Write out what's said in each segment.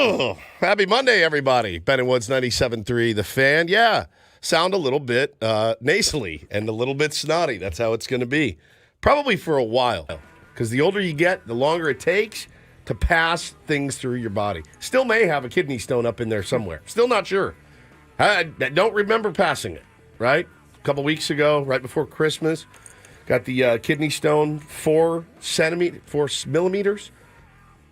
Oh, happy Monday, everybody. Ben and Woods 97.3, The Fan. Yeah, sound a little bit nasally and a little bit snotty. That's how it's going to be. Probably for a while. Because the older you get, the longer it takes to pass things through your body. Still may have a kidney stone up in there somewhere. Still not sure. I don't remember passing it, right? A couple weeks ago, right before Christmas, got the kidney stone 4 millimeters.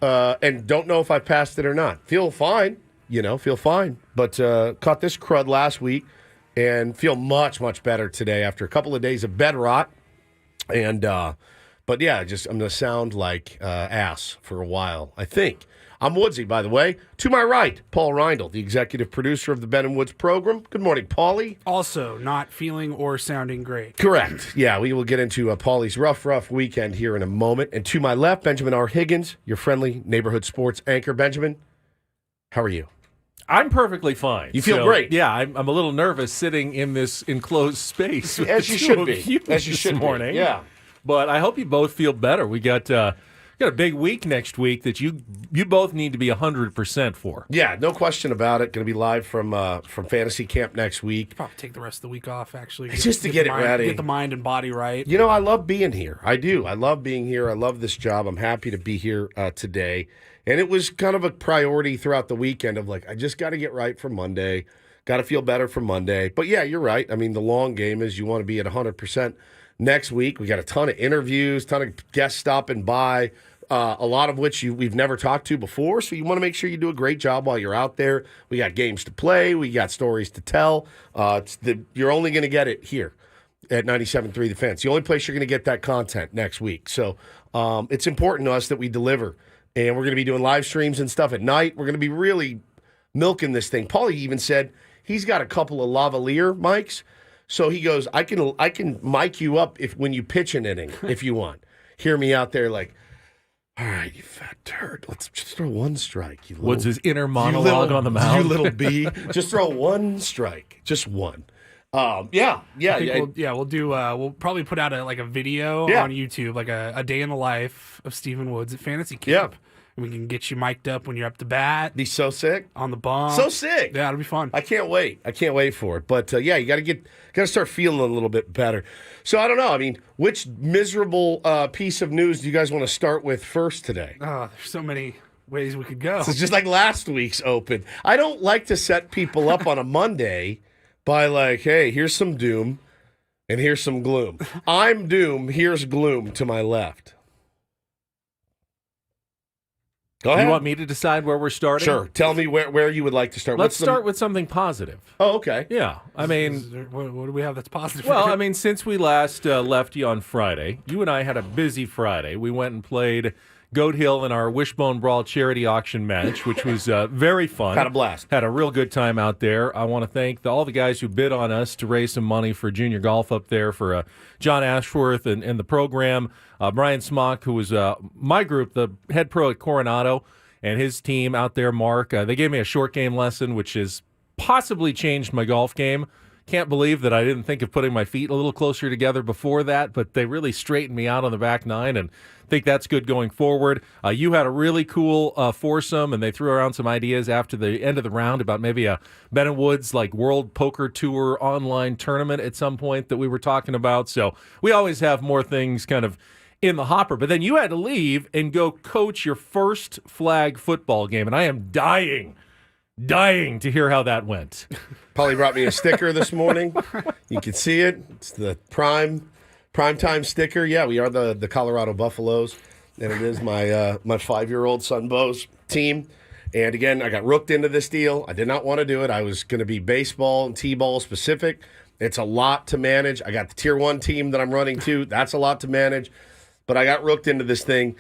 And don't know if I passed it or not. Feel fine, But caught this crud last week and feel much, much better today after a couple of days of bed rot. And, but yeah, I'm going to sound like ass for a while, I think. I'm Woodsy, by the way. To my right, Paul Reindl, the executive producer of the Ben and Woods program. Good morning, Paulie. Also, not feeling or sounding great. Correct. Yeah, we will get into Paulie's rough weekend here in a moment. And to my left, Benjamin R. Higgins, your friendly neighborhood sports anchor. Benjamin, how are you? I'm perfectly fine. You feel great? Yeah, I'm a little nervous sitting in this enclosed space. As you should be. As you should morning. Yeah. But I hope you both feel better. We got a big week next week that you both need to be 100% for. Yeah, no question about it. Going to be live from fantasy camp next week. Probably take the rest of the week off, actually. Just to get it ready. Get the mind and body right. I love being here. I do. I love being here. I love this job. I'm happy to be here today. And it was kind of a priority throughout the weekend of I just got to get right for Monday. Got to feel better for Monday. But yeah, you're right. I mean, the long game is you want to be at 100% next week. We got a ton of interviews, ton of guests stopping by. A lot of which we've never talked to before, so you want to make sure you do a great job while you're out there. We got games to play. We got stories to tell. You're only going to get it here at 97.3 The Fan. It's the only place you're going to get that content next week. So it's important to us that we deliver, and we're going to be doing live streams and stuff at night. We're going to be really milking this thing. Paulie even said he's got a couple of lavalier mics, so he goes, I can mic you up when you pitch an inning if you want. Hear me out there all right, you fat turd. Let's just throw one strike. What's his inner monologue on the mound? You little bee. Just throw one strike. Just one. We'll probably put out a video on YouTube, like a day in the life of Stephen Woods at fantasy camp. Yeah. And we can get you mic'd up when you're up to bat. Be so sick. On the bump. So sick. Yeah, it'll be fun. I can't wait. I can't wait for it. But you got to start feeling a little bit better. So I don't know. I mean, which miserable piece of news do you guys want to start with first today? Oh, there's so many ways we could go. It's just like last week's Open. I don't like to set people up on a Monday by hey, here's some doom and here's some gloom. I'm doom. Here's gloom to my left. Go ahead. You want me to decide where we're starting? Sure. Tell me where you would like to start. Let's start with something positive. Oh, okay. Yeah. I mean, what do we have that's positive? Well, I mean, since we last left you on Friday, you and I had a busy Friday. We went and played Goat Hill in our Wishbone Brawl charity auction match, which was very fun. Had a blast. Had a real good time out there. I want to thank all the guys who bid on us to raise some money for junior golf up there for John Ashworth and the program. Brian Smock, who was my group, the head pro at Coronado, and his team out there, Mark. They gave me a short game lesson, which has possibly changed my golf game. Can't believe that I didn't think of putting my feet a little closer together before that, but they really straightened me out on the back nine, and think that's good going forward. You had a really cool foursome, and they threw around some ideas after the end of the round about maybe a Ben and Woods World Poker Tour online tournament at some point that we were talking about. So we always have more things kind of in the hopper. But then you had to leave and go coach your first flag football game, and I am dying to hear how that went. Paulie brought me a sticker this morning. You can see it. It's the primetime sticker. Yeah, we are the Colorado Buffaloes, and it is my 5-year-old son Bo's team. And again, I got rooked into this deal. I did not want to do it. I was going to be baseball and t-ball specific. It's a lot to manage. I got the Tier 1 team that I'm running to. That's a lot to manage. But I got rooked into this thing.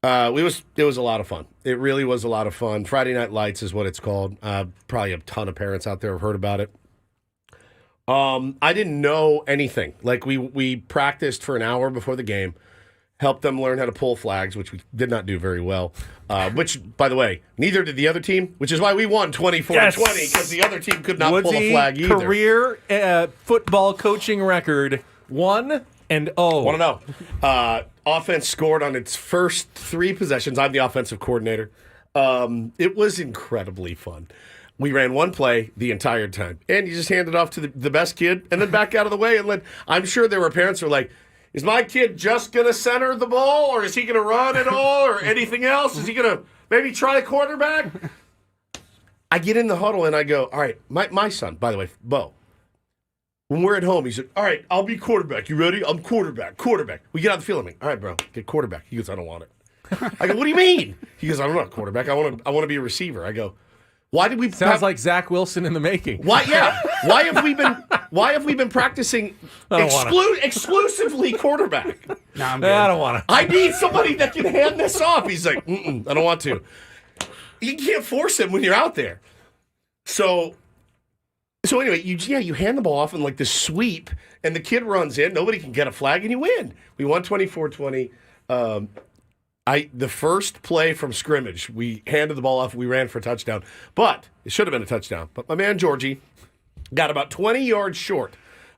It was a lot of fun. It really was a lot of fun. Friday Night Lights is what it's called. Probably a ton of parents out there have heard about it. I didn't know anything. We practiced for an hour before the game, helped them learn how to pull flags, which we did not do very well. Which, by the way, neither did the other team, which is why we won 24-20, because the other team could not pull a flag either. Career football coaching record 1-0. 1-0. Offense scored on its first 3 possessions. I'm the offensive coordinator. It was incredibly fun. We ran one play the entire time, and you just hand it off to the best kid, and then back out of the way. And I'm sure there were parents who were like, is my kid just going to center the ball, or is he going to run at all, or anything else? Is he going to maybe try quarterback? I get in the huddle, and I go, all right, my son, by the way, Bo, when we're at home, he said, all right, I'll be quarterback. You ready? I'm quarterback. We get out the field. I'm like, all right, bro, get quarterback. He goes, I don't want it. I go, what do you mean? He goes, I'm not quarterback. I want to be a receiver. I go, why did we sounds like Zach Wilson in the making? Why? Yeah. Why have we been practicing exclusively quarterback? No, I'm good. I don't want to. I need somebody that can hand this off. He's like, I don't want to. You can't force him when you're out there. So anyway, you hand the ball off in like this sweep, and the kid runs in. Nobody can get a flag, and you win. We won 24-20. The first play from scrimmage, we handed the ball off, we ran for a touchdown. But it should have been a touchdown. But my man Georgie got about 20 yards short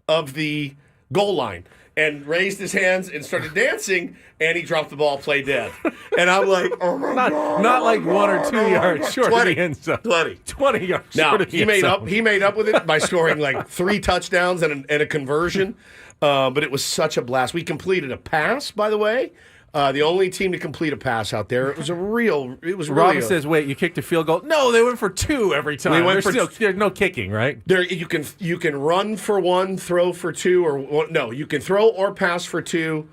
of the goal line and raised his hands and started dancing, and he dropped the ball, play dead. And I'm like, oh my God. Not like 1 or 2 yards short 20, of the end zone. 20 yards now, short of the end zone. He made up with it by scoring like 3 touchdowns and a conversion. But it was such a blast. We completed a pass, by the way. The only team to complete a pass out there. It was Robin says, wait, you kicked a field goal? No, they went for 2 every time. There's no kicking, right? There, you can run for 1, throw for 2, or no, you can throw or pass for 2,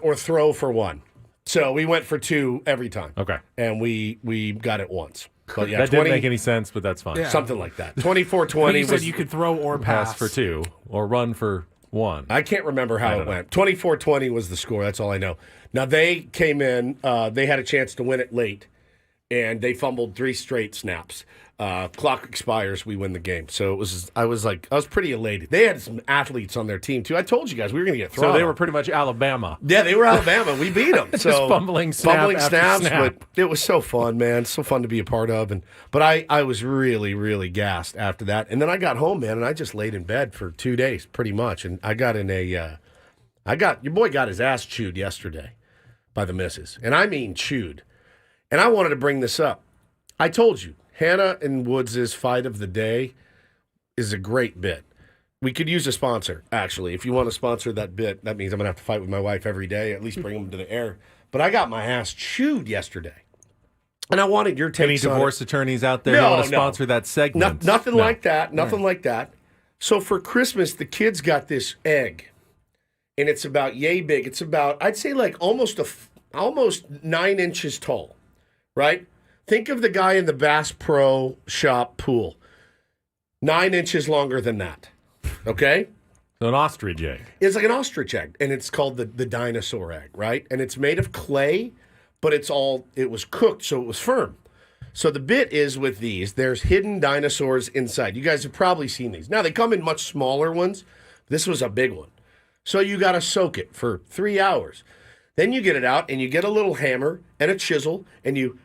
or throw for 1. So we went for 2 every time. Okay, and we got it once. But yeah, that didn't make any sense, but that's fine. Yeah. Something like that. 24-20. You said you could throw or pass for 2 or run for 1. I can't remember how it went. 24-20 was the score. That's all I know. Now, they came in. They had a chance to win it late, and they fumbled 3 straight snaps. Clock expires, we win the game. So I was pretty elated. They had some athletes on their team, too. I told you guys we were going to get thrown. So they were pretty much Alabama. Yeah, they were Alabama. We beat them. So just fumbling snaps, but it was so fun, man. So fun to be a part of. But I was really, really gassed after that. And then I got home, man, and I just laid in bed for 2 days, pretty much. And I got in your boy got his ass chewed yesterday by the missus. And I mean chewed. And I wanted to bring this up. I told you, Hannah and Woods' fight of the day is a great bit. We could use a sponsor, actually. If you want to sponsor that bit, that means I'm going to have to fight with my wife every day, at least bring them to the air. But I got my ass chewed yesterday. And I wanted your take on it. Any divorce attorneys out there who want to sponsor that segment? Nothing like that. Nothing like that. So for Christmas, the kids got this egg. And it's about yay big. It's about, I'd say, like almost 9 inches tall, right? Think of the guy in the Bass Pro Shop pool. 9 inches longer than that, okay? So an ostrich egg. It's like an ostrich egg, and it's called the dinosaur egg, right? And it's made of clay, but it was cooked, so it was firm. So the bit is with these, there's hidden dinosaurs inside. You guys have probably seen these. Now, they come in much smaller ones. This was a big one. So you got to soak it for 3 hours. Then you get it out, and you get a little hammer and a chisel, and you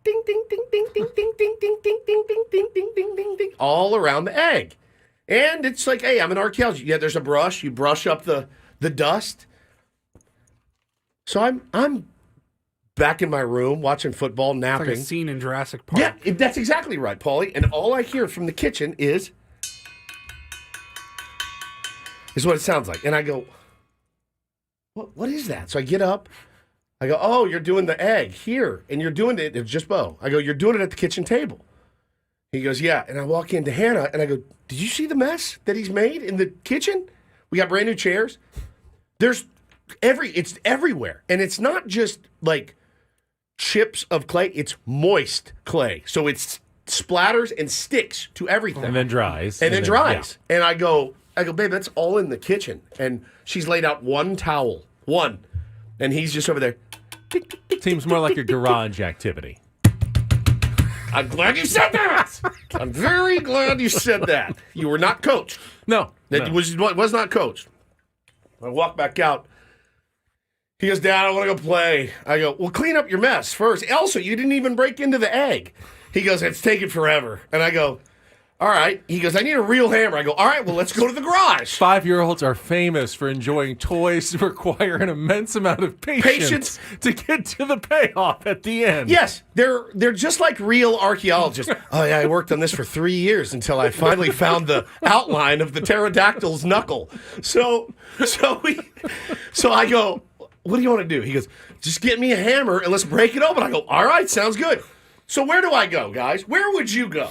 ding, ding, ding, ding, ding, ding, ding, ding, ding, ding, ding, ding, ding, ding, ding, ding, all around the egg. And it's like, hey, I'm an archaeologist. Yeah, there's a brush. You brush up the dust. So I'm back in my room watching football, napping. It's like a scene in Jurassic Park. Yeah, that's exactly right, Paulie. And all I hear from the kitchen is what it sounds like. And I go, what is that? So I get up. I go, oh, you're doing the egg here. And you're doing it. It's just Bo. I go, you're doing it at the kitchen table. He goes, yeah. And I walk into Hannah and I go, did you see the mess that he's made in the kitchen? We got brand new chairs. It's everywhere. And it's not just like chips of clay. It's moist clay. So it splatters and sticks to everything. And then dries. And then dries. Yeah. And I go, babe, that's all in the kitchen. And she's laid out one towel. One. And he's just over there. Seems more like a garage activity. I'm glad you said that. I'm very glad you said that. You were not coached. No. Was not coached. I walk back out. He goes, Dad, I want to go play. I go, well, clean up your mess first. Also, you didn't even break into the egg. He goes, it's taken forever. And I go, all right. He goes, I need a real hammer. I go, all right, well, let's go to the garage. 5-year-olds are famous for enjoying toys that require an immense amount of patience to get to the payoff at the end. Yes, they're just like real archaeologists. Oh yeah, I worked on this for 3 years until I finally found the outline of the pterodactyl's knuckle. So I go, what do you want to do? He goes, just get me a hammer and let's break it open. I go, all right, sounds good. So where do I go, guys? Where would you go?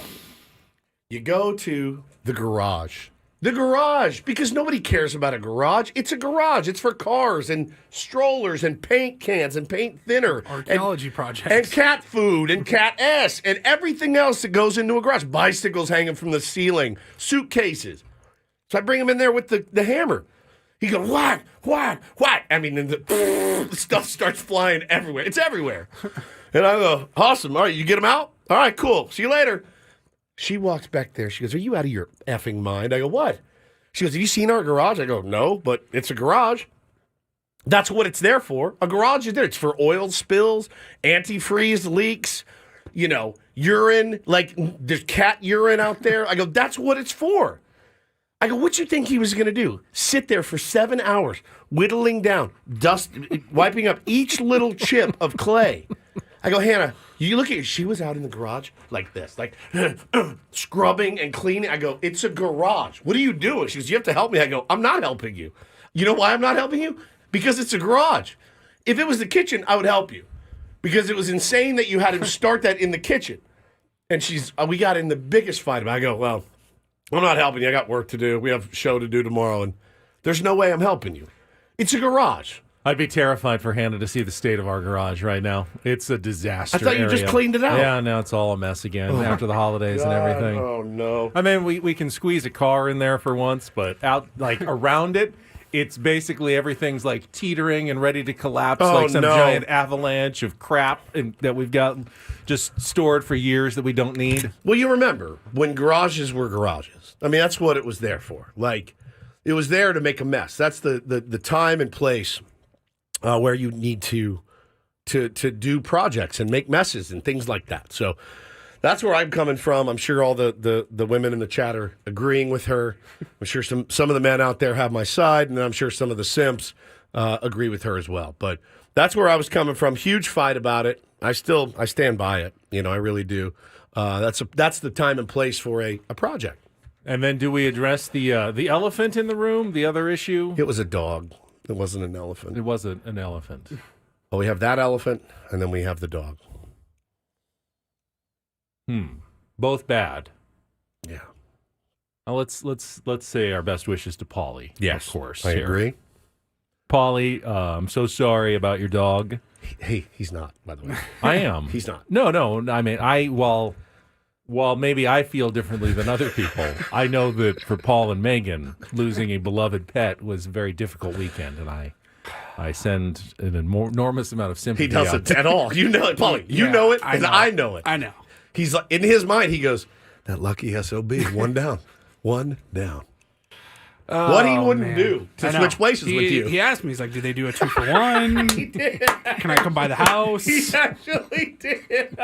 You go to the garage. The garage, because nobody cares about a garage. It's a garage. It's for cars and strollers and paint cans and paint thinner. Archaeology projects. And cat food and cat S and everything else that goes into a garage. Bicycles hanging from the ceiling, suitcases. So I bring him in there with the hammer. He goes, whack, whack, whack. I mean, the stuff starts flying everywhere. It's everywhere. And I go, awesome. All right, you get him out? All right, cool. See you later. She walks back there. She goes, are you out of your effing mind? I go, what? She goes, have you seen our garage? I go, no, but it's a garage. That's what it's there for. A garage is there. It's for oil spills, antifreeze leaks, urine. Like, there's cat urine out there. I go, that's what it's for. I go, what you think he was going to do? Sit there for 7 hours, whittling down, wiping up each little chip of clay. I go, Hannah, you look at her. She was out in the garage like this, like scrubbing and cleaning. I go, it's a garage. What are you doing? She goes, you have to help me. I go, I'm not helping you. You know why I'm not helping you? Because it's a garage. If it was the kitchen, I would help you. Because it was insane that you had him start that in the kitchen. And we got in the biggest fight about it. I go, well, I'm not helping you. I got work to do. We have a show to do tomorrow, and there's no way I'm helping you. It's a garage. I'd be terrified for Hannah to see the state of our garage right now. It's a disaster. I thought you just cleaned it out. Yeah, now it's all a mess again after the holidays and everything. Oh, no. I mean, we can squeeze a car in there for once, but out around it, it's basically everything's like teetering and ready to collapse, like some giant avalanche of crap that we've got just stored for years that we don't need. Well, you remember when garages were garages. I mean, that's what it was there for. Like, it was there to make a mess. That's the time and place where you need to do projects and make messes and things like that. So that's where I'm coming from. I'm sure all the women in the chat are agreeing with her. I'm sure some of the men out there have my side, and I'm sure some of the simps agree with her as well. But that's where I was coming from. Huge fight about it. I stand by it. I really do. That's the time and place for a project. And then do we address the elephant in the room, the other issue? It was a dog. It wasn't an elephant. It wasn't an elephant. Well, we have that elephant, and then we have the dog. Both bad. Yeah. Now let's say our best wishes to Polly. Yes, of course. I agree. Polly, I'm so sorry about your dog. Hey, he's not, by the way. I am. He's not. No. I mean, while maybe I feel differently than other people, I know that for Paul and Megan, losing a beloved pet was a very difficult weekend, and I send an enormous amount of sympathy. He doesn't at all. You know it, Paulie. You know it, and I know it. I know. He's like, in his mind, he goes, that lucky SOB, one down. One down. What he wouldn't do to switch places with you. He asked me, he's like, do they do a 2-for-1? He did. Can I come by the house? He actually did.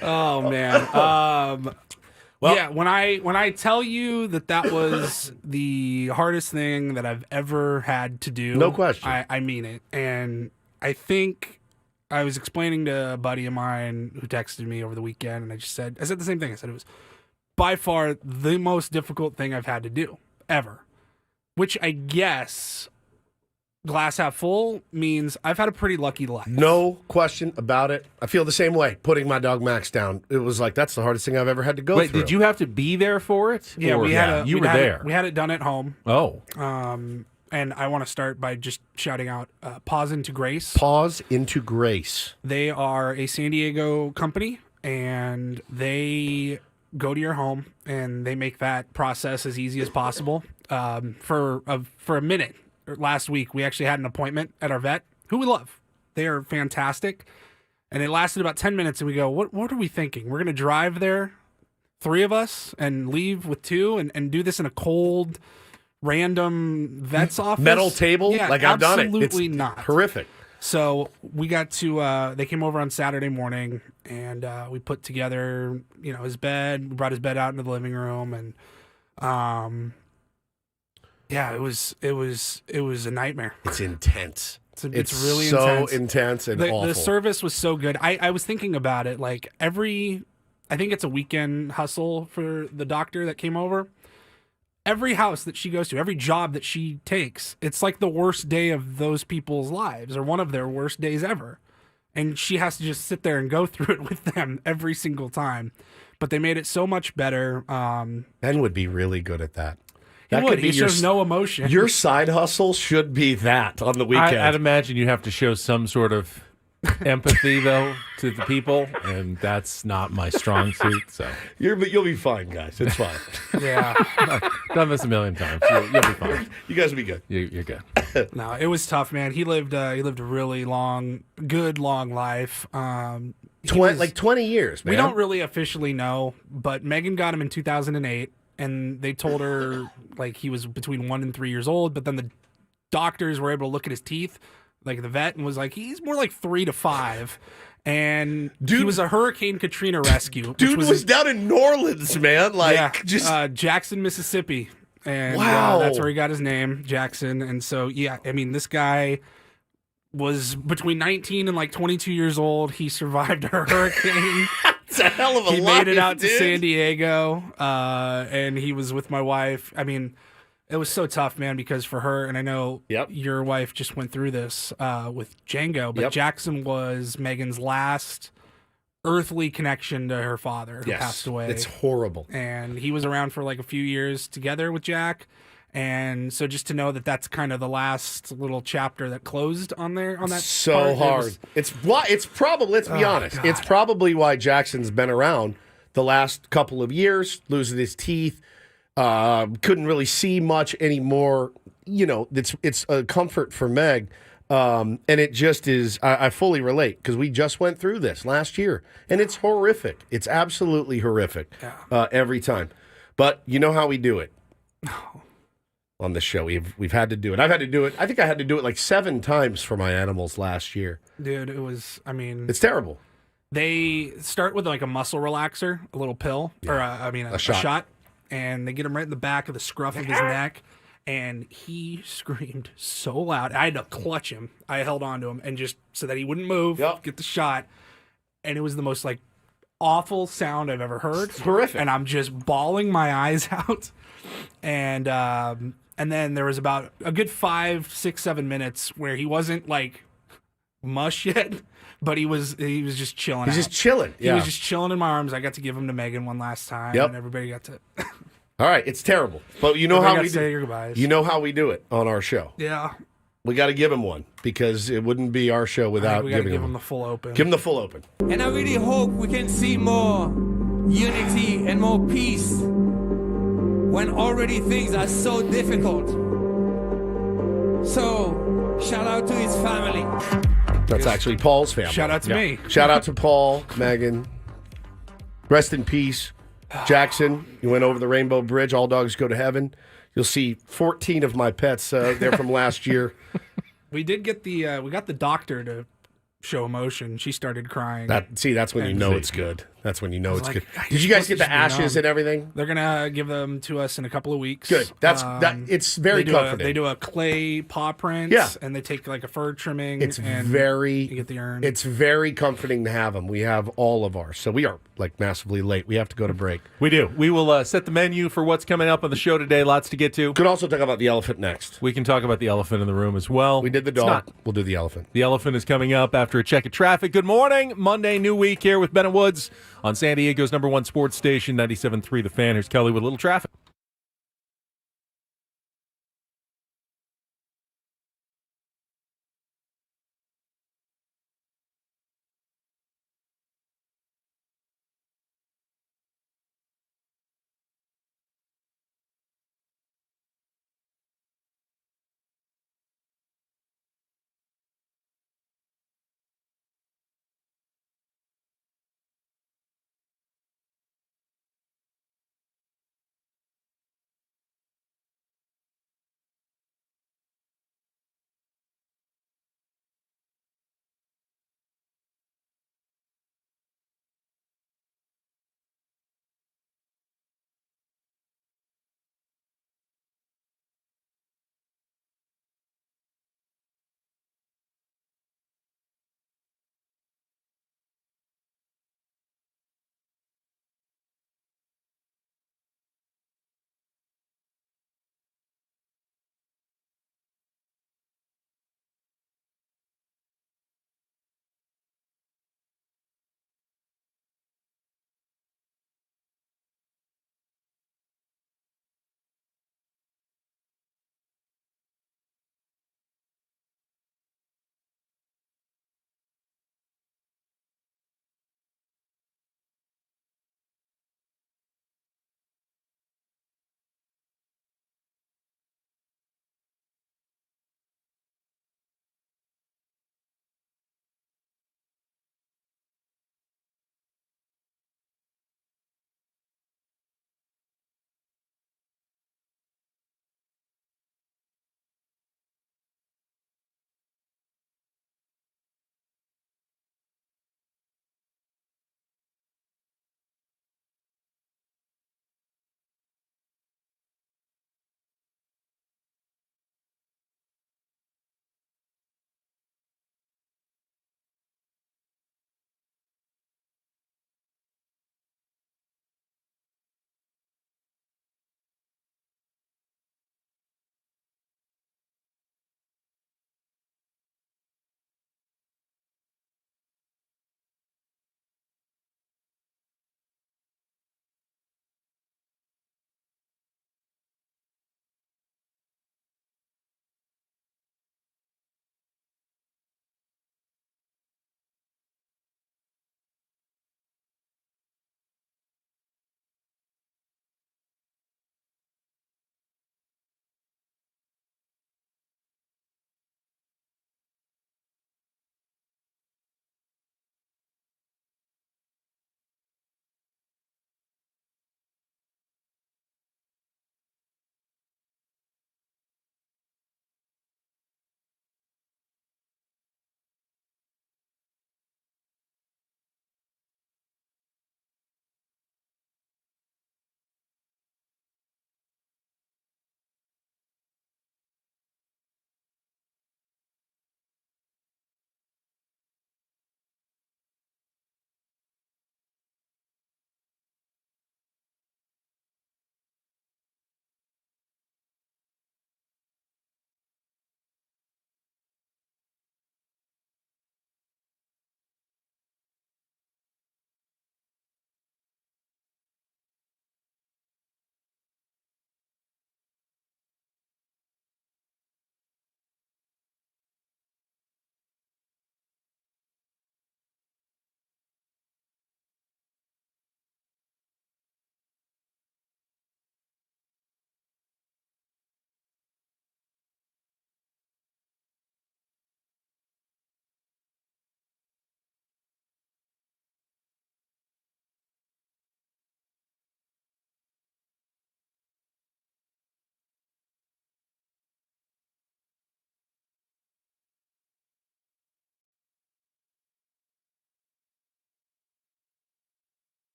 Oh, man. Yeah, when I tell you that was the hardest thing that I've ever had to do. No question. I mean it. And I think I was explaining to a buddy of mine who texted me over the weekend, and I said the same thing. I said it was by far the most difficult thing I've had to do ever, which I guess glass half full means I've had a pretty lucky life. No question about it. I feel the same way. Putting my dog Max down, it was like that's the hardest thing I've ever had to go through. Wait, did you have to be there for it? Yeah, we had it done at home. Oh. And I want to start by just shouting out Pause Into Grace. Pause Into Grace. They are a San Diego company, and they go to your home, and they make that process as easy as possible. For a minute, last week, we actually had an appointment at our vet, who we love. They are fantastic. And it lasted about 10 minutes, and we go, what are we thinking? We're going to drive there, 3 of us, and leave with 2 and do this in a cold, random vet's office? Metal table? Yeah, like I've done it. Absolutely not. Horrific. So we got to. They came over on Saturday morning, and we put together, his bed. We brought his bed out into the living room, and yeah, it was a nightmare. It's intense. It's really so intense and awful. The service was so good. I was thinking about it. Like I think it's a weekend hustle for the doctor that came over. Every house that she goes to, every job that she takes, it's like the worst day of those people's lives, or one of their worst days ever. And she has to just sit there and go through it with them every single time. But they made it so much better. Ben would be really good at that. He shows no emotion. Your side hustle should be that on the weekend. I'd imagine you have to show some sort of empathy, though, to the people, and that's not my strong suit. So You'll be fine, guys. It's fine. Yeah. done this a million times. You'll be fine. You guys will be good. You're good. No, it was tough, man. He lived a really long life. 20 years, man. We don't really officially know, but Megan got him in 2008, and they told her like he was between 1 and 3 years old. But then the doctors were able to look at his teeth, like the vet, and was like, he's more like 3 to 5. And he was a Hurricane Katrina rescue. Dude was down in New Orleans, man. Jackson, Mississippi. And wow. That's where he got his name, Jackson. And so, yeah, I mean, this guy was between 19 and like 22 years old. He survived a hurricane. It's a hell of a life, He made it out dude. to San Diego, and he was with my wife. I mean, it was so tough, man, because for her, and I know your wife just went through this with Django, but Jackson was Megan's last earthly connection to her father who passed away. It's horrible. And he was around for like a few years together with Jack. And so just to know that that's kind of the last little chapter that closed on that so part, hard. It's probably, let's be honest, God. it's probably why Jackson's been around the last couple of years, losing his teeth, couldn't really see much anymore. It's a comfort for Meg. And it just is, I fully relate, because we just went through this last year, and it's horrific. It's absolutely horrific every time. But you know how we do it. On the show, we've had to do it. I've had to do it. I think I had to do it like 7 times for my animals last year. Dude, it was, it's terrible. They start with like a muscle relaxer, a little pill, or a shot, and they get him right in the back of the scruff of his neck, and he screamed so loud. I had to clutch him. I held on to him, and just so that he wouldn't move, get the shot, and it was the most like awful sound I've ever heard. It's horrific. And I'm just bawling my eyes out, and then there was about a good 5, 6, 7 minutes where he wasn't like mush yet, but he was just chilling. He's just chilling. He was just chilling in my arms. I got to give him to Megan one last time, and everybody got to. All right, it's terrible, but you know how we say your goodbyes. You know how we do it on our show. Yeah, we got to give him one, because it wouldn't be our show without giving him the full open. Give him the full open. And I really hope we can see more unity and more peace when already things are so difficult. So, shout out to his family. That's actually Paul's family. Shout out to me. Shout out to Paul, Megan. Rest in peace. Jackson, you went over the Rainbow Bridge. All dogs go to heaven. You'll see 14 of my pets there from last year. We did get we got the doctor to show emotion. She started crying. That's when you know it's good. That's when you know it's good. Did you guys get the ashes and everything? They're gonna give them to us in a couple of weeks. Good. It's very comforting. They do a clay paw print. And they take like a fur trimming. It's and very. You get the urn. It's very comforting to have them. We have all of ours, so we are like massively late. We have to go to break. We do. We will set the menu for what's coming up on the show today. Lots to get to. Could also talk about the elephant next. We can talk about the elephant in the room as well. We did the dog. We'll do the elephant. The elephant is coming up after a check of traffic. Good morning. Monday, new week here with Ben and Woods on San Diego's #1 sports station, 97.3 The Fan. Here's Kelly with a little traffic.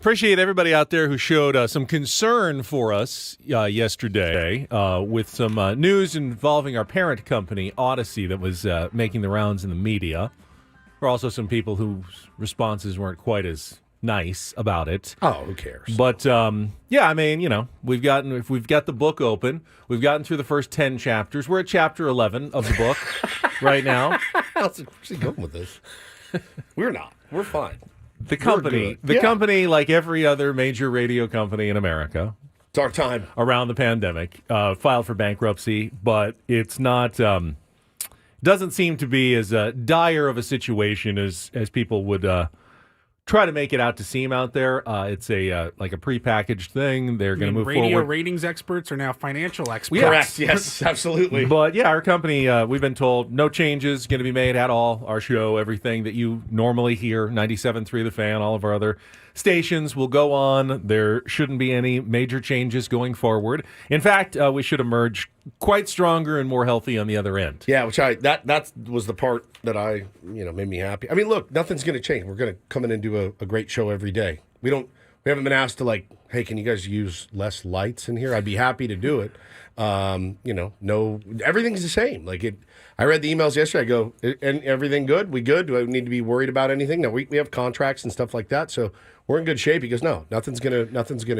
Appreciate everybody out there who showed some concern for us yesterday with some news involving our parent company, Odyssey, that was making the rounds in the media. There were also some people whose responses weren't quite as nice about it. Oh, who cares? But yeah, I mean, we've got the book open. We've gotten through the first 10 chapters. We're at chapter 11 of the book right now. How's she going with this? We're not. We're fine. The company, like every other major radio company in America, It's our time. around the pandemic, filed for bankruptcy, but it's not. Doesn't seem to be as dire of a situation as people would try to make it out to seem out there. It's like a prepackaged thing. They're going to move radio forward. ratings experts are now financial experts. Correct. Yes, absolutely. But yeah, our company, we've been told no changes going to be made at all. Our show, everything that you normally hear, 97.3 The Fan, all of our other stations will go on. There shouldn't be any major changes going forward. In fact, we should emerge quite stronger and more healthy on the other end. Yeah, that was the part that made me happy. I mean, look, nothing's going to change. We're going to come in and do a great show every day. We haven't been asked to hey, can you guys use less lights in here? I'd be happy to do it. No, everything's the same. I read the emails yesterday. I go, and everything good? We good? Do I need to be worried about anything? No, we have contracts and stuff like that, so we're in good shape. He goes, no, nothing's gonna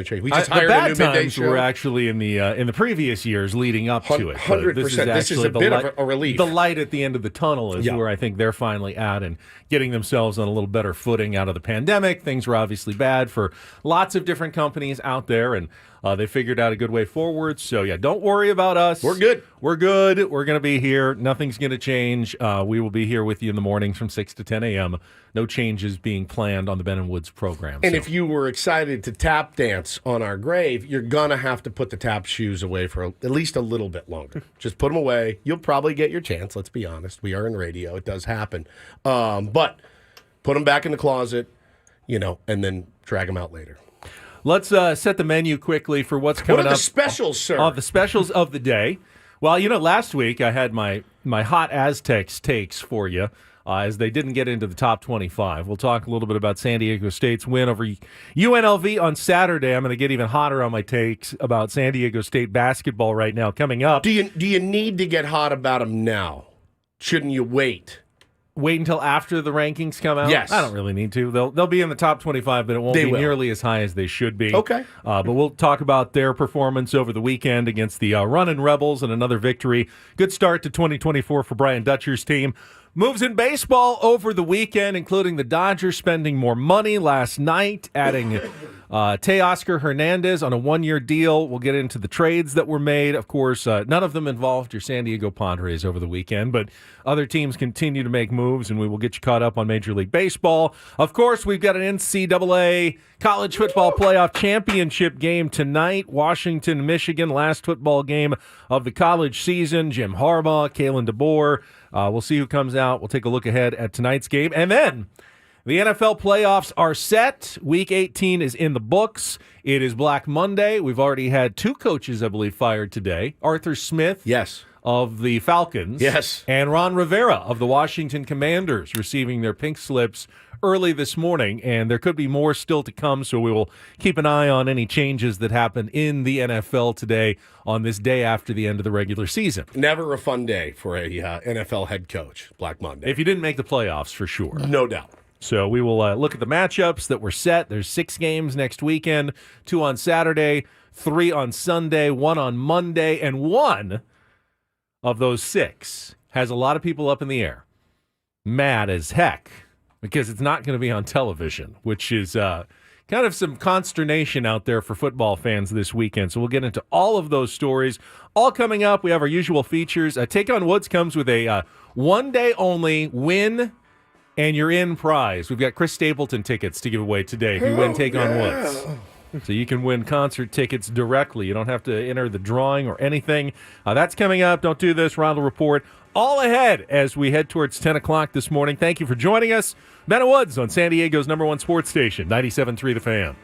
change. We just hired a new midday show. Were actually in the previous years leading up to it. 100%. This is a bit of a relief. The light at the end of the tunnel is where I think they're finally at and getting themselves on a little better footing out of the pandemic. Things were obviously bad for lots of different companies out there, and they figured out a good way forward. So, yeah, don't worry about us. We're good. We're good. We're going to be here. Nothing's going to change. We will be here with you in the mornings from 6 to 10 a.m. No changes being planned on the Ben and Woods program. And if you were excited to tap dance on our grave, you're going to have to put the tap shoes away for at least a little bit longer. Just put them away. You'll probably get your chance. Let's be honest. We are in radio. It does happen. But put them back in the closet, and then drag them out later. Let's set the menu quickly for what's coming up. What are the specials, sir? The specials of the day. Well, last week I had my hot Aztecs takes for you as they didn't get into the top 25. We'll talk a little bit about San Diego State's win over UNLV on Saturday. I'm going to get even hotter on my takes about San Diego State basketball right now coming up. Do you need to get hot about them now? Shouldn't you wait? Wait until after the rankings come out? Yes. I don't really need to. They'll be in the top 25, but it won't be nearly as high as they should be. Okay. But we'll talk about their performance over the weekend against the Runnin' Rebels and another victory. Good start to 2024 for Brian Dutcher's team. Moves in baseball over the weekend, including the Dodgers spending more money last night, adding Teoscar Hernandez on a one-year deal. We'll get into the trades that were made. Of course, none of them involved your San Diego Padres over the weekend, but other teams continue to make moves, and we will get you caught up on Major League Baseball. Of course, we've got an NCAA College Football Playoff Championship game tonight. Washington, Michigan, last football game of the college season. Jim Harbaugh, Kalen DeBoer. We'll see who comes out. We'll take a look ahead at tonight's game. And then the NFL playoffs are set. Week 18 is in the books. It is Black Monday. We've already had two coaches, I believe, fired today. Arthur Smith. Yes. Of the Falcons. Yes. And Ron Rivera of the Washington Commanders receiving their pink slips early this morning, and there could be more still to come, so we will keep an eye on any changes that happen in the NFL today on this day after the end of the regular season. Never a fun day for a NFL head coach, Black Monday. If you didn't make the playoffs, for sure. No doubt. So we will look at the matchups that were set. There's 6 games next weekend, 2 on Saturday, 3 on Sunday, 1 on Monday, and 1 of those 6 has a lot of people up in the air. Mad as heck. Because it's not going to be on television, which is kind of some consternation out there for football fans this weekend. So we'll get into all of those stories. All coming up, we have our usual features. Take on Woods comes with a one-day-only win and you're in prize. We've got Chris Stapleton tickets to give away today if you win Take on Woods. So you can win concert tickets directly. You don't have to enter the drawing or anything. That's coming up. Don't do this. Reindl Report. All ahead as we head towards 10 o'clock this morning. Thank you for joining us. Ben and Woods on San Diego's #1 sports station, 97.3 The Fan.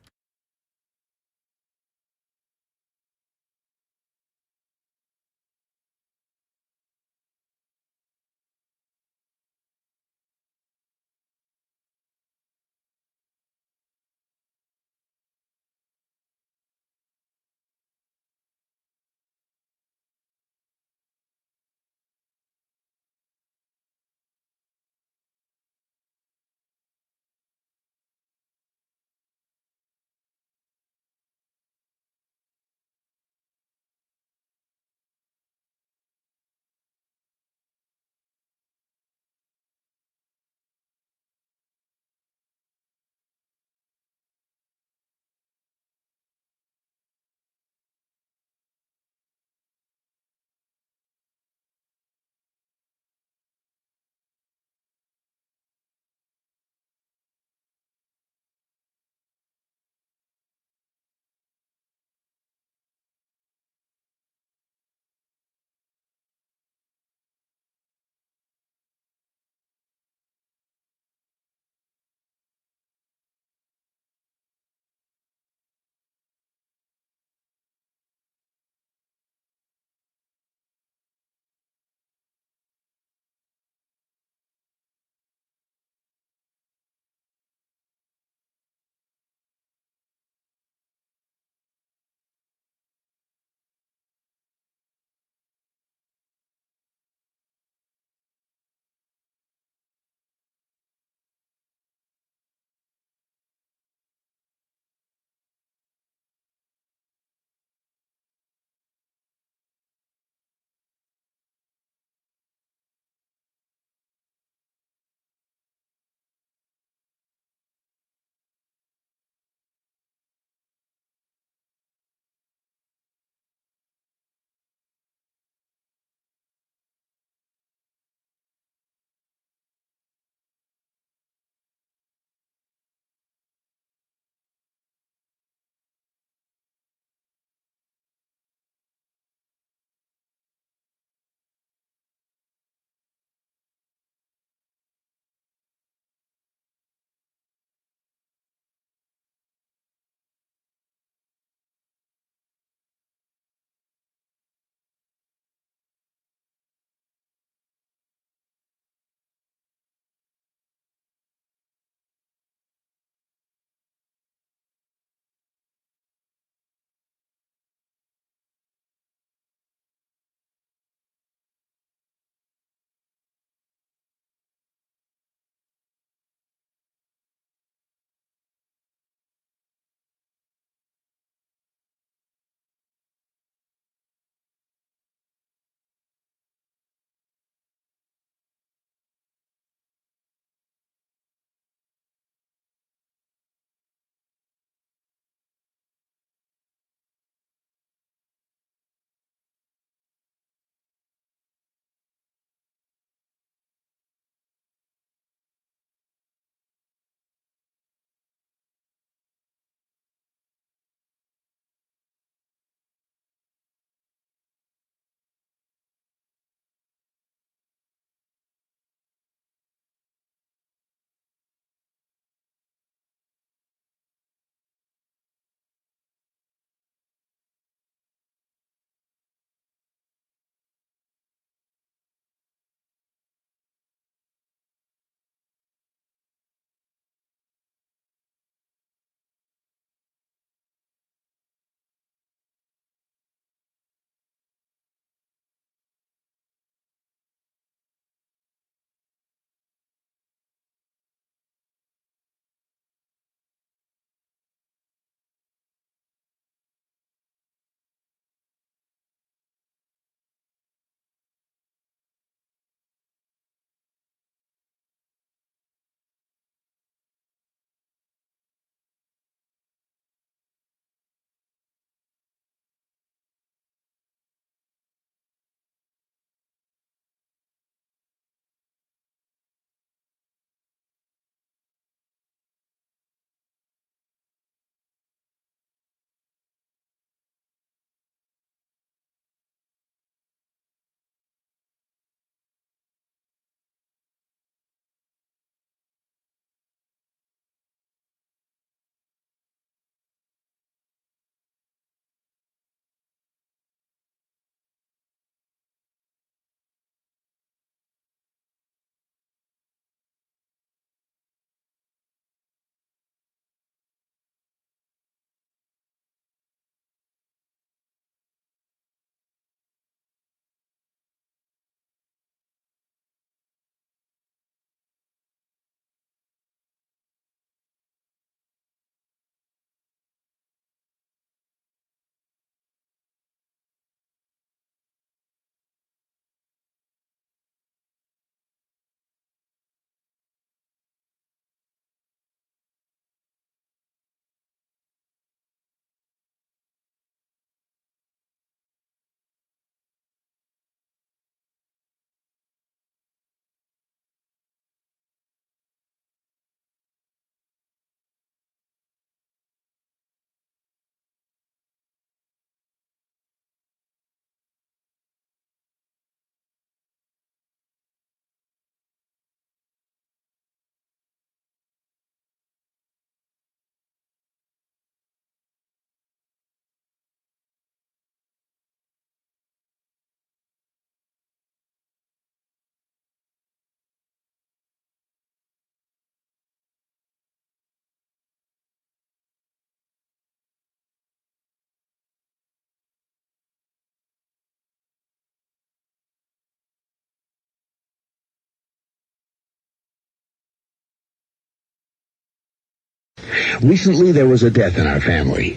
Recently, there was a death in our family.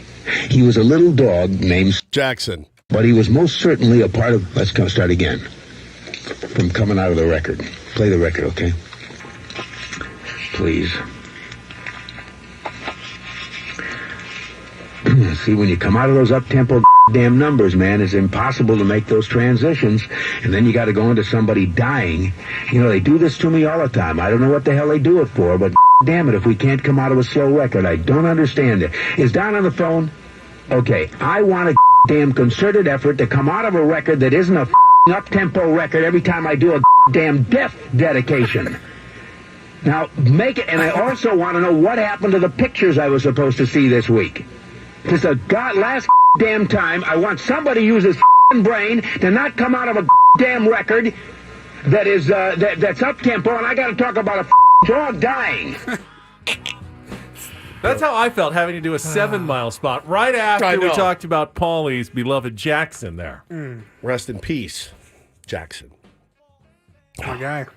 He was a little dog named Jackson. But he was most certainly a part of... Let's start again. From coming out of the record. Play the record, okay? Please. See, when you come out of those up-tempo damn numbers, man, it's impossible to make those transitions. And then you got to go into somebody dying. You know, they do this to me all the time. I don't know what the hell they do it for, but damn it, if we can't come out of a slow record, I don't understand it. Is Don on the phone? Okay, I want a damn concerted effort to come out of a record that isn't a up-tempo record every time I do a damn death dedication. Now, make it, and I also want to know what happened to the pictures I was supposed to see this week. This is last damn time I want somebody to use his brain to not come out of a damn record that is that's up-tempo, and I got to talk about a dog dying. That's how I felt having to do a 7 Mile spot right after we talked about Paulie's beloved Jackson there. Rest in peace, Jackson. My guy.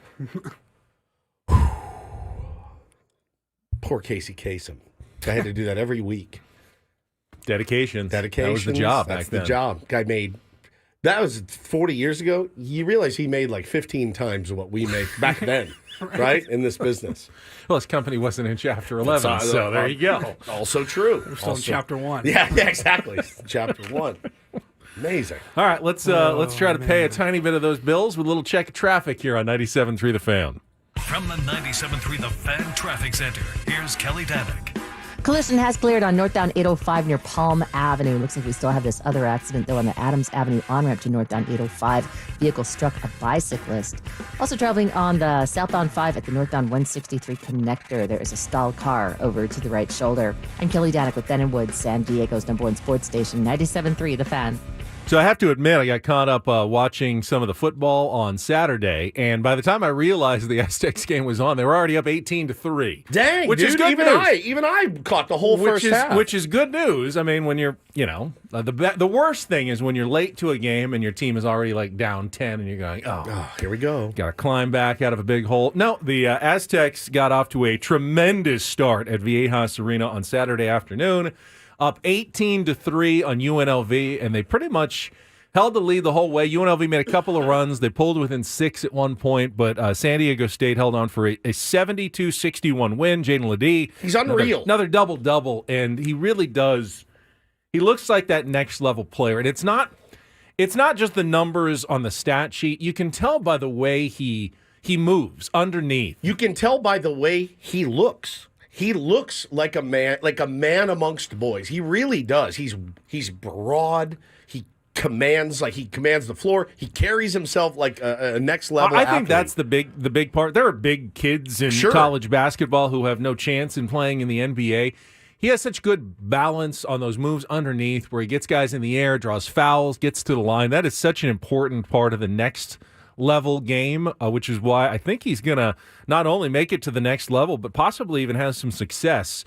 Poor Casey Kasem. I had to do that every week. Dedications. That was the job back then. That's the job. Guy made... That was 40 years ago. You realize he made like 15 times what we make back then, right? In this business. Well, his company wasn't in Chapter 11, so there you go. Also true. We're still in Chapter 1. Yeah, exactly. Chapter 1. Amazing. All right, let's try to pay a tiny bit of those bills with a little check of traffic here on 97.3 The Fan. From the 97.3 The Fan Traffic Center, here's Kelly Danick. Collision has cleared on northbound 805 near Palm Avenue. Looks like we still have this other accident, though, on the Adams Avenue on-ramp to northbound 805. Vehicle struck a bicyclist. Also traveling on the southbound 5 at the northbound 163 connector. There is a stalled car over to the right shoulder. I'm Kelly Danick with Ben & Woods, San Diego's #1 sports station, 97.3 The Fan. So I have to admit, I got caught up watching some of the football on Saturday, and by the time I realized the Aztecs game was on, they were already up 18-3. Dang, which dude, is good news. Even I caught the whole first half. Which is good news. I mean, when you're, the worst thing is when you're late to a game and your team is already like down 10, and you're going, oh here we go. Got to climb back out of a big hole. No, the Aztecs got off to a tremendous start at Viejas Arena on Saturday afternoon. Up 18-3 on UNLV, and they pretty much held the lead the whole way. UNLV made a couple of runs. They pulled within 6 at one point, but San Diego State held on for a 72-61 win. Jaden Ledee. He's unreal. Another double-double, and he really does. He looks like that next-level player, and it's not just the numbers on the stat sheet. You can tell by the way he moves underneath. You can tell by the way he looks. He looks like a man amongst boys. He really does. He's broad. He commands the floor. He carries himself like a next level. I think athlete. that's the big part. There are big kids in college basketball who have no chance in playing in the NBA. He has such good balance on those moves underneath, where he gets guys in the air, draws fouls, gets to the line. That is such an important part of the next level game, which is why I think he's going to not only make it to the next level, but possibly even have some success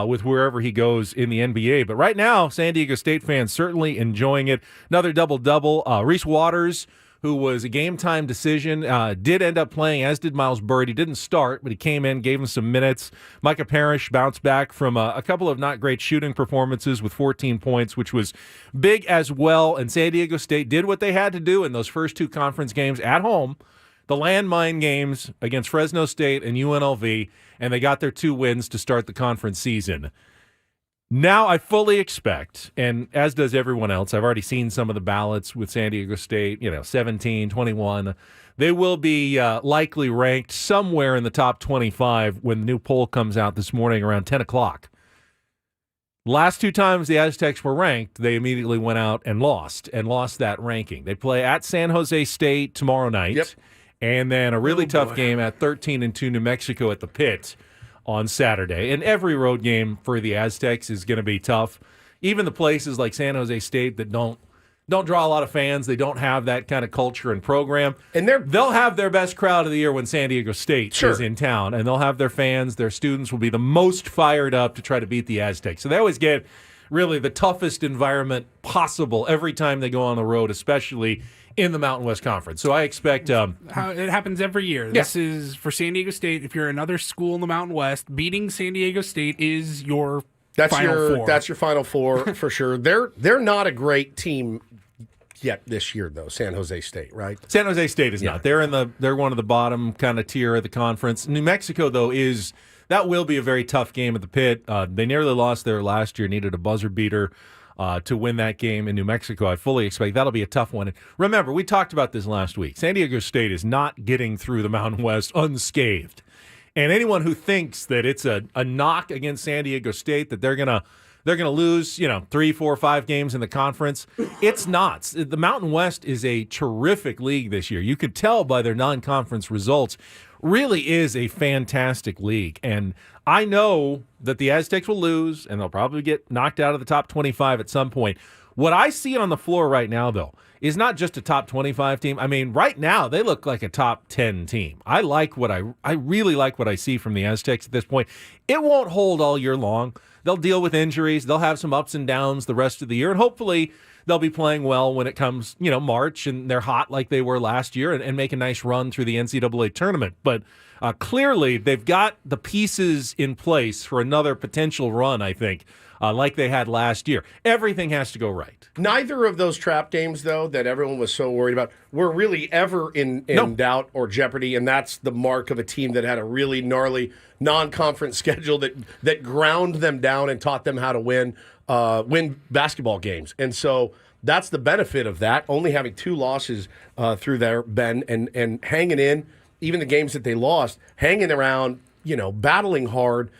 with wherever he goes in the NBA. But right now, San Diego State fans certainly enjoying it. Another double-double. Reese Waters, who was a game-time decision, did end up playing, as did Miles Byrd. He didn't start, but he came in, gave him some minutes. Micah Parrish bounced back from a couple of not great shooting performances with 14 points, which was big as well. And San Diego State did what they had to do in those first 2 conference games at home, the landmine games against Fresno State and UNLV, and they got their 2 wins to start the conference season. Now I fully expect, and as does everyone else, I've already seen some of the ballots with San Diego State, 17, 21. They will be likely ranked somewhere in the top 25 when the new poll comes out this morning around 10 o'clock. Last 2 times the Aztecs were ranked, they immediately went out and lost that ranking. They play at San Jose State tomorrow night, Yep. and then a really tough game at 13-2 New Mexico at the Pit on Saturday. And every road game for the Aztecs is going to be tough. Even the places like San Jose State that don't draw a lot of fans, they don't have that kind of culture and program. And they'll have their best crowd of the year when San Diego State is in town. And they'll have their fans, their students will be the most fired up to try to beat the Aztecs. So they always get really the toughest environment possible every time they go on the road, especially in the Mountain West Conference. So I expect It happens every year. This is for San Diego State. If you're another school in the Mountain West, beating San Diego State is your Final Four. That's your Final Four for sure. They're not a great team yet this year, though. San Jose State, right? San Jose State is not. They're one of the bottom kind of tier of the conference. New Mexico, though, that will be a very tough game at the Pit. They nearly lost there last year, needed a buzzer beater to win that game in New Mexico. I fully expect that'll be a tough one. And remember, we talked about this last week. San Diego State is not getting through the Mountain West unscathed. And anyone who thinks that it's a knock against San Diego State, that they're gonna lose, 3, 4, 5 games in the conference, it's not. The Mountain West is a terrific league this year. You could tell by their non-conference results. Really is a fantastic league. And I know that the Aztecs will lose, and they'll probably get knocked out of the top 25 at some point. What I see on the floor right now, though, is not just a top 25 team. I mean, right now, they look like a top 10 team. I really like what I see from the Aztecs at this point. It won't hold all year long. They'll deal with injuries. They'll have some ups and downs the rest of the year, and hopefully they'll be playing well when it comes, March, and they're hot like they were last year and make a nice run through the NCAA tournament. But clearly, they've got the pieces in place for another potential run, I think, like they had last year. Everything has to go right. Neither of those trap games, though, that everyone was so worried about, were really ever in doubt or jeopardy, and that's the mark of a team that had a really gnarly non-conference schedule that ground them down and taught them how to win basketball games. And so that's the benefit of that, only having 2 losses through there, Ben, and hanging in, even the games that they lost, hanging around, battling hard.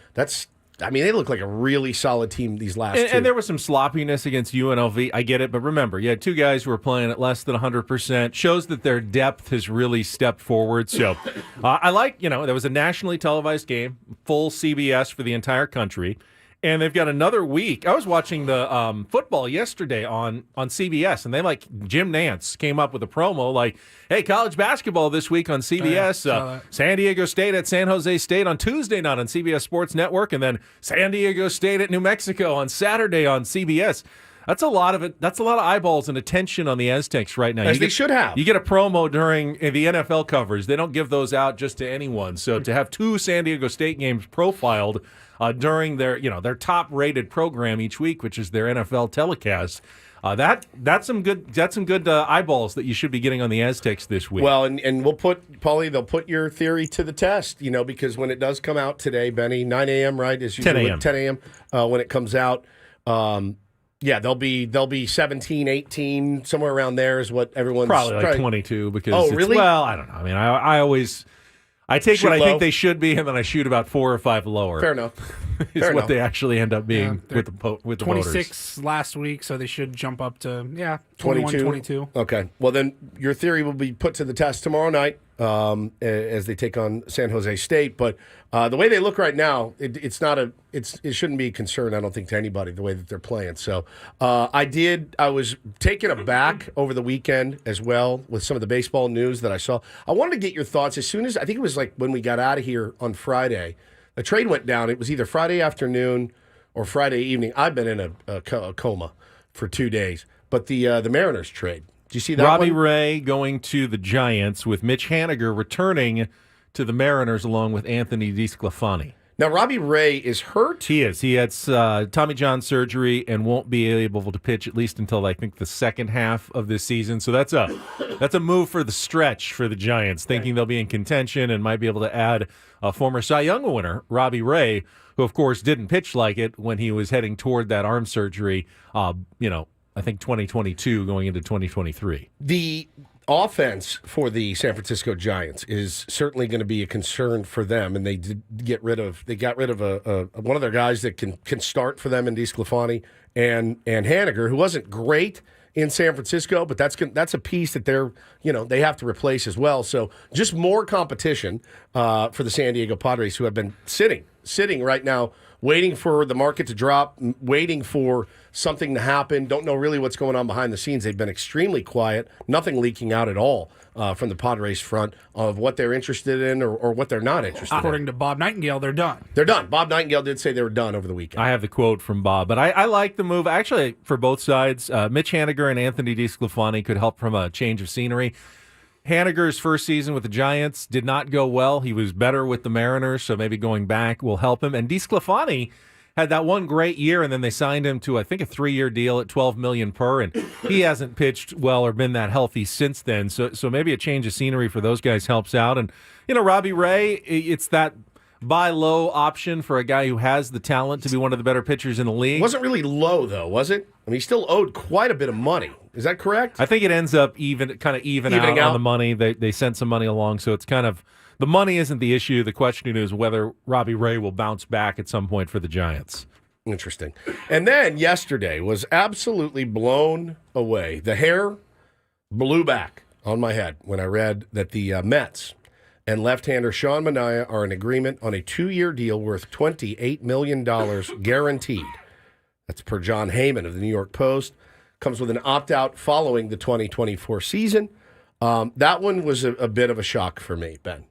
They look like a really solid team these last 2. And there was some sloppiness against UNLV. I get it. But remember, you had 2 guys who were playing at less than 100%. Shows that their depth has really stepped forward. So I like, there was a nationally televised game, full CBS for the entire country. And they've got another week. I was watching the football yesterday on CBS, and Jim Nantz came up with a promo like, hey, college basketball this week on CBS. San Diego State at San Jose State on Tuesday night on CBS Sports Network, and then San Diego State at New Mexico on Saturday on CBS. That's a lot of it. That's a lot of eyeballs and attention on the Aztecs right now. As they should have. You get a promo during the NFL covers. They don't give those out just to anyone. So to have 2 San Diego State games profiled during their top-rated program each week, which is their NFL telecast, that's some good eyeballs that you should be getting on the Aztecs this week. Well, and we'll put, Paulie, they'll put your theory to the test, because when it does come out today, Benny, 9 a.m., right? 10 a.m. 10 a.m. When it comes out. They'll be 17, 18, somewhere around there is what everyone's probably like 22 because. Oh, really? Well, I don't know. I mean, I always take shoot what I low. think they should be, and then I shoot about 4 or 5 lower. Fair enough. Is Fair what enough. they actually end up being with the 26 voters. last week, so they should jump up to 22. 22. Okay. Well, then your theory will be put to the test tomorrow night as they take on San Jose State. But the way they look right now, it shouldn't be a concern, I don't think, to anybody, the way that they're playing. So I was taken aback over the weekend as well with some of the baseball news that I saw. I wanted to get your thoughts as soon as, I think it was like when we got out of here on Friday. The trade went down. It was either Friday afternoon or Friday evening. I've been in a coma for 2 days. But the Mariners trade. Do you see that Robbie one? Ray going to the Giants with Mitch Haniger returning to the Mariners along with Anthony DeSclafani. Now, Robbie Ray is hurt. He is. He had Tommy John surgery and won't be able to pitch at least until I think the second half of this season. So that's a move for the stretch for the Giants, thinking they'll be in contention and might be able to add a former Cy Young winner, Robbie Ray, who of course didn't pitch like it when he was heading toward that arm surgery. I think 2022 going into 2023. The offense for the San Francisco Giants is certainly going to be a concern for them, and they got rid of one of their guys that can start for them in DeSclafani and Haniger, who wasn't great in San Francisco, but that's a piece that they have to replace as well. So just more competition for the San Diego Padres, who have been sitting right now, waiting for the market to drop, waiting for something to happen. Don't know really what's going on behind the scenes. They've been extremely quiet, nothing leaking out at all from the Padres front of what they're interested in or what they're not interested in. According to Bob Nightingale, they're done. They're done. Bob Nightingale did say they were done over the weekend. I have the quote from Bob, but I like the move. Actually, for both sides, Mitch Haniger and Anthony DeSclafani could help from a change of scenery. Haniger's first season with the Giants did not go well. He was better with the Mariners, so maybe going back will help him. And DeSclafani had that one great year, and then they signed him to, I think, a 3-year deal at $12 million per, and he hasn't pitched well or been that healthy since then. So maybe a change of scenery for those guys helps out. And, Robbie Ray, it's that buy low option for a guy who has the talent to be one of the better pitchers in the league. It wasn't really low, though, was it? I mean, he still owed quite a bit of money. Is that correct? I think it ends up even out on the money. They sent some money along, so it's kind of the money isn't the issue. The question is whether Robbie Ray will bounce back at some point for the Giants. Interesting. And then yesterday was absolutely blown away. The hair blew back on my head when I read that the Mets and left-hander Sean Manaea are in agreement on a 2-year deal worth $28 million guaranteed. That's per John Heyman of the New York Post. Comes with an opt-out following the 2024 season. That one was a bit of a shock for me, Ben.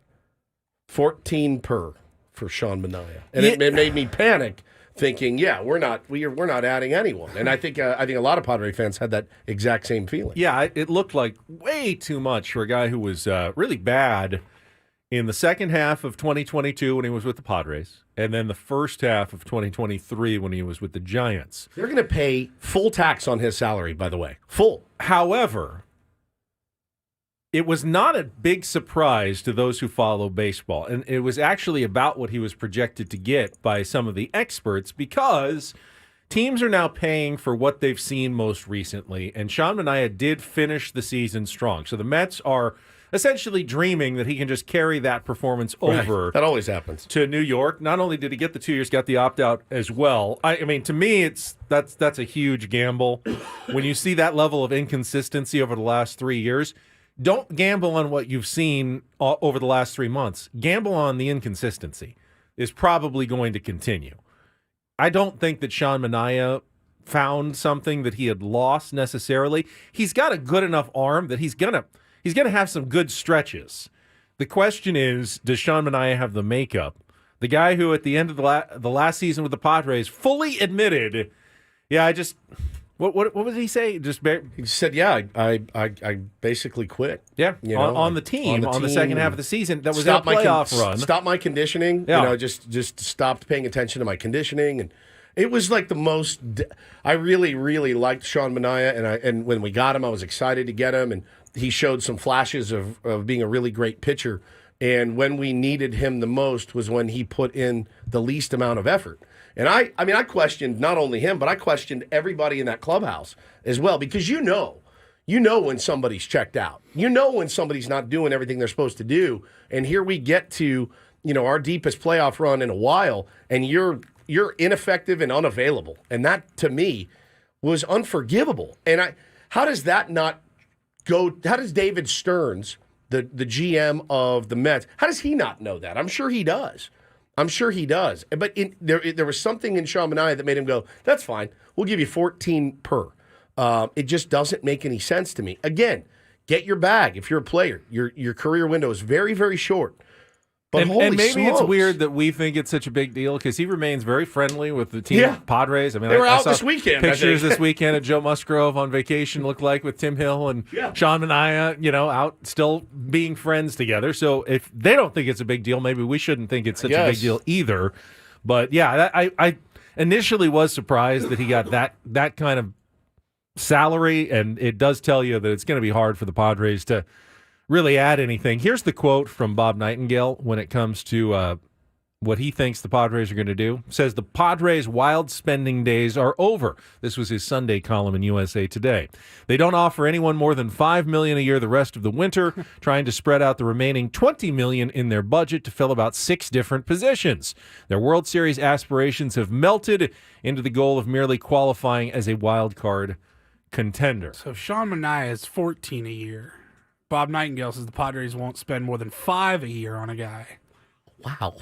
14 per for Sean Manaea. And it made me panic thinking, we're not adding anyone. And I think a lot of Padre fans had that exact same feeling. Yeah, it looked like way too much for a guy who was really bad in the second half of 2022 when he was with the Padres, and then the first half of 2023 when he was with the Giants. They're going to pay full tax on his salary, by the way. Full. However, it was not a big surprise to those who follow baseball, and it was actually about what he was projected to get by some of the experts because teams are now paying for what they've seen most recently, and Sean Manaea did finish the season strong. So the Mets are essentially dreaming that he can just carry that performance over. Right. That always happens. To New York. Not only did he get the 2 years, got the opt-out as well. I mean, to me, that's a huge gamble. When you see that level of inconsistency over the last 3 years, don't gamble on what you've seen over the last 3 months. Gamble on the inconsistency is probably going to continue. I don't think that Sean Manaea found something that he had lost necessarily. He's got a good enough arm that he's gonna have some good stretches. The question is, does Sean Manaea have the makeup? The guy who at the end of the last season with the Padres fully admitted, what did he say? He said, I basically quit. Yeah, on the team on the second half of the season. That was a playoff run. Stopped my conditioning. Yeah. Just stopped paying attention to my conditioning, and it was like the most. I really, really liked Sean Manaea, and when we got him, I was excited to get him, and he showed some flashes of being a really great pitcher. And when we needed him the most was when he put in the least amount of effort. And I questioned not only him, but I questioned everybody in that clubhouse as well, because you know when somebody's checked out. You know when somebody's not doing everything they're supposed to do. And here we get to, our deepest playoff run in a while, and you're ineffective and unavailable. And that, to me, was unforgivable. And how does that not go? How does David Stearns, the GM of the Mets, how does he not know that? I'm sure he does. But there was something in Sean Manaea that made him go, that's fine. We'll give you 14 per. It just doesn't make any sense to me. Again, get your bag if you're a player. Your career window is very, very short. But and maybe smokes. it's weird that we think it's such a big deal because he remains very friendly with the team Padres. I mean, they were I out saw this weekend. Pictures this weekend of Joe Musgrove on vacation looked like with Tim Hill and Sean Manaea, out still being friends together. So if they don't think it's a big deal, maybe we shouldn't think it's such a big deal either. But I initially was surprised that he got that kind of salary, and it does tell you that it's going to be hard for the Padres to really add anything. Here's the quote from Bob Nightingale when it comes to what he thinks the Padres are going to do. Says the Padres' wild spending days are over. This was his Sunday column in USA Today. They don't offer anyone more than $5 million a year the rest of the winter, trying to spread out the remaining $20 million in their budget to fill about 6 different positions. Their World Series aspirations have melted into the goal of merely qualifying as a wild card contender. So if Sean Manaea is 14 a year, Bob Nightingale says the Padres won't spend more than 5 a year on a guy. Wow.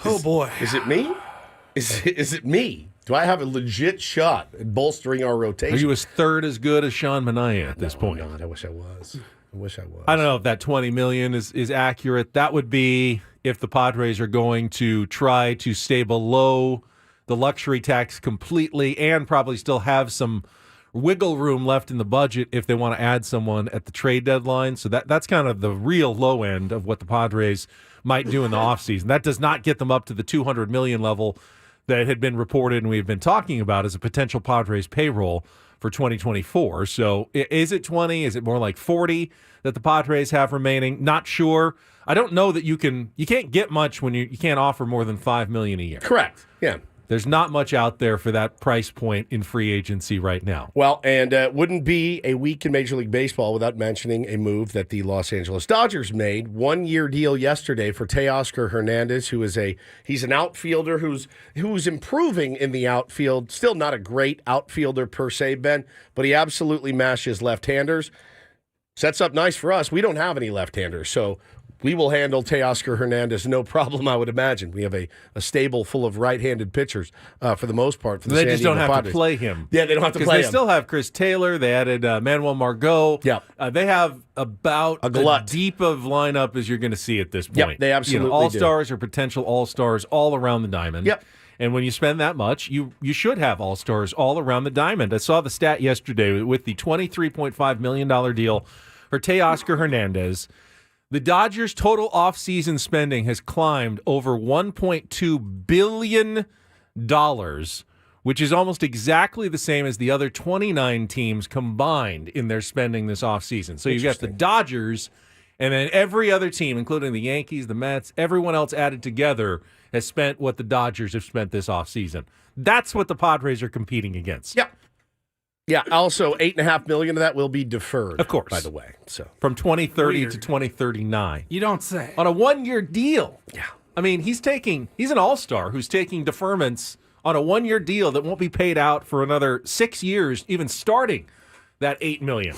Oh, boy. Is it me? Is it me? Do I have a legit shot at bolstering our Are rotation? you as third as good as Sean Manaea at this point? God, I wish I was. I don't know if that $20 million is accurate. That would be if the Padres are going to try to stay below the luxury tax completely and probably still have some wiggle room left in the budget if they want to add someone at the trade deadline. So that's kind of the real low end of what the Padres might do in the offseason. That does not get them up to the $200 million level that had been reported and we've been talking about as a potential Padres payroll for 2024. So is it 20? Is it more like 40 that the Padres have remaining? Not sure. I don't know that you can't get much when you can't offer more than $5 million a year. Correct. Yeah. There's not much out there for that price point in free agency right now. Well, and wouldn't be a week in Major League Baseball without mentioning a move that the Los Angeles Dodgers made. 1-year deal yesterday for Teoscar Hernandez, he's an outfielder who's improving in the outfield. Still not a great outfielder per se, Ben, but he absolutely mashes left-handers. Sets up nice for us. We don't have any left-handers, so we will handle Teoscar Hernandez no problem, I would imagine. We have a stable full of right-handed pitchers for the most part. For the They San just Diego don't have Padres. to play him. Yeah, they don't have to play Because him. they still have Chris Taylor. They added Manuel Margot. Yep. They have about A glut. as deep of lineup as you're going to see at this point. Yep, they absolutely do. All-stars or potential all-stars all around the diamond. Yep. And when you spend that much, you should have all-stars all around the diamond. I saw the stat yesterday with the $23.5 million deal for Teoscar Hernandez. The Dodgers' total offseason spending has climbed over $1.2 billion, which is almost exactly the same as the other 29 teams combined in their spending this offseason. So you've got the Dodgers, and then every other team, including the Yankees, the Mets, everyone else added together has spent what the Dodgers have spent this offseason. That's what the Padres are competing against. Yep. Yeah, also $8.5 million of that will be deferred. Of course. By the way. So From 2030 Weird. to 2039. You don't say. On a 1-year deal. Yeah. I mean, he's an all-star who's taking deferments on a 1-year deal that won't be paid out for another 6 years, even starting that $8 million,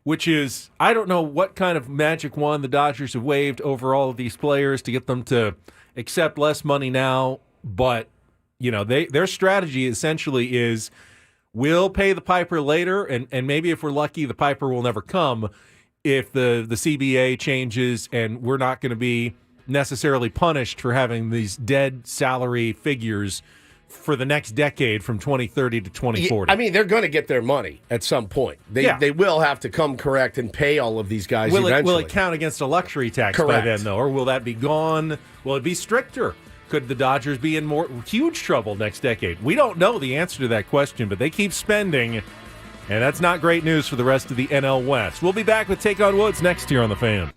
which is, I don't know what kind of magic wand the Dodgers have waved over all of these players to get them to accept less money now, but their strategy essentially is we'll pay the piper later, and maybe if we're lucky, the piper will never come if the CBA changes and we're not going to be necessarily punished for having these dead salary figures for the next decade from 2030 to 2040. I mean, they're going to get their money at some point. They will have to come correct and pay all of these guys eventually. Will it count against a luxury tax by then, though? Or will that be gone? Will it be stricter? Could the Dodgers be in more huge trouble next decade? We don't know the answer to that question, but they keep spending, and that's not great news for the rest of the NL West. We'll be back with Take on Woods next year on The Fan.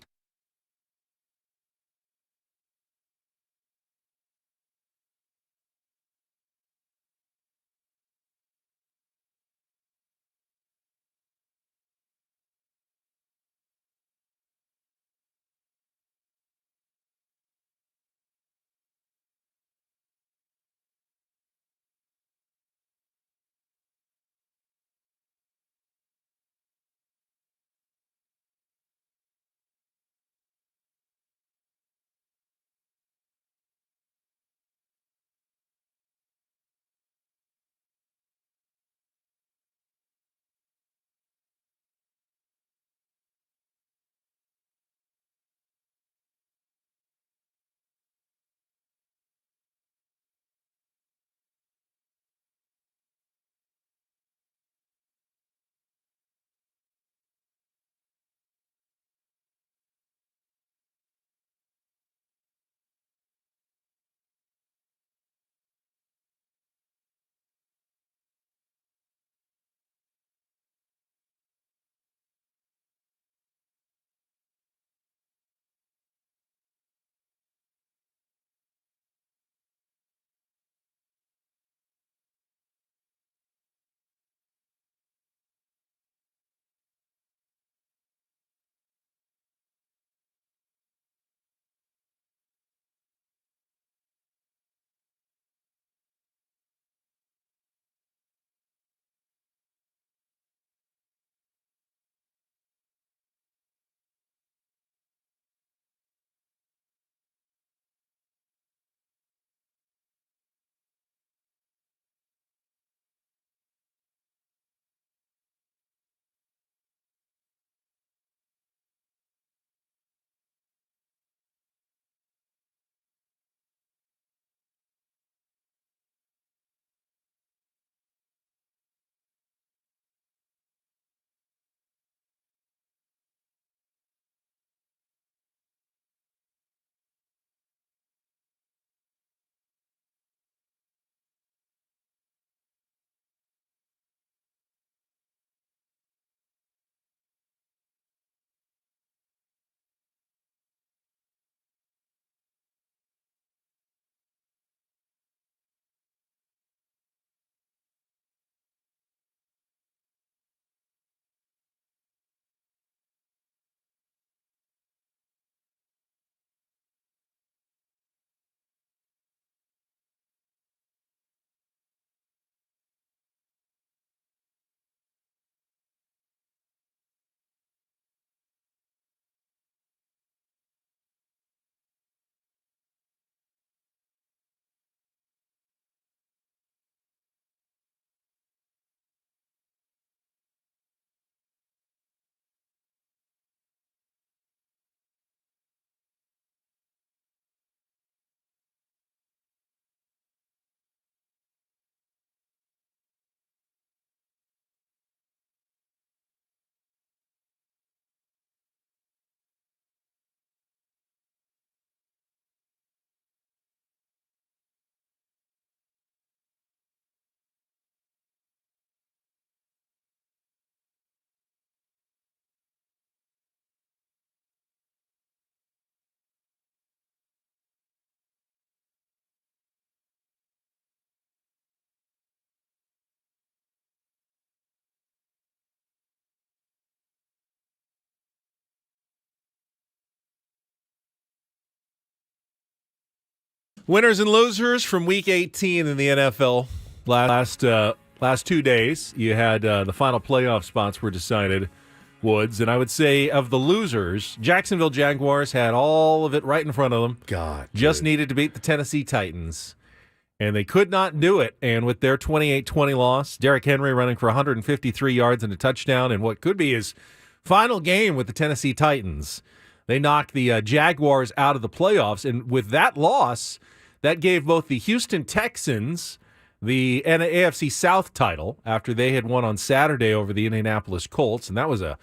Winners and losers from Week 18 in the NFL. Last 2 days, you had the final playoff spots were decided, Woods. And I would say of the losers, Jacksonville Jaguars had all of it right in front of them. God. Just needed to beat the Tennessee Titans. And they could not do it. And with their 28-20 loss, Derrick Henry running for 153 yards and a touchdown in what could be his final game with the Tennessee Titans, they knocked the Jaguars out of the playoffs. And with that loss, that gave both the Houston Texans the AFC South title after they had won on Saturday over the Indianapolis Colts, and that was a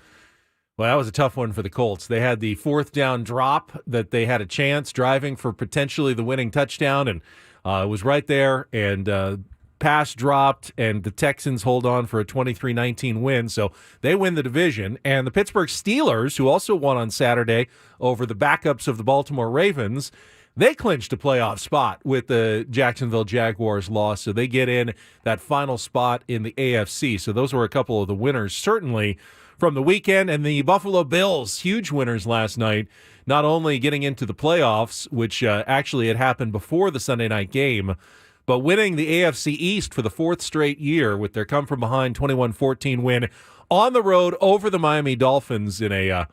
tough one for the Colts. They had the fourth down drop that they had a chance driving for potentially the winning touchdown, and it was right there, and pass dropped, and the Texans hold on for a 23-19 win, so they win the division. And the Pittsburgh Steelers, who also won on Saturday over the backups of the Baltimore Ravens, they clinched a playoff spot with the Jacksonville Jaguars loss, so they get in that final spot in the AFC. So those were a couple of the winners, certainly, from the weekend. And the Buffalo Bills, huge winners last night, not only getting into the playoffs, which actually had happened before the Sunday night game, but winning the AFC East for the fourth straight year with their come-from-behind 21-14 win on the road over the Miami Dolphins in a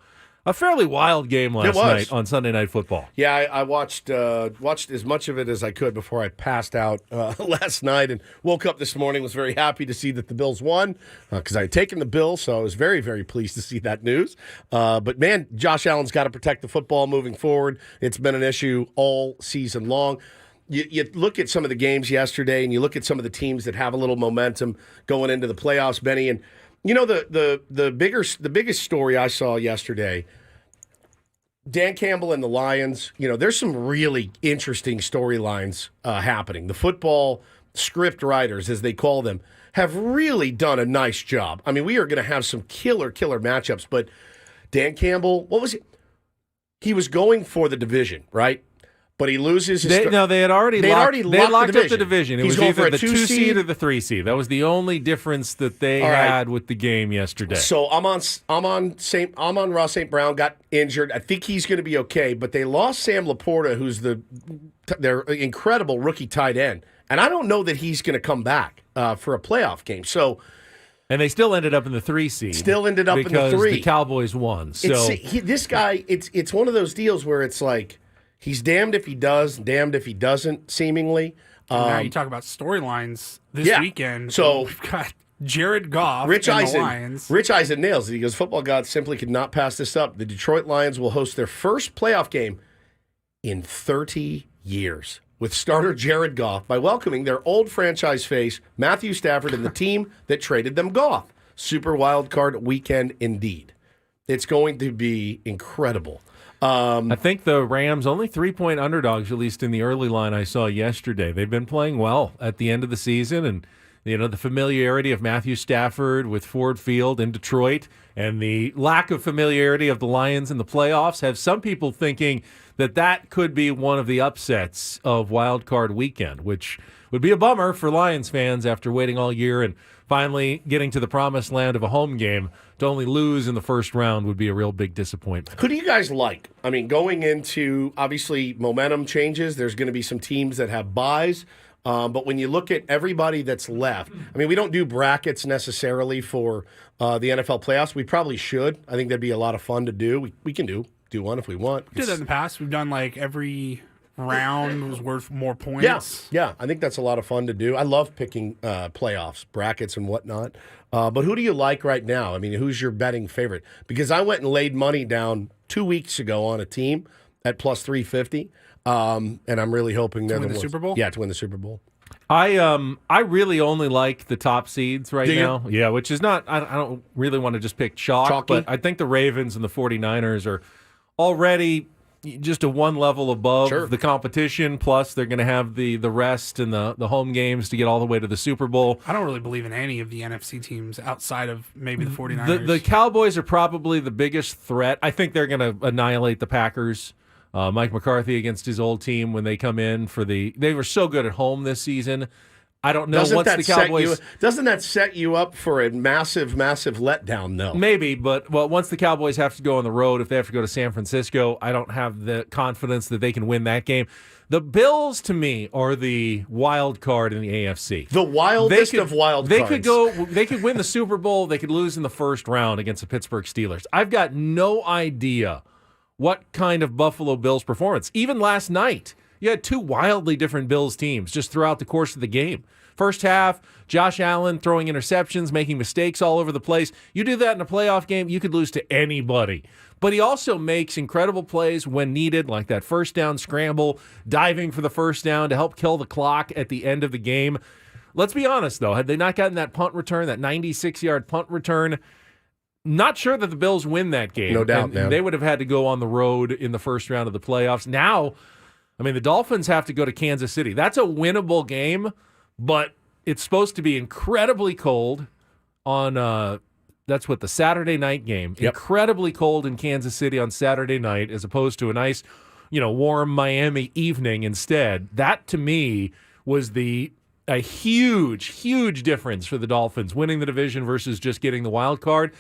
fairly wild game last night on Sunday Night Football. Yeah, I watched as much of it as I could before I passed out last night, and woke up this morning, was very happy to see that the Bills won because I had taken the Bills, so I was very, very pleased to see that news. But, man, Josh Allen's got to protect the football moving forward. It's been an issue all season long. You look at some of the games yesterday, and you look at some of the teams that have a little momentum going into the playoffs, Benny, and you know, the biggest story I saw yesterday, Dan Campbell and the Lions, you know, there's some really interesting storylines happening. The football script writers, as they call them, have really done a nice job. I mean, we are going to have some killer matchups, but Dan Campbell, what was it? He was going for the division, right? But he loses his... They had already locked up the division. It He's was going either for a the 2 2-seed or the 3-seed. That was the only difference that they had with the game yesterday. So Amon Ross St. Brown got injured. I think he's going to be okay, but they lost Sam Laporta, who's their incredible rookie tight end. And I don't know that he's going to come back for a playoff game. So... And they still ended up in the 3-seed. Still ended up in the 3. Because the Cowboys won. So this guy, it's one of those deals where it's like... He's damned if he does, damned if he doesn't, seemingly. Now you talk about storylines this weekend. So we've got Jared Goff Rich and Eisen, the Lions. Rich Eisen nails it. He goes, football gods simply could not pass this up. The Detroit Lions will host their first playoff game in 30 years with starter Jared Goff by welcoming their old franchise face, Matthew Stafford, and the team that traded them Goff. Super wild card weekend indeed. It's going to be incredible. I think the Rams only 3-point underdogs, at least in the early line I saw yesterday. They've been playing well at the end of the season, and you know the familiarity of Matthew Stafford with Ford Field in Detroit and the lack of familiarity of the Lions in the playoffs have some people thinking that could be one of the upsets of Wild Card Weekend, which would be a bummer for Lions fans after waiting all year and finally getting to the promised land of a home game. To only lose in the first round would be a real big disappointment. Who do you guys like? I mean, going into, obviously, momentum changes. There's going to be some teams that have buys. But when you look at everybody that's left, I mean, we don't do brackets necessarily for the NFL playoffs. We probably should. I think that'd be a lot of fun to do. We can do one if we want. We did that in the past. We've done like every round was worth more points. Yeah. I think that's a lot of fun to do. I love picking playoffs, brackets, and whatnot. But who do you like right now? I mean, who's your betting favorite? Because I went and laid money down 2 weeks ago on a team at plus 350, and I'm really hoping they're win the Super Bowl. Yeah, to win the Super Bowl. I really only like the top seeds right now. Yeah, which is not. I don't really want to just pick chalky. But I think the Ravens and the 49ers are already just a one level above the competition. Plus, they're going to have the rest and the home games to get all the way to the Super Bowl. I don't really believe in any of the NFC teams outside of maybe the 49ers. The Cowboys are probably the biggest threat. I think they're going to annihilate the Packers. Mike McCarthy against his old team when they come in for they were so good at home this season. I don't know once the Cowboys. Doesn't that set you up for a massive, massive letdown, though? Maybe, but once the Cowboys have to go on the road, if they have to go to San Francisco, I don't have the confidence that they can win that game. The Bills, to me, are the wild card in the AFC. The wildest of wild cards. They could win the Super Bowl. They could lose in the first round against the Pittsburgh Steelers. I've got no idea what kind of Buffalo Bills performance. Even last night, you had two wildly different Bills teams just throughout the course of the game. First half, Josh Allen throwing interceptions, making mistakes all over the place. You do that in a playoff game, you could lose to anybody. But he also makes incredible plays when needed, like that first down scramble, diving for the first down to help kill the clock at the end of the game. Let's be honest, though. Had they not gotten that punt return, that 96-yard punt return, not sure that the Bills win that game. No doubt, man. They would have had to go on the road in the first round of the playoffs. Now, I mean, the Dolphins have to go to Kansas City. That's a winnable game, but it's supposed to be incredibly cold on that's what the Saturday night game. Yep. Incredibly cold in Kansas City on Saturday night as opposed to a nice, warm Miami evening instead. That to me was a huge, huge difference for the Dolphins winning the division versus just getting the wild card.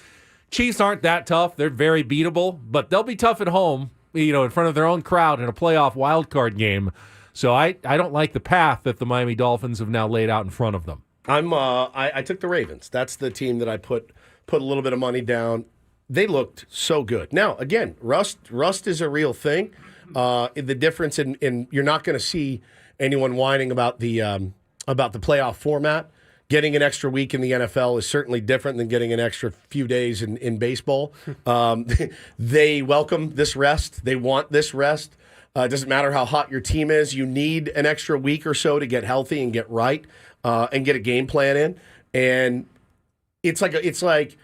Chiefs aren't that tough. They're very beatable, but they'll be tough at home, in front of their own crowd in a playoff wild card game. So I don't like the path that the Miami Dolphins have now laid out in front of them. I took the Ravens. That's the team that I put a little bit of money down. They looked so good. Now, again, rust is a real thing. The difference in you're not going to see anyone whining about the playoff format. Getting an extra week in the NFL is certainly different than getting an extra few days in baseball. They welcome this rest. They want this rest. It doesn't matter how hot your team is. You need an extra week or so to get healthy and get right and get a game plan in. And it's like,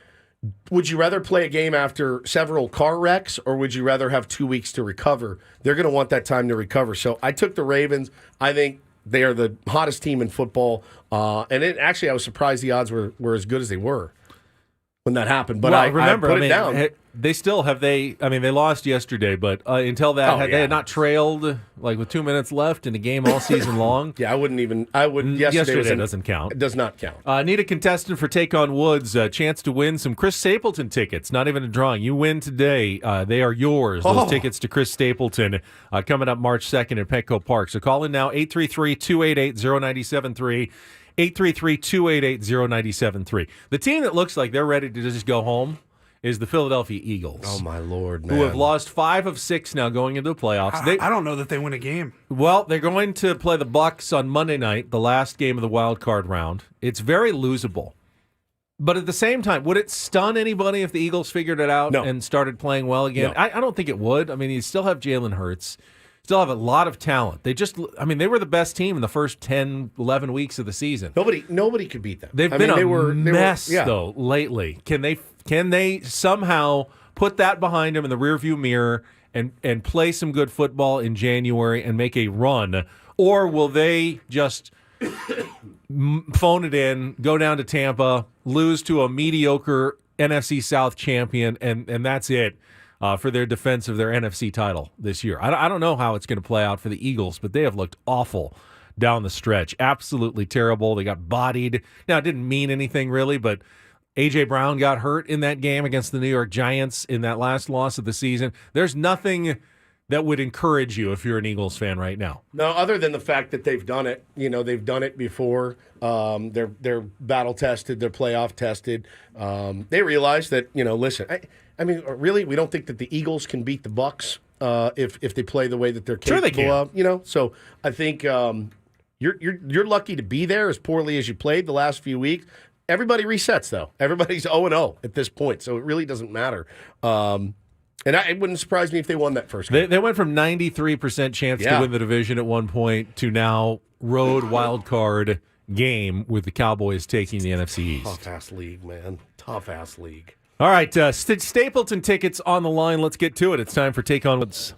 would you rather play a game after several car wrecks or would you rather have 2 weeks to recover? They're going to want that time to recover. So I took the Ravens. I think they are the hottest team in football. And actually, I was surprised the odds were as good as they were when that happened. But I put it down. They still have they lost yesterday, but until that, they had not trailed with 2 minutes left in the game all season long. Yeah, yesterday doesn't count. It does not count. Need a contestant for Take on Woods, a chance to win some Chris Stapleton tickets. Not even a drawing. You win today. They are yours. Those tickets to Chris Stapleton coming up March 2nd at Petco Park. So call in now, 833-288-0973. 833-288-0973. The team that looks like they're ready to just go home is the Philadelphia Eagles. Oh, my Lord, man. Who have lost 5 of 6 now going into the playoffs. I don't know that they win a game. Well, they're going to play the Bucs on Monday night, the last game of the wild card round. It's very losable. But at the same time, would it stun anybody if the Eagles figured it out and started playing well again? No. I don't think it would. I mean, you still have Jalen Hurts. Still have a lot of talent. They were the best team in the first 10, 11 weeks of the season. Nobody could beat them. They've been a mess, though, lately. Can they somehow put that behind them in the rearview mirror and play some good football in January and make a run? Or will they just phone it in, go down to Tampa, lose to a mediocre NFC South champion, and that's it? For their defense of their NFC title this year. I don't know how it's going to play out for the Eagles, but they have looked awful down the stretch. Absolutely terrible. They got bodied. Now, it didn't mean anything really, but A.J. Brown got hurt in that game against the New York Giants in that last loss of the season. There's nothing that would encourage you if you're an Eagles fan right now. No, other than the fact that they've done it. They've done it before. They're battle tested. They're playoff tested. They realize that, listen, I mean, really, we don't think that the Eagles can beat the Bucs if they play the way that they're capable of. So I think you're lucky to be there as poorly as you played the last few weeks. Everybody resets, though. Everybody's 0-0 at this point, so it really doesn't matter. And it wouldn't surprise me if they won that first game. They went from 93% chance to win the division at one point to now road wild card game with the Cowboys taking the NFC East. Tough-ass league, man. Tough-ass league. All right, Stapleton tickets on the line. Let's get to it. It's time for Take On Woods.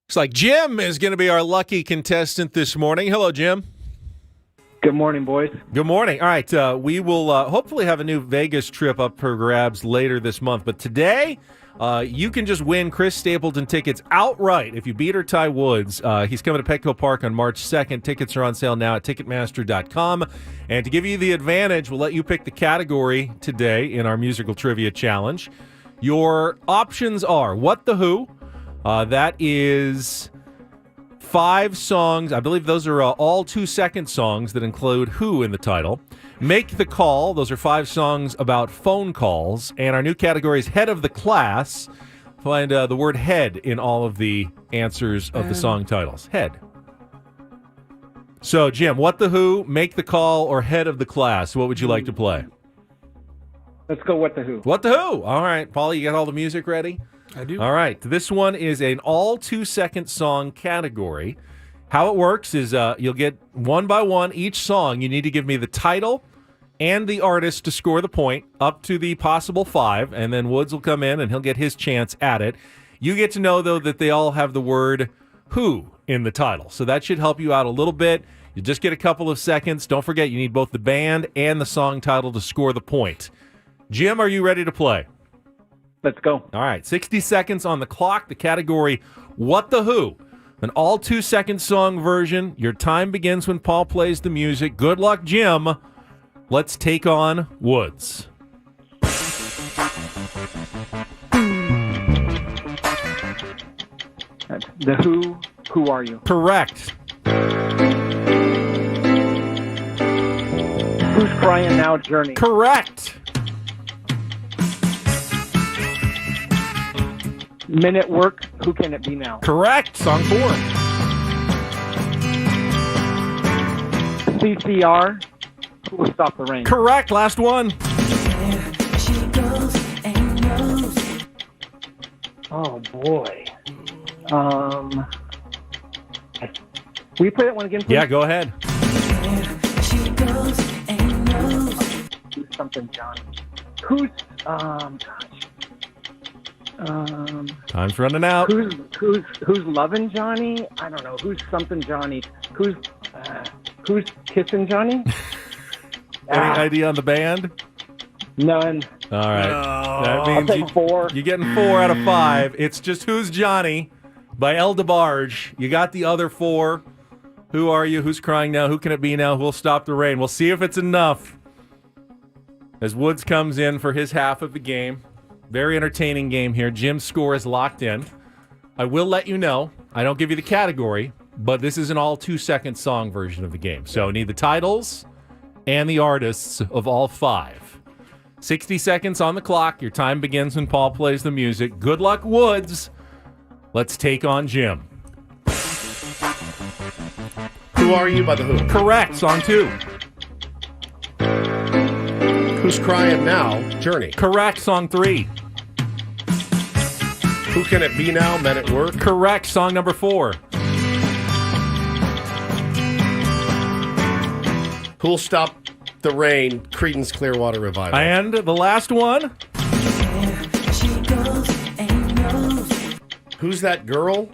Looks like Jim is going to be our lucky contestant this morning. Hello, Jim. Good morning, boys. Good morning. All right, we will hopefully have a new Vegas trip up for grabs later this month. But today, you can just win Chris Stapleton tickets outright if you beat or tie Woods. He's coming to Petco Park on March 2nd. Tickets are on sale now at Ticketmaster.com. And to give you the advantage, we'll let you pick the category today in our musical trivia challenge. Your options are What the Who. That is 5 songs. I believe those are all 2-second songs that include Who in the title. Make the Call. Those are 5 songs about phone calls. And our new category is Head of the Class. Find the word head in all of the answers of the song titles. Head. So, Jim, What the Who, Make the Call, or Head of the Class? What would you like to play? Let's go What the Who. What the Who? All right, Paulie, you got all the music ready? I do. All right. This one is an all 2-second song category. How it works is you'll get one by one each song. You need to give me the title and the artist to score the point up to the possible 5, and then Woods will come in and he'll get his chance at it. You get to know, though, that they all have the word who in the title. So that should help you out a little bit. You just get a couple of seconds. Don't forget, you need both the band and the song title to score the point. Jim, are you ready to play? Let's go. All right, 60 seconds on the clock. The category, What the Who? An all 2-second song version. Your time begins when Paul plays the music. Good luck, Jim. Let's take on Woods. The Who. Who are you? Correct. Who's Crying Now? Journey. Correct. Men at Work. Who Can It Be Now? Correct. Song 4. CCR. Who Will Stop the Rain? Correct. Last one. Oh boy. Will you play that one again, please? Yeah, go ahead. Who's something Johnny? Who's Time's running out. who's loving Johnny? I don't know. Who's something Johnny? Who's kissing Johnny? Any idea on the band? None. All right. That I'll means take 4. you're getting 4 out of 5. It's just Who's Johnny by El DeBarge. You got the other 4. Who are you? Who's crying now? Who can it be now? Who'll stop the rain? We'll see if it's enough. As Woods comes in for his half of the game. Very entertaining game here. Jim's score is locked in. I will let you know, I don't give you the category, but this is an all 2-second song version of the game. So I need the titles and the artists of all 5. 60 seconds on the clock. Your time begins when Paul plays the music. Good luck, Woods. Let's take on Jim. Who Are You by The Who. Correct. Song 2. Who's Crying Now? Journey. Correct. Song 3. Who Can It Be Now? Men at Work. Correct. Song number 4. Who'll Stop the Rain? Creedence Clearwater Revival. And the last one. Who's That Girl?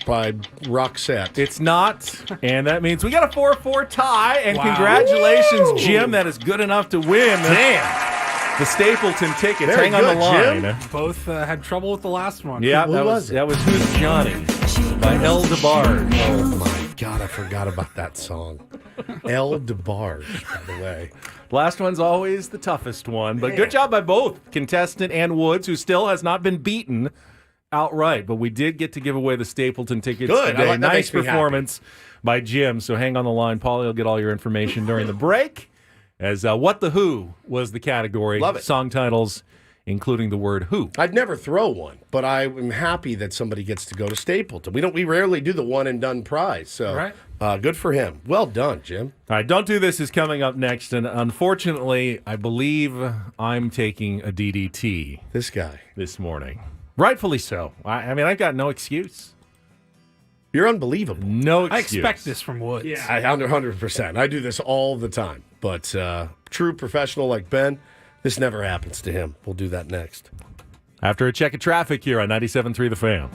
By Roxette. It's not, and that means we got a 4-4 tie, and Wow. congratulations, Woo! Jim. That is good enough to win. Damn. The Stapleton tickets. Very Hang on the good, line. Jim. Both had trouble with the last one. Yeah, Who that was was it? that was Who's Johnny by El DeBarge. Oh my God, I forgot about that song. El DeBarge, by the way. Last one's always the toughest one, but good job by both contestant and Woods, who still has not been beaten outright. But we did get to give away the Stapleton tickets Good. today. That Nice makes me performance by Jim. So hang on the line, Paulie will get all your information during the break. As What the Who was the category. Love it. Song titles, including the word Who. I'd never throw one, but I'm happy that somebody gets to go to Stapleton. We rarely do the one and done prize, so Right. good for him. Well done, Jim. All right, Don't Do This is coming up next, and unfortunately, I believe I'm taking a DDT This guy. this morning. Rightfully so. I mean, I've got no excuse. You're unbelievable. No I excuse. expect this from Woods. Yeah, 100%. I do this all the time, but true professional like Ben, this never happens to him. We'll do that next. After a check of traffic here on 97.3 The Fan.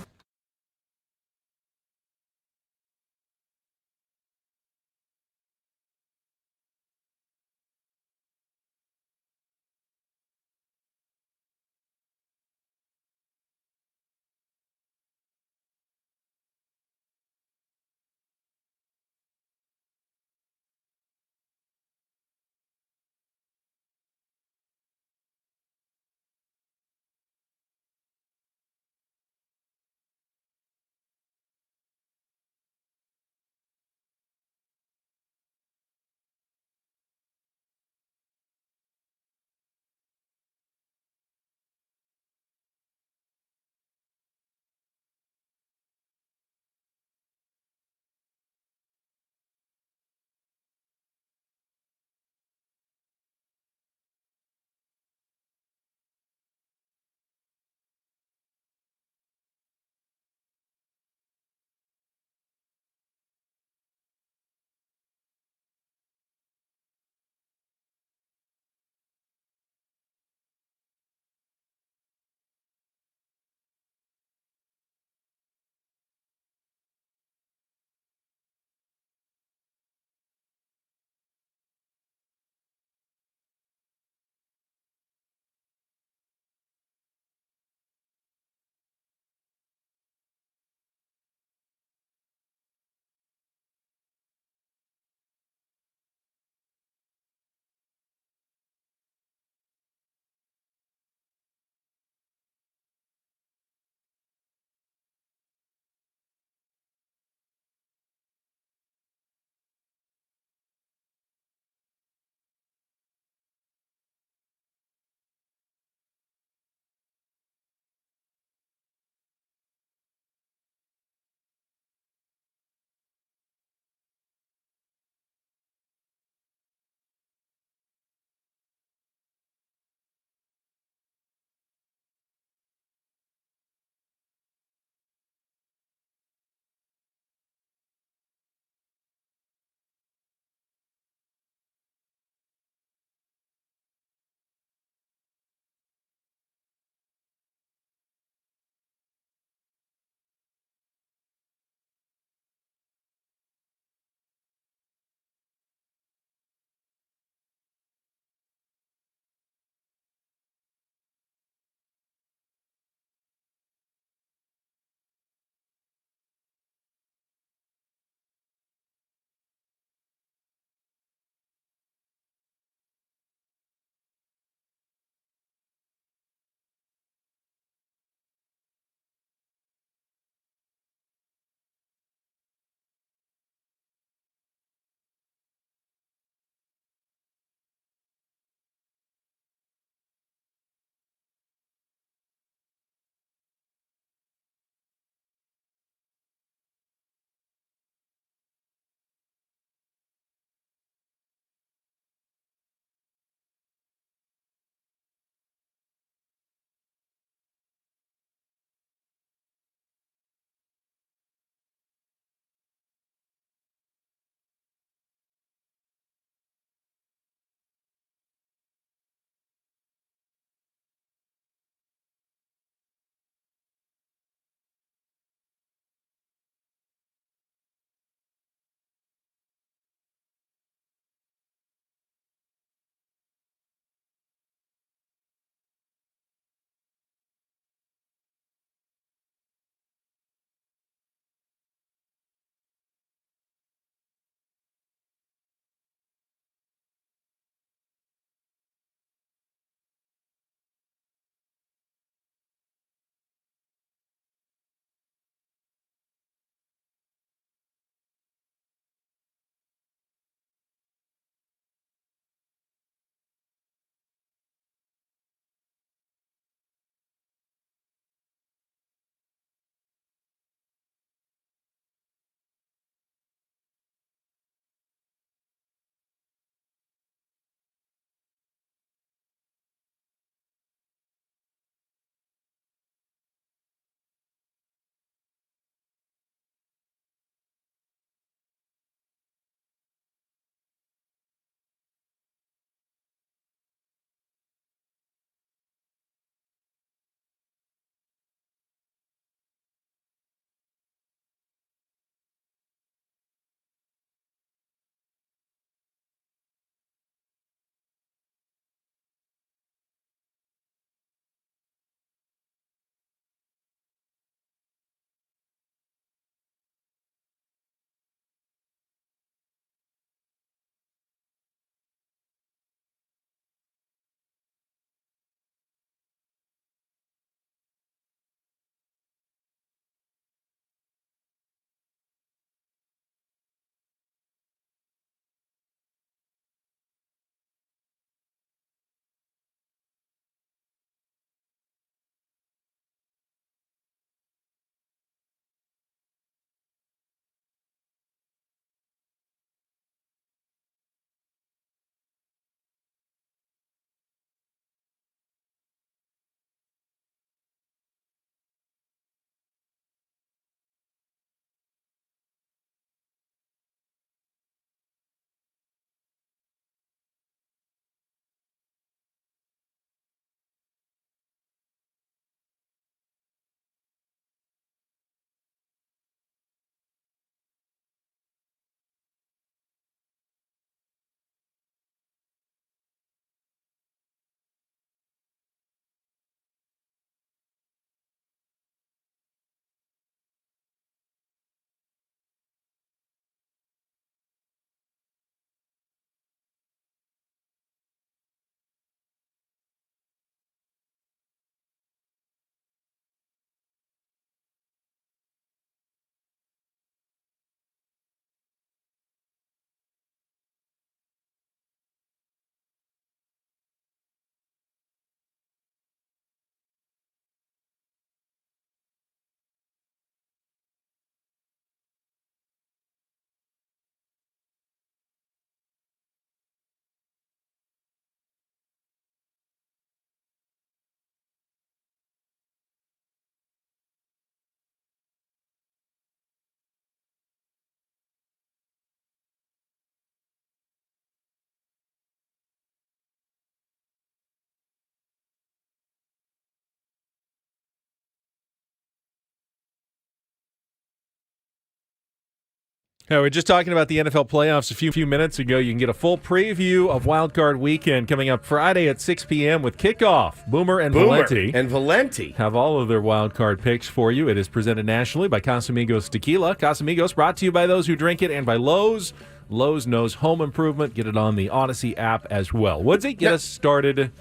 Yeah, we were just talking about the NFL playoffs a few minutes ago. You can get a full preview of Wild Card Weekend coming up Friday at 6 p.m. with kickoff. Boomer and Valenti have all of their Wild Card picks for you. It is presented nationally by Casamigos Tequila. Casamigos brought to you by those who drink it and by Lowe's. Lowe's knows home improvement. Get it on the Odyssey app as well. Woodsy, get us started.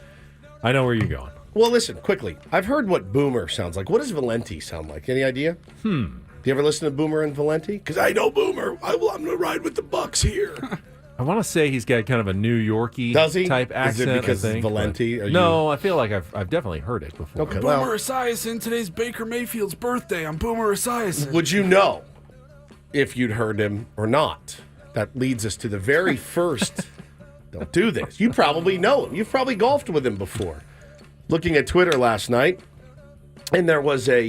I know where you're going. Well, listen, quickly. I've heard what Boomer sounds like. What does Valenti sound like? Any idea? Do you ever listen to Boomer and Valenti? Because I know Boomer. I'm going to ride with the Bucks here. I want to say he's got kind of a New Yorkie type accent. Is it because I think, Valenti? No, I feel like I've definitely heard it before. Okay, Boomer Esiason, today's Baker Mayfield's birthday. I'm Boomer Esiason. Would you know if you'd heard him or not? That leads us to the very first. Don't do this. You probably know him. You've probably golfed with him before. Looking at Twitter last night, and there was a,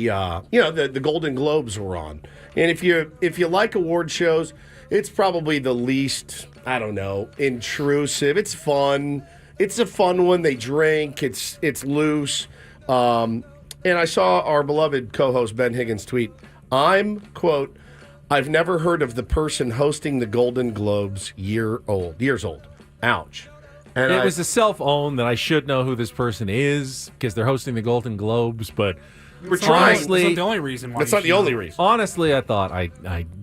the Golden Globes were on. And if you like award shows, it's probably the least, I don't know, intrusive. It's fun. It's a fun one. They drink. It's loose. And I saw our beloved co-host Ben Higgins tweet, quote, I've never heard of the person hosting the Golden Globes years old. Ouch. And it was a self-own that I should know who this person is because they're hosting the Golden Globes, but we're trying. That's not the only reason why. That's not the only reason. Honestly, I thought I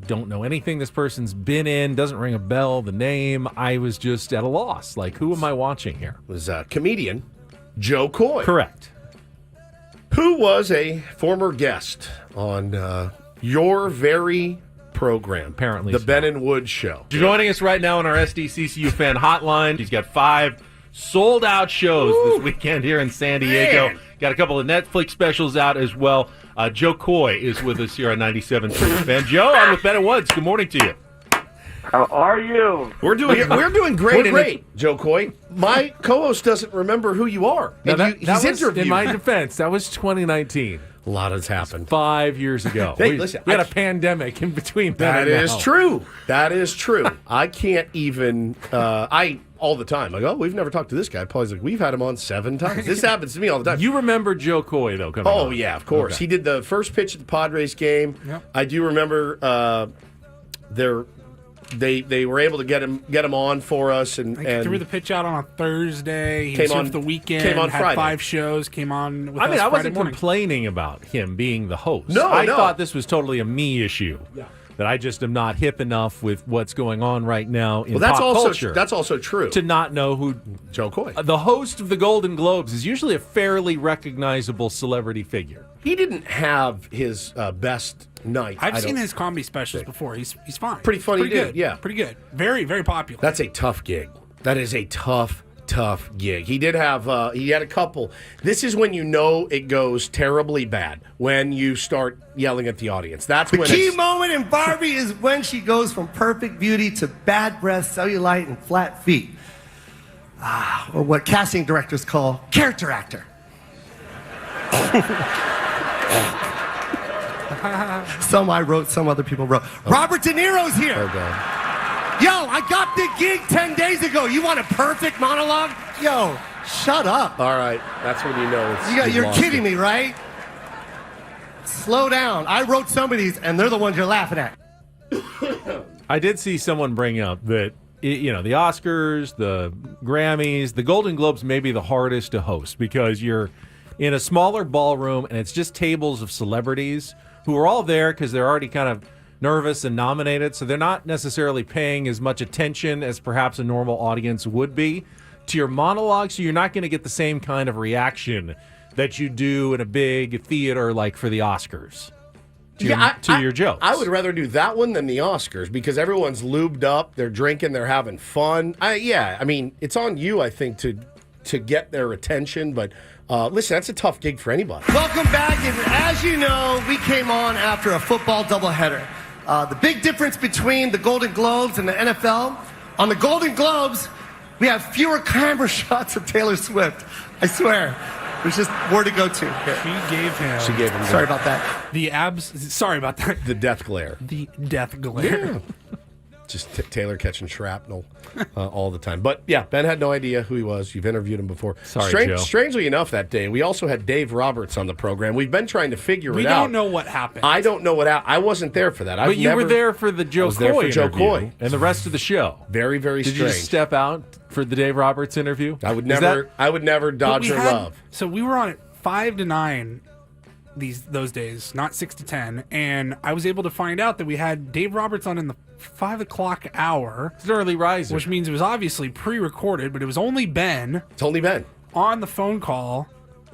don't know anything this person's been in, doesn't ring a bell, the name. I was just at a loss. Like, who am I watching here? It was comedian Joe Coy. Correct. Who was a former guest on your very program, apparently the so. Ben and Wood Show. Joining us right now on our SDCCU fan hotline. He's got 5 sold-out shows this weekend here in San Diego. Man. Got a couple of Netflix specials out as well. Joe Coy is with us here on 97.3 Fan. Joe, I'm with Ben and Woods. Good morning to you. How are you? We're doing great, Joe Coy. My co-host doesn't remember who you are. Now He's interviewed. in my defense, that was 2019. A lot has happened. 5 years ago. Hey, we had a pandemic in between that. That is true. That is true. I can't even. All the time. I go, we've never talked to this guy. Paul's like, we've had him on 7 times. This happens to me all the time. You remember Joe Coy, though, coming on. Yeah, of course. Okay. He did the first pitch at the Padres game. Yep. I do remember they were able to get him on for us and threw the pitch out on a Thursday. He came on on the weekend. Came on had Friday. 5 shows. Came on. With us I wasn't Friday morning. complaining about him being the host. No, I thought this was totally a me issue. Yeah. That I just am not hip enough with what's going on right now in pop culture. That's also true. To not know who Joe Coy. The host of the Golden Globes is usually a fairly recognizable celebrity figure. He didn't have his best night. I've seen his comedy specials before. He's fine. Pretty funny Pretty dude, good. yeah. Pretty good. Very, very popular. That's a tough gig. That is a tough gig. He did have, he had a couple. This is when you know it goes terribly bad, when you start yelling at the audience. That's when the key moment in Barbie is when she goes from perfect beauty to bad breath, cellulite, and flat feet. Or what casting directors call character actor. Some I wrote, some other people wrote. Robert De Niro's here. Oh, God. Yo, I got the gig 10 days ago. You want a perfect monologue? Yo, shut up. All right. That's when you know it's You're kidding me, right? Slow down. I wrote some of these, and they're the ones you're laughing at. I did see someone bring up that, the Oscars, the Grammys, the Golden Globes may be the hardest to host because you're in a smaller ballroom, and it's just tables of celebrities who are all there because they're already kind of nervous and nominated, so they're not necessarily paying as much attention as perhaps a normal audience would be to your monologue, so you're not going to get the same kind of reaction that you do in a big theater like for the Oscars to your jokes. I would rather do that one than the Oscars because everyone's lubed up, they're drinking, they're having fun. It's on you, I think, to get their attention, but listen, that's a tough gig for anybody. Welcome back, and as you know, we came on after a football doubleheader. The big difference between the Golden Globes and the NFL, on the Golden Globes, we have fewer camera shots of Taylor Swift. I swear. There's just more to go to. Here. She gave him. Sorry about that. The abs. Sorry about that. The death glare. The death glare. Yeah. just Taylor catching shrapnel all the time. But yeah, Ben had no idea who he was. You've interviewed him before. Sorry, Joe. Strangely enough, that day we also had Dave Roberts on the program. We've been trying to figure We it out. don't know what happened. I don't know what I wasn't there for that. But you were there for the Joe Coy interview and the rest of the show. Very, very Did strange. you just step out for the Dave Roberts interview? I would never dodge your love. So we were on at 5 to 9 those days, not 6 to 10, and I was able to find out that we had Dave Roberts on in the 5 o'clock hour. It's an early riser. Which means it was obviously pre-recorded, but it was only Ben. It's only Ben. On the phone call,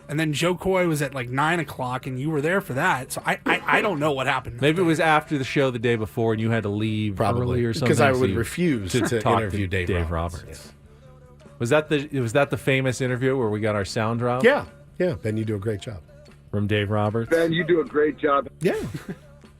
and then Joe Coy was at like 9 o'clock, and you were there for that. So I don't know what happened. Maybe it was after the show the day before, and you had to leave early or something. Because I would refuse to talk interview to Dave Roberts. Yeah. Was that the famous interview where we got our sound drop? Yeah. Ben, you do a great job. From Dave Roberts? Ben, you do a great job. Yeah.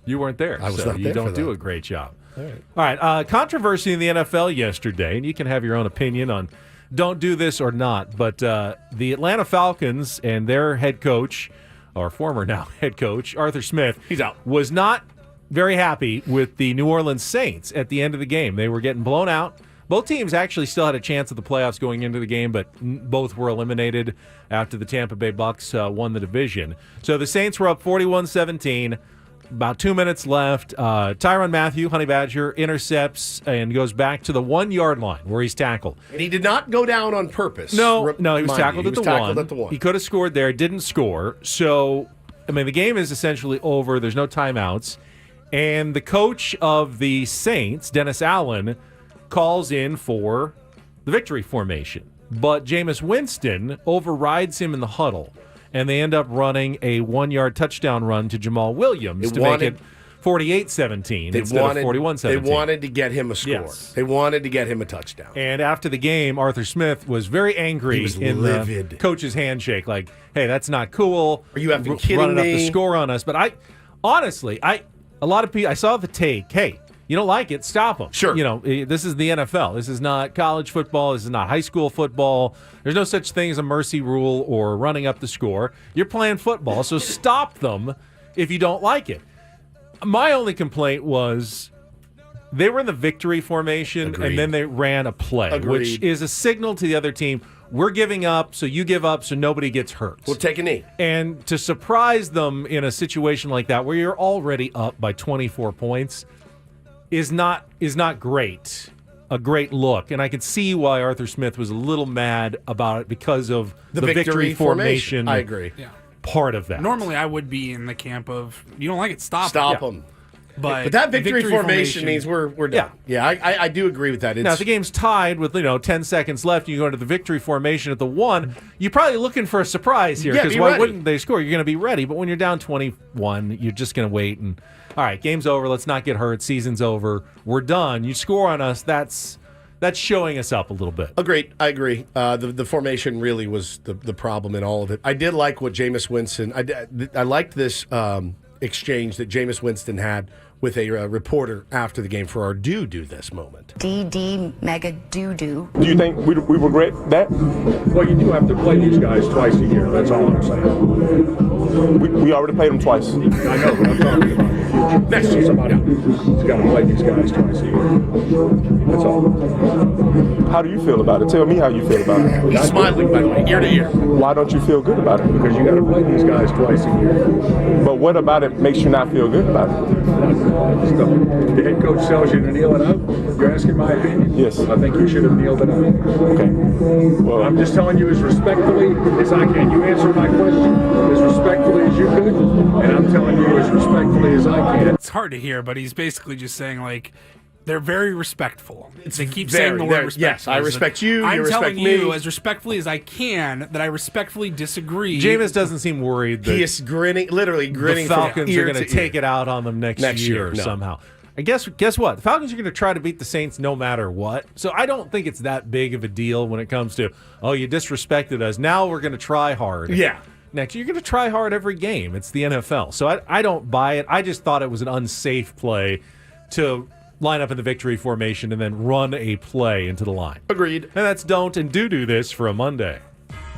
You weren't there. I was so not you there don't for do that. a great job. All right. All right. Controversy in the NFL yesterday, and you can have your own opinion on don't do this or not, but the Atlanta Falcons and their head coach, or former now head coach, Arthur Smith, he's out, was not very happy with the New Orleans Saints at the end of the game. They were getting blown out. Both teams actually still had a chance at the playoffs going into the game, but both were eliminated after the Tampa Bay Bucks won the division. So the Saints were up 41-17. About 2 minutes left. Tyrann Mathieu, Honey Badger, intercepts and goes back to the 1 yard line where he's tackled. And he did not go down on purpose. No, he was tackled He at was the tackled one. at the one. He could have scored there, didn't score. So, I mean, the game is essentially over. There's no timeouts. And the coach of the Saints, Dennis Allen, calls in for the victory formation. But Jameis Winston overrides him in the huddle. And they end up running a 1 yard touchdown run to Jamal Williams make it 48-17 instead of 41-17. They wanted to get him a score. Yes. They wanted to get him a touchdown. And after the game, Arthur Smith was very angry He was in livid. the coach's handshake. Like, hey, that's not cool. Are you effing kidding running me? up the score on us? But I lot of people, I saw the take, hey, you don't like it, stop them. Sure. You know, this is the NFL. This is not college football. This is not high school football. There's no such thing as a mercy rule or running up the score. You're playing football, so stop them if you don't like it. My only complaint was they were in the victory formation, Agreed. and then they ran a play, Agreed. which is a signal to the other team, we're giving up, so you give up so nobody gets hurt. We'll take a knee. And to surprise them in a situation like that where you're already up by 24 points is not great. A great look. And I could see why Arthur Smith was a little mad about it because of the victory formation. I agree. Yeah. Part of that. Normally, I would be in the camp of you don't like it, stop them. But that victory formation means we're done. Yeah, I do agree with that. Now, if the game's tied with 10 seconds left, and you go into the victory formation at the 1, you're probably looking for a surprise here because why wouldn't they score? You're going to be ready. But when you're down 21, you're just going to wait and all right, game's over. Let's not get hurt. Season's over. We're done. You score on us. That's showing us up a little bit. Agreed. I agree. The formation really was the problem in all of it. I did like what Jameis Winston. I liked this exchange that Jameis Winston had with a reporter after the game for our do this moment. DD mega doo-doo. Do you think we regret that? Well, you do have to play these guys twice a year. That's all I'm saying. We already played them twice. I know, but I'm talking about next year. Somebody's got to play these guys twice a year. That's all. How do you feel about it? Tell me how you feel about it. He's smiling, by the way, ear to ear. Why don't you feel good about it? Because you got to play these guys twice a year. But what about it makes you not feel good about it? The head coach tells you to kneel it up. You're asking my opinion? Yes. I think you should have kneeled it up. Okay. Well, I'm just telling you as respectfully as I can. You answer my question as respectfully as you could, and I'm telling you as respectfully as I can. It's hard to hear, but he's basically just saying, like, they're very respectful. They keep saying the word respectful. Yes, I respect you. I'm you telling respect me. you as respectfully as I can that I respectfully disagree. Jameis doesn't seem worried that He is grinning, literally grinning. the Falcons from are ear going to to take ear. it out on them next year No. somehow. I guess what? The Falcons are going to try to beat the Saints no matter what. So I don't think it's that big of a deal when it comes to, oh, you disrespected us. Now we're going to try hard. Yeah. Next, you're going to try hard every game. It's the NFL. So I don't buy it. I just thought it was an unsafe play to line up in the victory formation and then run a play into the line. Agreed. And that's don't and do this for a Monday.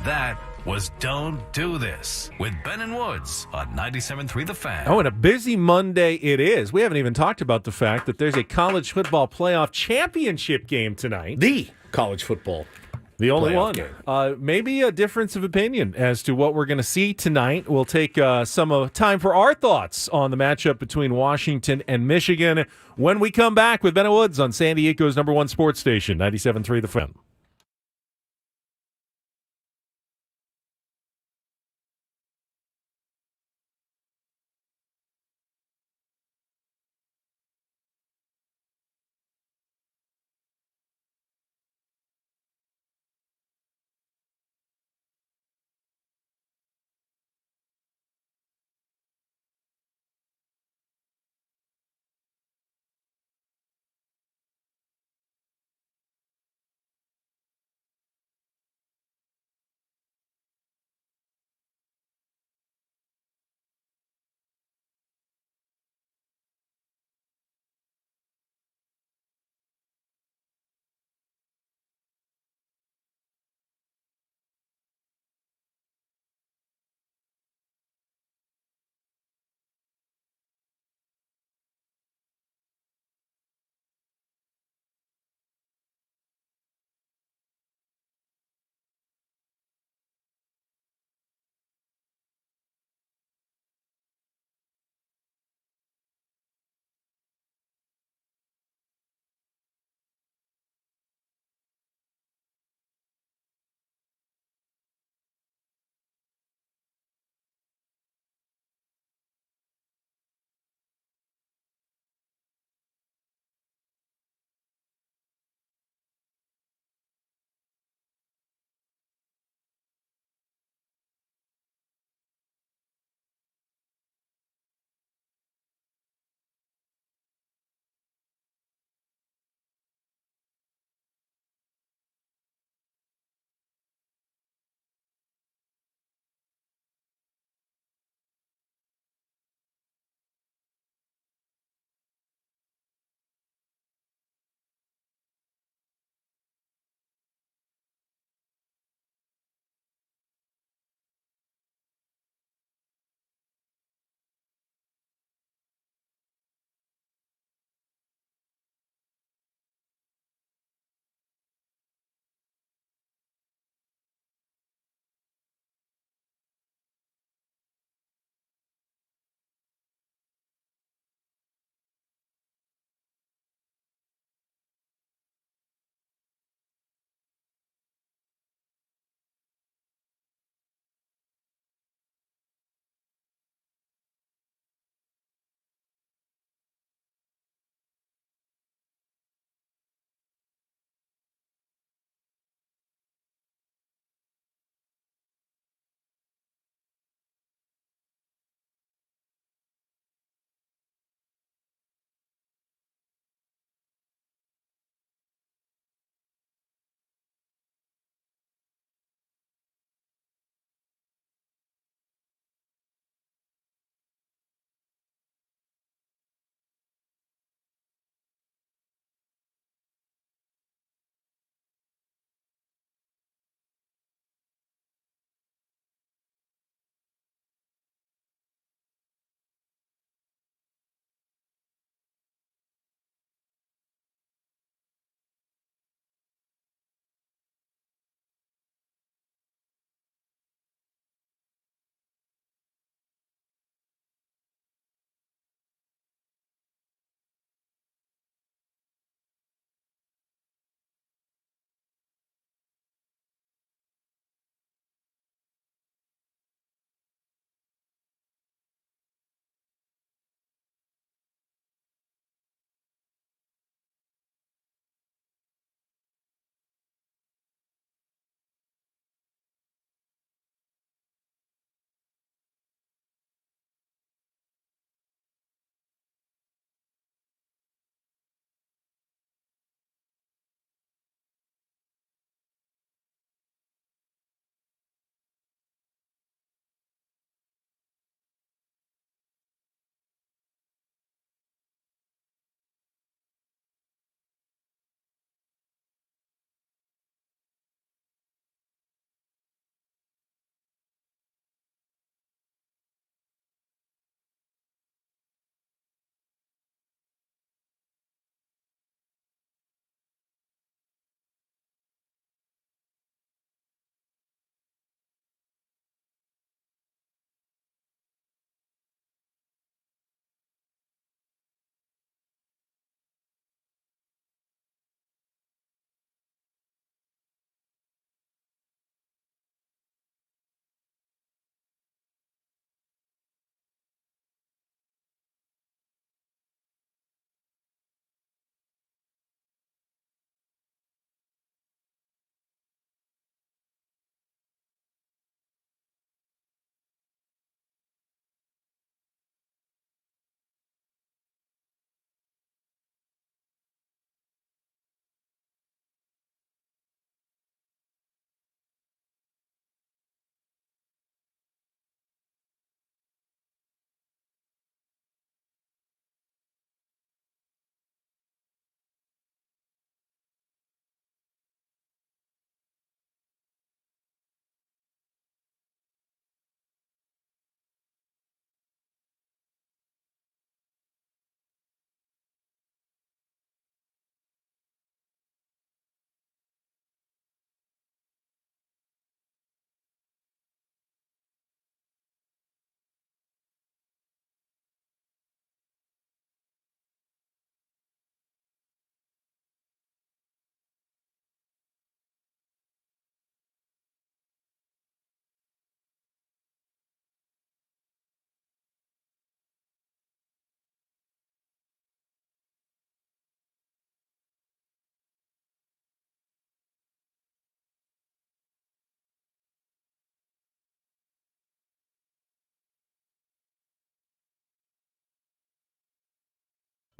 That was Don't Do This with Ben and Woods on 97.3 The Fan. Oh, and a busy Monday it is. We haven't even talked about the fact that there's a college football playoff championship game tonight. The college football. The only playoff one. game. Maybe a difference of opinion as to what we're going to see tonight. We'll take some time for our thoughts on the matchup between Washington and Michigan when we come back with Ben and Woods on San Diego's #1 sports station, 97.3 The Fan.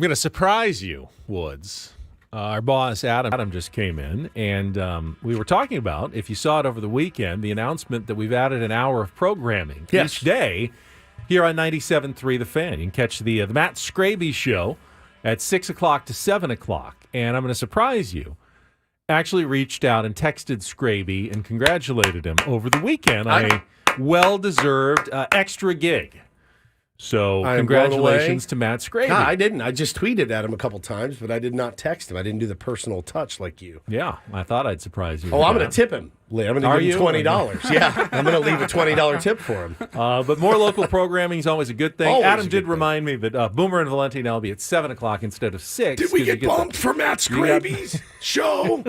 I'm going to surprise you, Woods. Our boss, Adam just came in, and we were talking about, if you saw it over the weekend, the announcement that we've added an hour of programming each day here on 97.3 The Fan. You can catch the Matt Scraby Show at 6 o'clock to 7 o'clock. And I'm going to surprise you. Actually reached out and texted Scraby and congratulated him over the weekend on a well-deserved extra gig. So congratulations to Matt Scraby. God, I didn't. I just tweeted at him a couple times, but I did not text him. I didn't do the personal touch like you. Yeah, I thought I'd surprise you. Oh, I'm going to tip him. I'm going to give him $20. Yeah, I'm going to leave a $20 tip for him. But more local programming is always a good thing. Always Adam did remind me that Boomer and Valenti now will be at 7 o'clock instead of 6. Did we get bumped for Matt Scraby's show?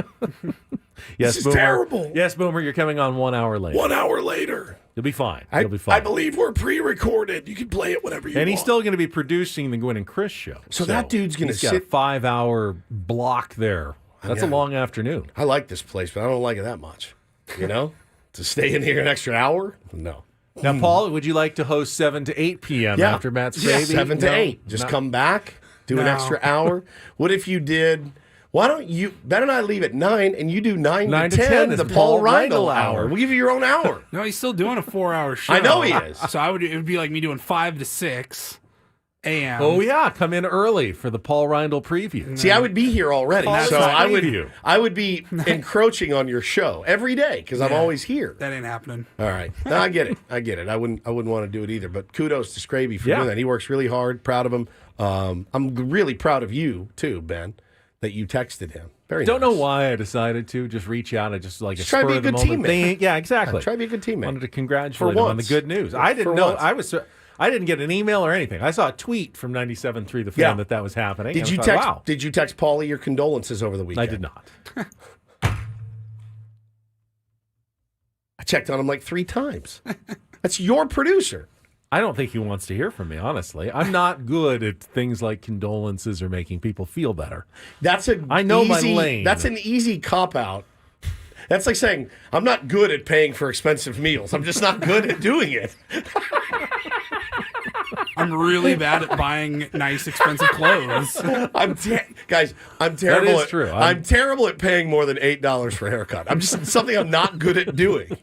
Yes, this is Boomer. terrible. Yes, Boomer, you're coming on 1 hour later. 1 hour later. You'll be fine. You'll be fine. I believe we're pre-recorded. You can play it whenever you want. And he's still going to be producing the Gwynn and Chris show. So that dude's going to sit. He's got a 5-hour block there. That's a long afternoon. I like this place, but I don't like it that much. You know? To stay in here an extra hour? No. Now, Paul, would you like to host 7 to 8 p.m. after Matt's Scraby? 7 to 8. Just come back, do an extra hour. What if you did... Why don't you, Ben and I leave at 9, and you do 9 to 10, the Paul Reindl hour. We'll give you your own hour. No, he's still doing a 4-hour show. I know he is. So it would be like me doing 5 to 6 a.m. Oh, yeah. Come in early for the Paul Reindl preview. See, I would be here already. So I would be encroaching on your show every day because I'm always here. That ain't happening. All right. No, I get it. I wouldn't want to do it either. But kudos to Scraby for doing that. He works really hard. Proud of him. I'm really proud of you, too, Ben, that you texted him. Very Don't know why I decided to just reach out. I just like a try to be spur a of the good moment thing. Yeah, exactly. Try to be a good teammate. Wanted to congratulate him on the good news. I didn't know. I didn't get an email or anything. I saw a tweet from 97.3 The Fan that was happening. Did you text? Wow. Did you text Paulie your condolences over the weekend? I did not. I checked on him like 3 times. That's your producer. I don't think he wants to hear from me, honestly. I'm not good at things like condolences or making people feel better. I know my lane. That's an easy cop-out. That's like saying, I'm not good at paying for expensive meals. I'm just not good at doing it. I'm really bad at buying nice, expensive clothes. Guys, I'm terrible. That is true. I'm terrible at paying more than $8 for a haircut. I'm just something I'm not good at doing.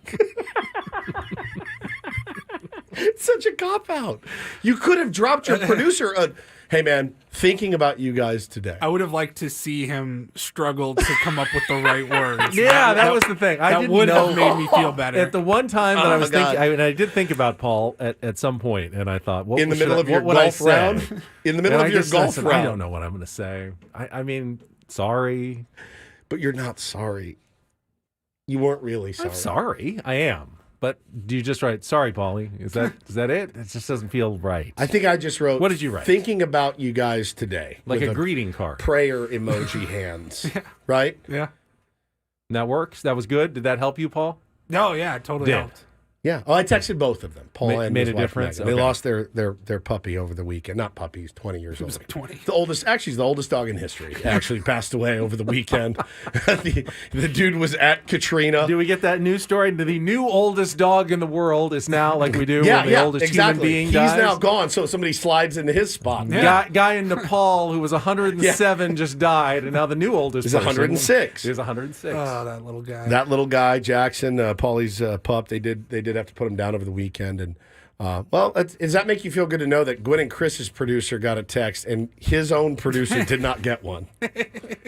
It's such a cop-out. You could have dropped your producer hey, man, thinking about you guys today. I would have liked to see him struggle to come up with the right words. Yeah, that was the thing. That would have made me feel better. At the one time that I was thinking, I did think about Paul at some point, and I thought, what in the middle of your golf round? In the middle of your golf round? I don't know what I'm going to say. I mean, sorry. But you're not sorry. You weren't really sorry. I'm sorry. I am. But do you just write, sorry, Paulie? Is that it? It just doesn't feel right. I think I just wrote, what did you write? Thinking about you guys today. Like a greeting card. Prayer emoji hands. Right? Yeah. And that works? That was good? Did that help you, Paul? No, yeah, it totally helped. Yeah. Oh, I texted both of them. Paul and made his a wife, difference. Megan. They lost their puppy over the weekend. Not puppy. He's 20 years old. He was like 20. The oldest. Actually, he's the oldest dog in history. Actually, passed away over the weekend. the dude was at Katrina. Do we get that news story? The new oldest dog in the world is now like we do. Yeah, when the oldest human being He's dies. now gone, so somebody slides into his spot. Yeah. Guy in Nepal who was 107 just died, and now the new oldest is 106. Is 106. Oh, that little guy. That little guy, Jackson, Paulie's pup. They did have to put him down over the weekend, and does that make you feel good to know that Gwynn and Chris's producer got a text and his own producer did not get one?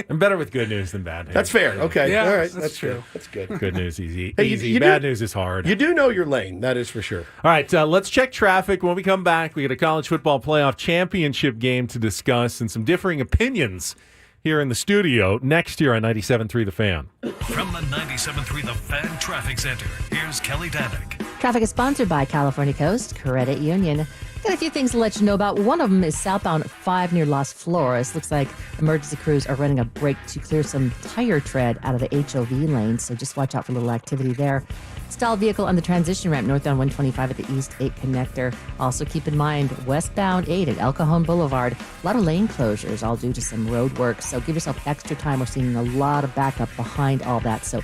I'm better with good news than bad news. That's fair. Okay. Yeah, all right. that's true. Good. That's good. Good news easy. Hey, easy. Bad news is hard. You do know your lane. That is for sure. All right. Let's check traffic. When we come back, we get a college football playoff championship game to discuss and some differing opinions here in the studio next year on 97.3 The Fan. From the 97.3 The Fan Traffic Center, here's Kelly Danick. Traffic is sponsored by California Coast Credit Union. Got a few things to let you know about. One of them is southbound 5 near Las Flores. Looks like emergency crews are running a brake to clear some tire tread out of the HOV lane, so just watch out for a little activity there. Stalled vehicle on the transition ramp northbound 125 at the East 8 connector. Also keep in mind, westbound 8 at El Cajon Boulevard. A lot of lane closures, all due to some road work, so give yourself extra time. We're seeing a lot of backup behind all that, so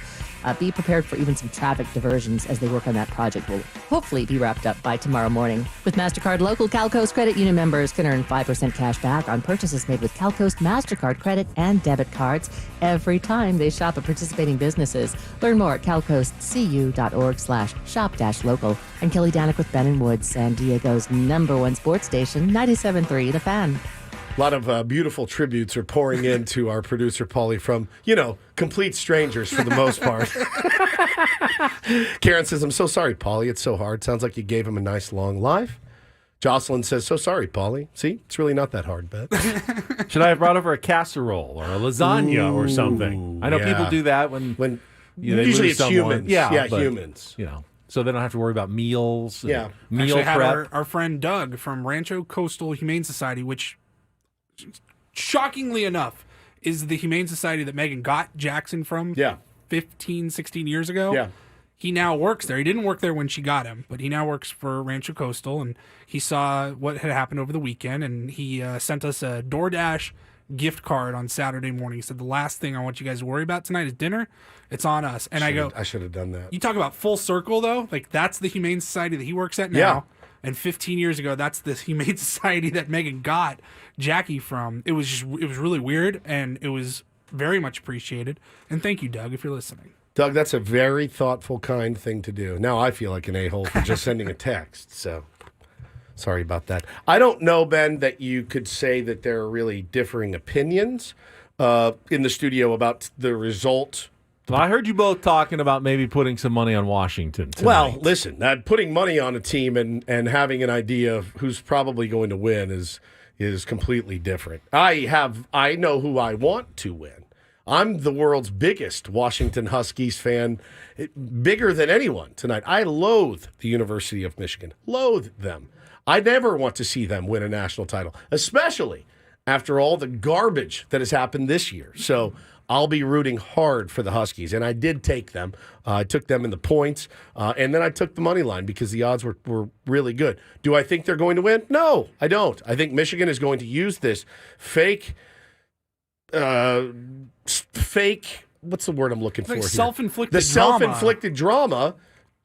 Be prepared for even some traffic diversions as they work on that project. Will hopefully be wrapped up by tomorrow morning. With MasterCard local CalCoast Credit Union members can earn 5% cash back on purchases made with CalCoast MasterCard credit and debit cards every time they shop at participating businesses. Learn more at calcoastcu.org/shop-local. I'm Kelly Danick with Ben & Woods, San Diego's #1 sports station, 97.3 The Fan. A lot of beautiful tributes are pouring in to our producer, Paulie, from, complete strangers for the most part. Karen says, I'm so sorry, Paulie. It's so hard. Sounds like you gave him a nice long life. Jocelyn says, so sorry, Paulie. See, it's really not that hard, bet. Should I have brought over a casserole or a lasagna or something? I know people do that when they usually lose it's someone. humans. Yeah, but, humans. So they don't have to worry about meals. Yeah. Meal Actually, prep. had our friend Doug from Rancho Coastal Humane Society, which, shockingly enough, is the Humane Society that Megan got Jackson from 15, 16 years ago. Yeah. He now works there. He didn't work there when she got him, but he now works for Rancho Coastal, and he saw what had happened over the weekend, and he sent us a DoorDash gift card on Saturday morning. He said, the last thing I want you guys to worry about tonight is dinner. It's on us. And I should have done that. You talk about full circle, though. Like, that's the Humane Society that he works at now. Yeah. And 15 years ago, that's the Humane Society that Megan got Jackie from. It was really weird, and it was very much appreciated. And thank you, Doug, if you're listening. Doug, that's a very thoughtful, kind thing to do. Now I feel like an a-hole for just sending a text, so sorry about that. I don't know, Ben, that you could say that there are really differing opinions in the studio about the result. Well, I heard you both talking about maybe putting some money on Washington tonight. Well, listen, putting money on a team and having an idea of who's probably going to win is completely different. I know who I want to win. I'm the world's biggest Washington Huskies fan, bigger than anyone tonight. I loathe the University of Michigan, loathe them. I never want to see them win a national title, especially after all the garbage that has happened this year. So I'll be rooting hard for the Huskies, and I did take them. I took them in the points, and then I took the money line because the odds were really good. Do I think they're going to win? No, I don't. I think Michigan is going to use this fake, what's the word I'm looking for here? Self-inflicted self-inflicted drama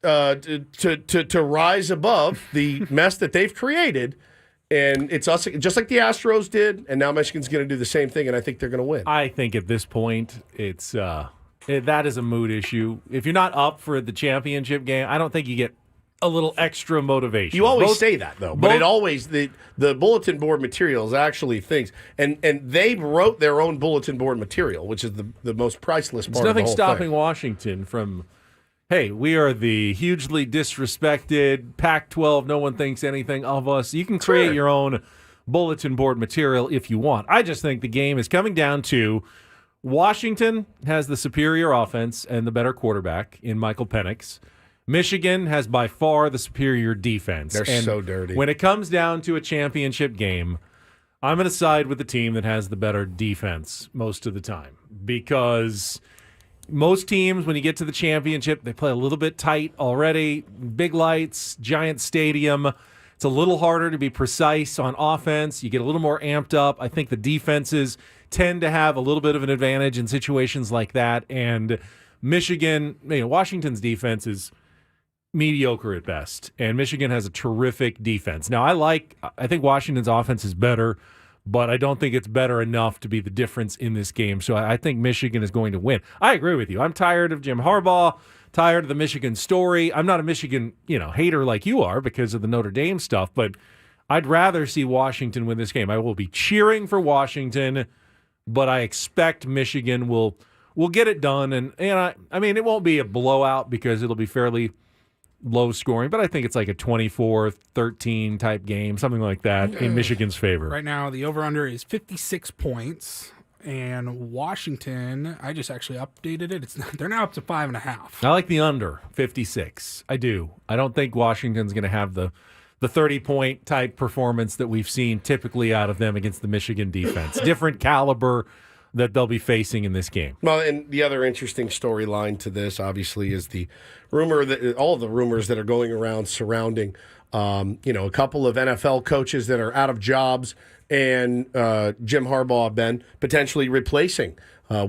to rise above the mess that they've created. And it's us, just like the Astros did, and now Michigan's going to do the same thing, and I think they're going to win. I think at this point, it's that is a mood issue. If you're not up for the championship game, I don't think you get a little extra motivation. You always say that, though, but it always the bulletin board material is actually things, and they wrote their own bulletin board material, which is the most priceless part of the whole thing. There's nothing stopping Washington from, hey, we are the hugely disrespected Pac-12. No one thinks anything of us. You can create your own bulletin board material if you want. I just think the game is coming down to Washington has the superior offense and the better quarterback in Michael Penix. Michigan has by far the superior defense. They're so dirty. When it comes down to a championship game, I'm going to side with the team that has the better defense most of the time, because most teams, when you get to the championship, they play a little bit tight already. Big lights, giant stadium. It's a little harder to be precise on offense. You get a little more amped up. I think the defenses tend to have a little bit of an advantage in situations like that. And Michigan, Washington's defense is mediocre at best, and Michigan has a terrific defense. Now, I think Washington's offense is better, but I don't think it's better enough to be the difference in this game. So I think Michigan is going to win. I agree with you. I'm tired of Jim Harbaugh, tired of the Michigan story. I'm not a Michigan, hater like you are because of the Notre Dame stuff, but I'd rather see Washington win this game. I will be cheering for Washington, but I expect Michigan will get it done. And I mean, it won't be a blowout because it'll be fairly low scoring, but I think it's like a 24-13 type game, something like that, in Michigan's favor. Right now, the over-under is 56 points, and Washington, I just actually updated it. They're now up to 5.5. I like the under 56. I do. I don't think Washington's going to have the 30-point type performance that we've seen typically out of them against the Michigan defense. Different caliber that they'll be facing in this game. Well, and the other interesting storyline to this, obviously, is the rumor that all the rumors that are going around surrounding, a couple of NFL coaches that are out of jobs, and Jim Harbaugh, Ben, potentially replacing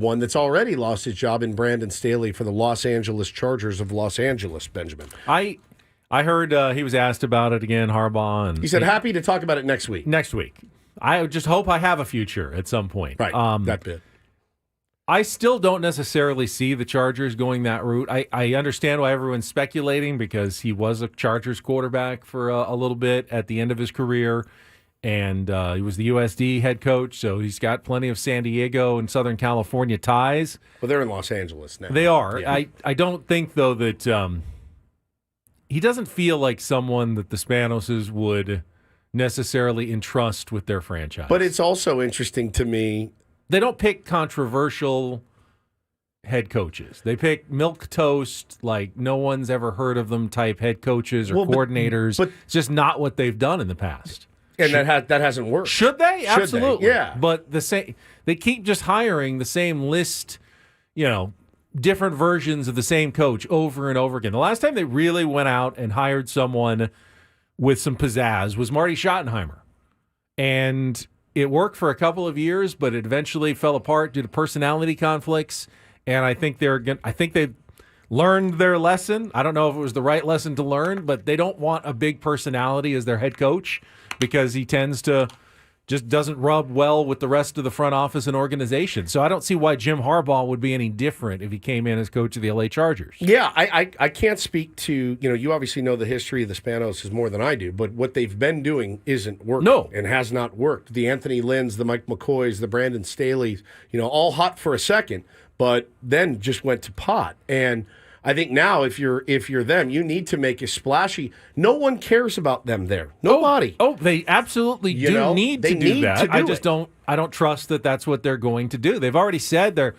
one that's already lost his job in Brandon Staley for the Los Angeles Chargers of Los Angeles, Benjamin. I heard he was asked about it again, Harbaugh. And he said happy to talk about it next week. Next week. I just hope I have a future at some point. Right, that bit. I still don't necessarily see the Chargers going that route. I understand why everyone's speculating because he was a Chargers quarterback for a little bit at the end of his career, and he was the USD head coach, so he's got plenty of San Diego and Southern California ties. Well, they're in Los Angeles now. They are. Yeah. I don't think, though, that he doesn't feel like someone that the Spanoses would necessarily entrust with their franchise. But it's also interesting to me. They don't pick controversial head coaches. They pick milquetoast, like no one's ever heard of them type head coaches or coordinators. But it's just not what they've done in the past. And that hasn't worked. Should they? Absolutely. Yeah. But they keep just hiring the same list, different versions of the same coach over and over again. The last time they really went out and hired someone with some pizzazz was Marty Schottenheimer. And it worked for a couple of years, but it eventually fell apart due to personality conflicts. And I think they've learned their lesson. I don't know if it was the right lesson to learn, but they don't want a big personality as their head coach because he tends to just doesn't rub well with the rest of the front office and organization. So I don't see why Jim Harbaugh would be any different if he came in as coach of the LA Chargers. Yeah, I can't speak to, you obviously know the history of the Spanos more than I do, but what they've been doing isn't working and has not worked. The Anthony Lynn's, the Mike McCoys, the Brandon Staley's, all hot for a second, but then just went to pot. And I think now if you're them, you need to make a splashy. No one cares about them there. Nobody. Oh, they absolutely need to do that. I don't trust that that's what they're going to do. They've already said they're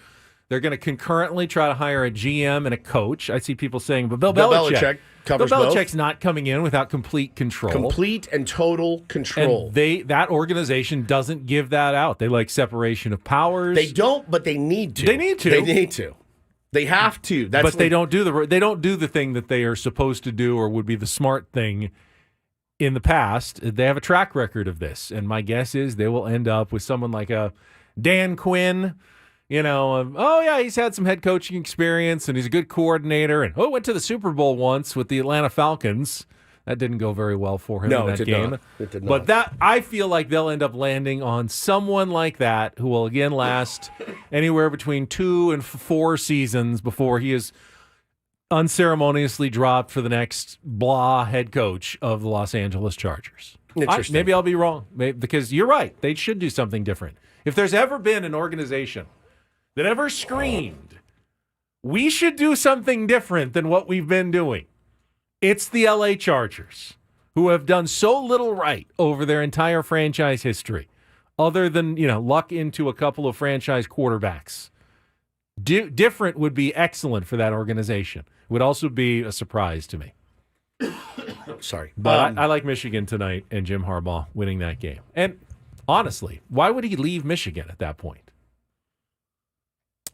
going to concurrently try to hire a GM and a coach. I see people saying, but Bill Belichick covers Bill Belichick's not coming in without complete control. Complete and total control. And that organization doesn't give that out. They like separation of powers. They don't, but they need to. They need to. They have to. They don't do the thing that they are supposed to do or would be the smart thing in the past. They have a track record of this, and my guess is they will end up with someone like a Dan Quinn. He's had some head coaching experience, and he's a good coordinator, and went to the Super Bowl once with the Atlanta Falcons. That didn't go very well for him in that game. It did not. But I feel like they'll end up landing on someone like that who will again last anywhere between 2 and 4 seasons before he is unceremoniously dropped for the next blah head coach of the Los Angeles Chargers. Interesting. Maybe I'll be wrong, because you're right. They should do something different. If there's ever been an organization that ever screamed, we should do something different than what we've been doing, it's the LA Chargers, who have done so little right over their entire franchise history, other than, luck into a couple of franchise quarterbacks. Different would be excellent for that organization. It would also be a surprise to me. Sorry. But I like Michigan tonight and Jim Harbaugh winning that game. And honestly, why would he leave Michigan at that point?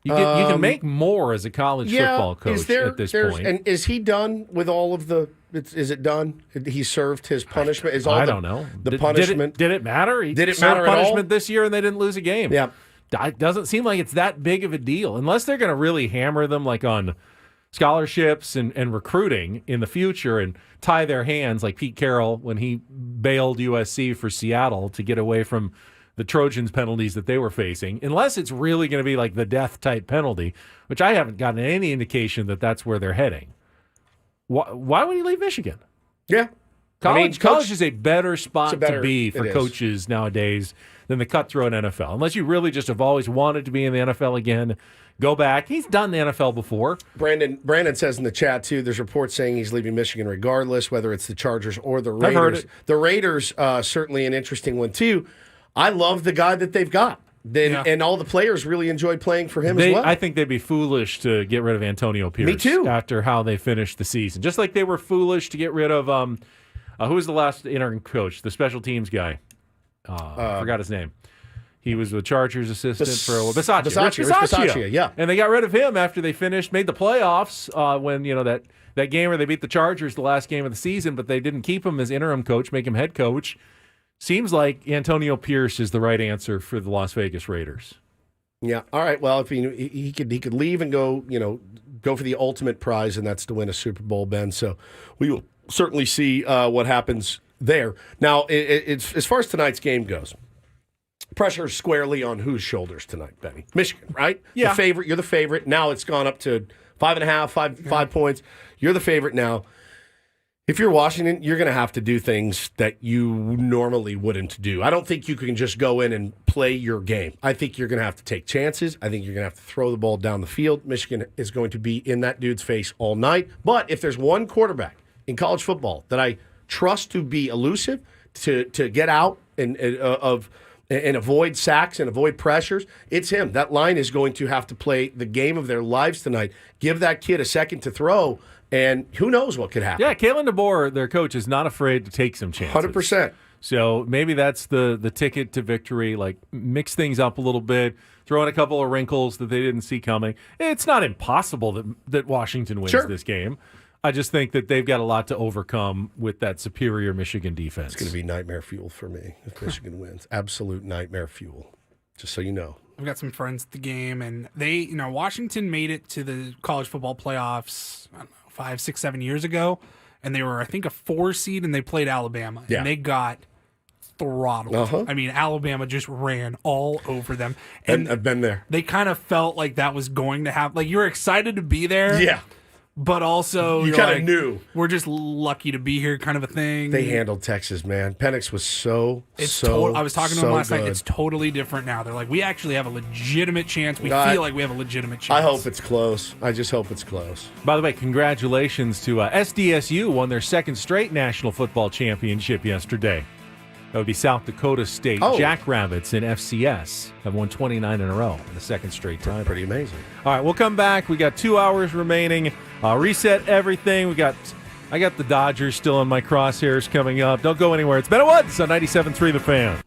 You can make more as a college football coach at this point. And is he done with all of the? Is it done? He served his punishment. I don't know. The punishment. Did it matter? Did it matter at all? Punishment this year, and they didn't lose a game. Yeah, it doesn't seem like it's that big of a deal, unless they're going to really hammer them like on scholarships and recruiting in the future and tie their hands like Pete Carroll when he bailed USC for Seattle to get away from the Trojans penalties that they were facing, unless it's really going to be like the death type penalty, which I haven't gotten any indication that that's where they're heading. Why would he leave Michigan? Yeah. College is a better spot to be for coaches nowadays than the cutthroat NFL. Unless you really just have always wanted to be in the NFL again, go back. He's done the NFL before. Brandon says in the chat, too, there's reports saying he's leaving Michigan regardless, whether it's the Chargers or the Raiders. I've heard it. The Raiders, certainly an interesting one, too. I love the guy that they've got. And all the players really enjoyed playing for him as well. I think they'd be foolish to get rid of Antonio Pierce. Me too. After how they finished the season. Just like they were foolish to get rid of, who was the last interim coach? The special teams guy. I forgot his name. He was the Chargers assistant for a while. Bisaccia, yeah. And they got rid of him after they made the playoffs when, that game where they beat the Chargers the last game of the season, but they didn't keep him as interim coach, make him head coach. Seems like Antonio Pierce is the right answer for the Las Vegas Raiders. Yeah. All right. Well, if he could leave and go, go for the ultimate prize, and that's to win a Super Bowl, Ben. So we will certainly see what happens there. Now, it's as far as tonight's game goes, pressure is squarely on whose shoulders tonight, Benny? Michigan, right? Yeah. The favorite. You're the favorite. Now it's gone up to 5.5, 5 points. You're the favorite now. If you're Washington, you're going to have to do things that you normally wouldn't do. I don't think you can just go in and play your game. I think you're going to have to take chances. I think you're going to have to throw the ball down the field. Michigan is going to be in that dude's face all night. But if there's one quarterback in college football that I trust to be elusive, to get out and avoid sacks and avoid pressures, it's him. That line is going to have to play the game of their lives tonight. Give that kid a second to throw, and who knows what could happen. Yeah, Kalen DeBoer, their coach, is not afraid to take some chances. 100%. So maybe that's the ticket to victory, like mix things up a little bit, throw in a couple of wrinkles that they didn't see coming. It's not impossible that Washington wins this game. I just think that they've got a lot to overcome with that superior Michigan defense. It's going to be nightmare fuel for me if Michigan wins. Absolute nightmare fuel, just so you know. I've got some friends at the game, and they, Washington made it to the college football playoffs, I don't know, 5, 6, 7 years ago, and they were, I think, a 4 seed, and they played Alabama, and they got throttled. I mean, Alabama just ran all over them. And I've been there. They kind of felt like that was going to happen. Like, you were excited to be there. Yeah. But also, you kind of knew. We're just lucky to be here, kind of a thing. They handled Texas, man. Penix was I was talking to them last night. It's totally different now. They're like, we actually have a legitimate chance. We feel like we have a legitimate chance. I hope it's close. I just hope it's close. By the way, congratulations to SDSU, won their second straight National Football Championship yesterday. That would be South Dakota State. Jackrabbits in FCS have won 29 in a row in the second straight time. Pretty amazing. All right, we'll come back. We got 2 hours remaining. Reset everything. I got the Dodgers still in my crosshairs coming up. Don't go anywhere. It's Ben Woods on 97.3 The Fan.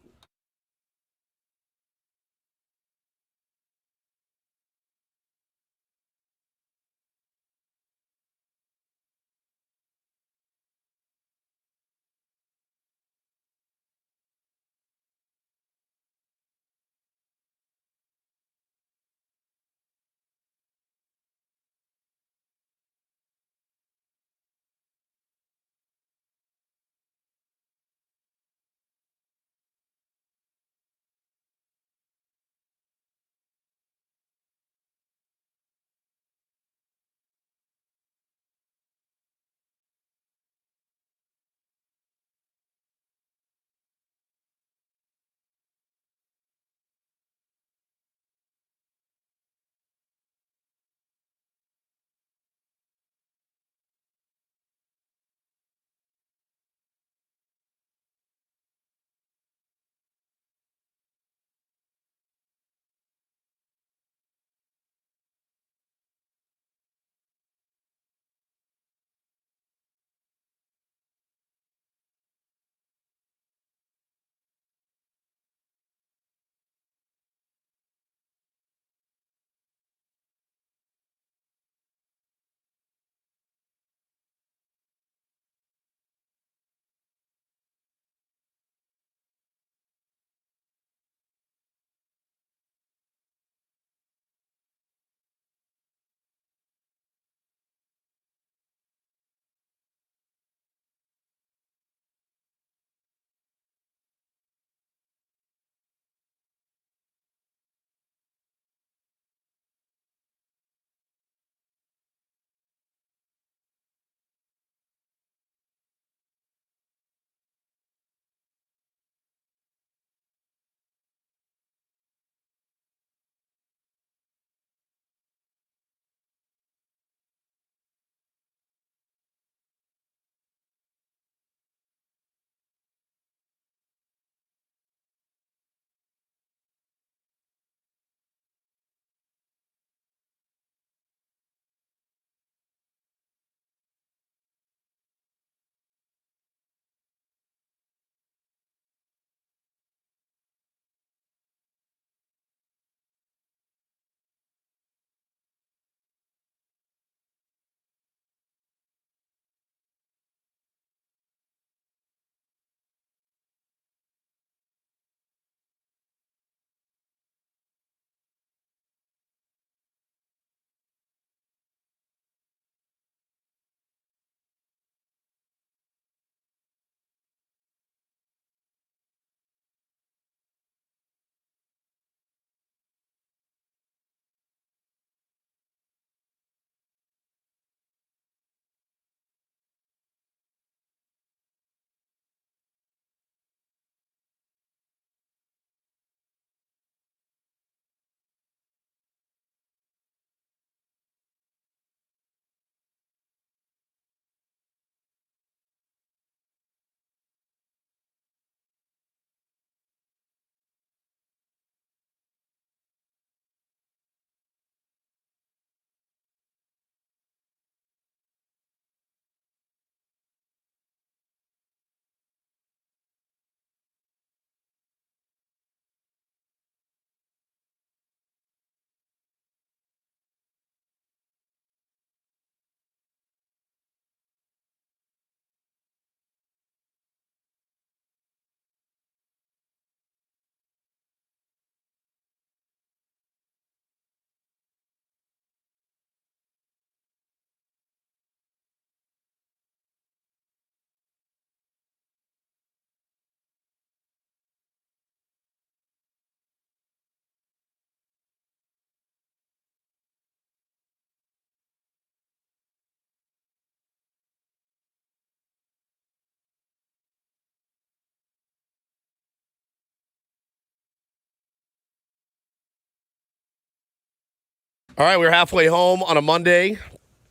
All right, we're halfway home on a Monday,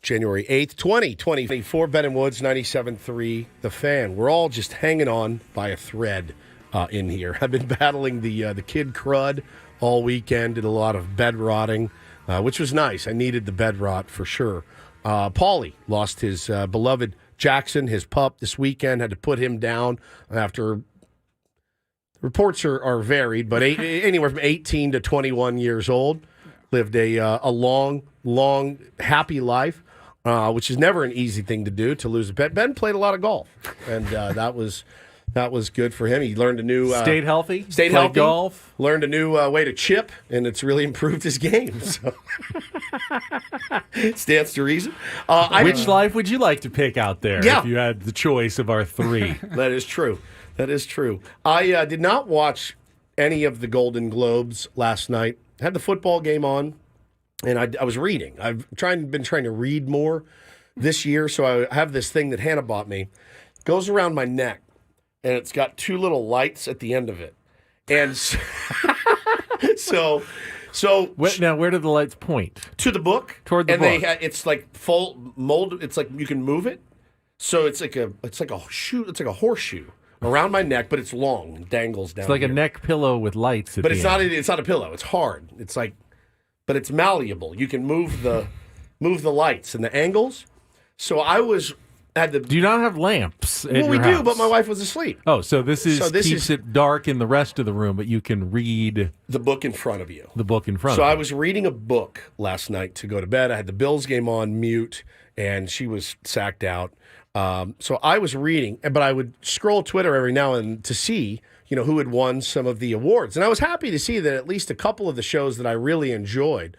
January 8th, 2024. Ben and Woods, 97.3 The Fan. We're all just hanging on by a thread in here. I've been battling the kid crud all weekend, did a lot of bed rotting, which was nice. I needed the bed rot for sure. Paulie lost his beloved Jackson, his pup, this weekend, had to put him down after... Reports are varied, but anywhere from 18 to 21 years old. Lived a long, happy life, which is never an easy thing to do, to lose a pet. Ben played a lot of golf, and that was good for him. He learned a new... Stayed healthy. Stayed played healthy. Golf. Learned a new way to chip, and it's really improved his game. So. Stands to reason. Which life would you like to pick out there if you had the choice of our three? That is true. That is true. I did not watch any of the Golden Globes last night. I had the football game on, and I was reading. I've been trying to read more this year, so I have this thing that Hannah bought me. It goes around my neck, and it's got two little lights at the end of it. And so now, where do the lights point? To the book. Toward the book. And it's like full mold. It's like you can move it. So it's like a horseshoe around my neck, but it's long and dangles down. It's like here. a neck pillow with lights. But it's not a pillow. It's hard. It's like, but it's malleable. You can move the lights and the angles. So Do you not have lamps? Well, we do, but my wife was asleep. Oh, so this keeps it dark in the rest of the room, but you can read the book in front of you. So I was reading a book last night to go to bed. I had the Bills game on mute, and she was sacked out. So I was reading, but I would scroll Twitter every now and then to see, who had won some of the awards. And I was happy to see that at least a couple of the shows that I really enjoyed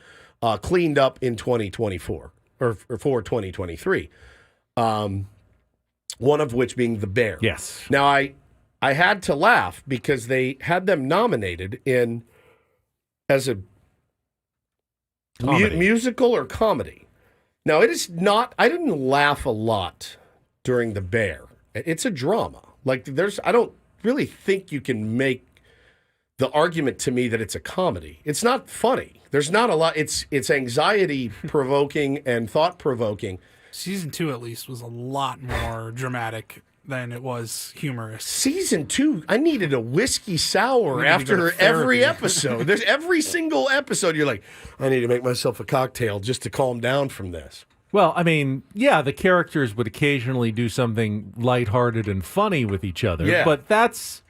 cleaned up in 2024 or for 2023. One of which being The Bear. Yes. Now, I had to laugh because they had them nominated as a musical or comedy. Now, it is not, I didn't laugh a lot during The Bear. It's a drama. I don't really think you can make the argument to me that it's a comedy. It's not funny. There's not a lot. It's anxiety provoking and thought provoking. Season 2, at least, was a lot more dramatic than it was humorous. Season 2, I needed a whiskey sour after every episode. There's every single episode you're like, I need to make myself a cocktail just to calm down from this. Well, I mean, the characters would occasionally do something lighthearted and funny with each other, but that's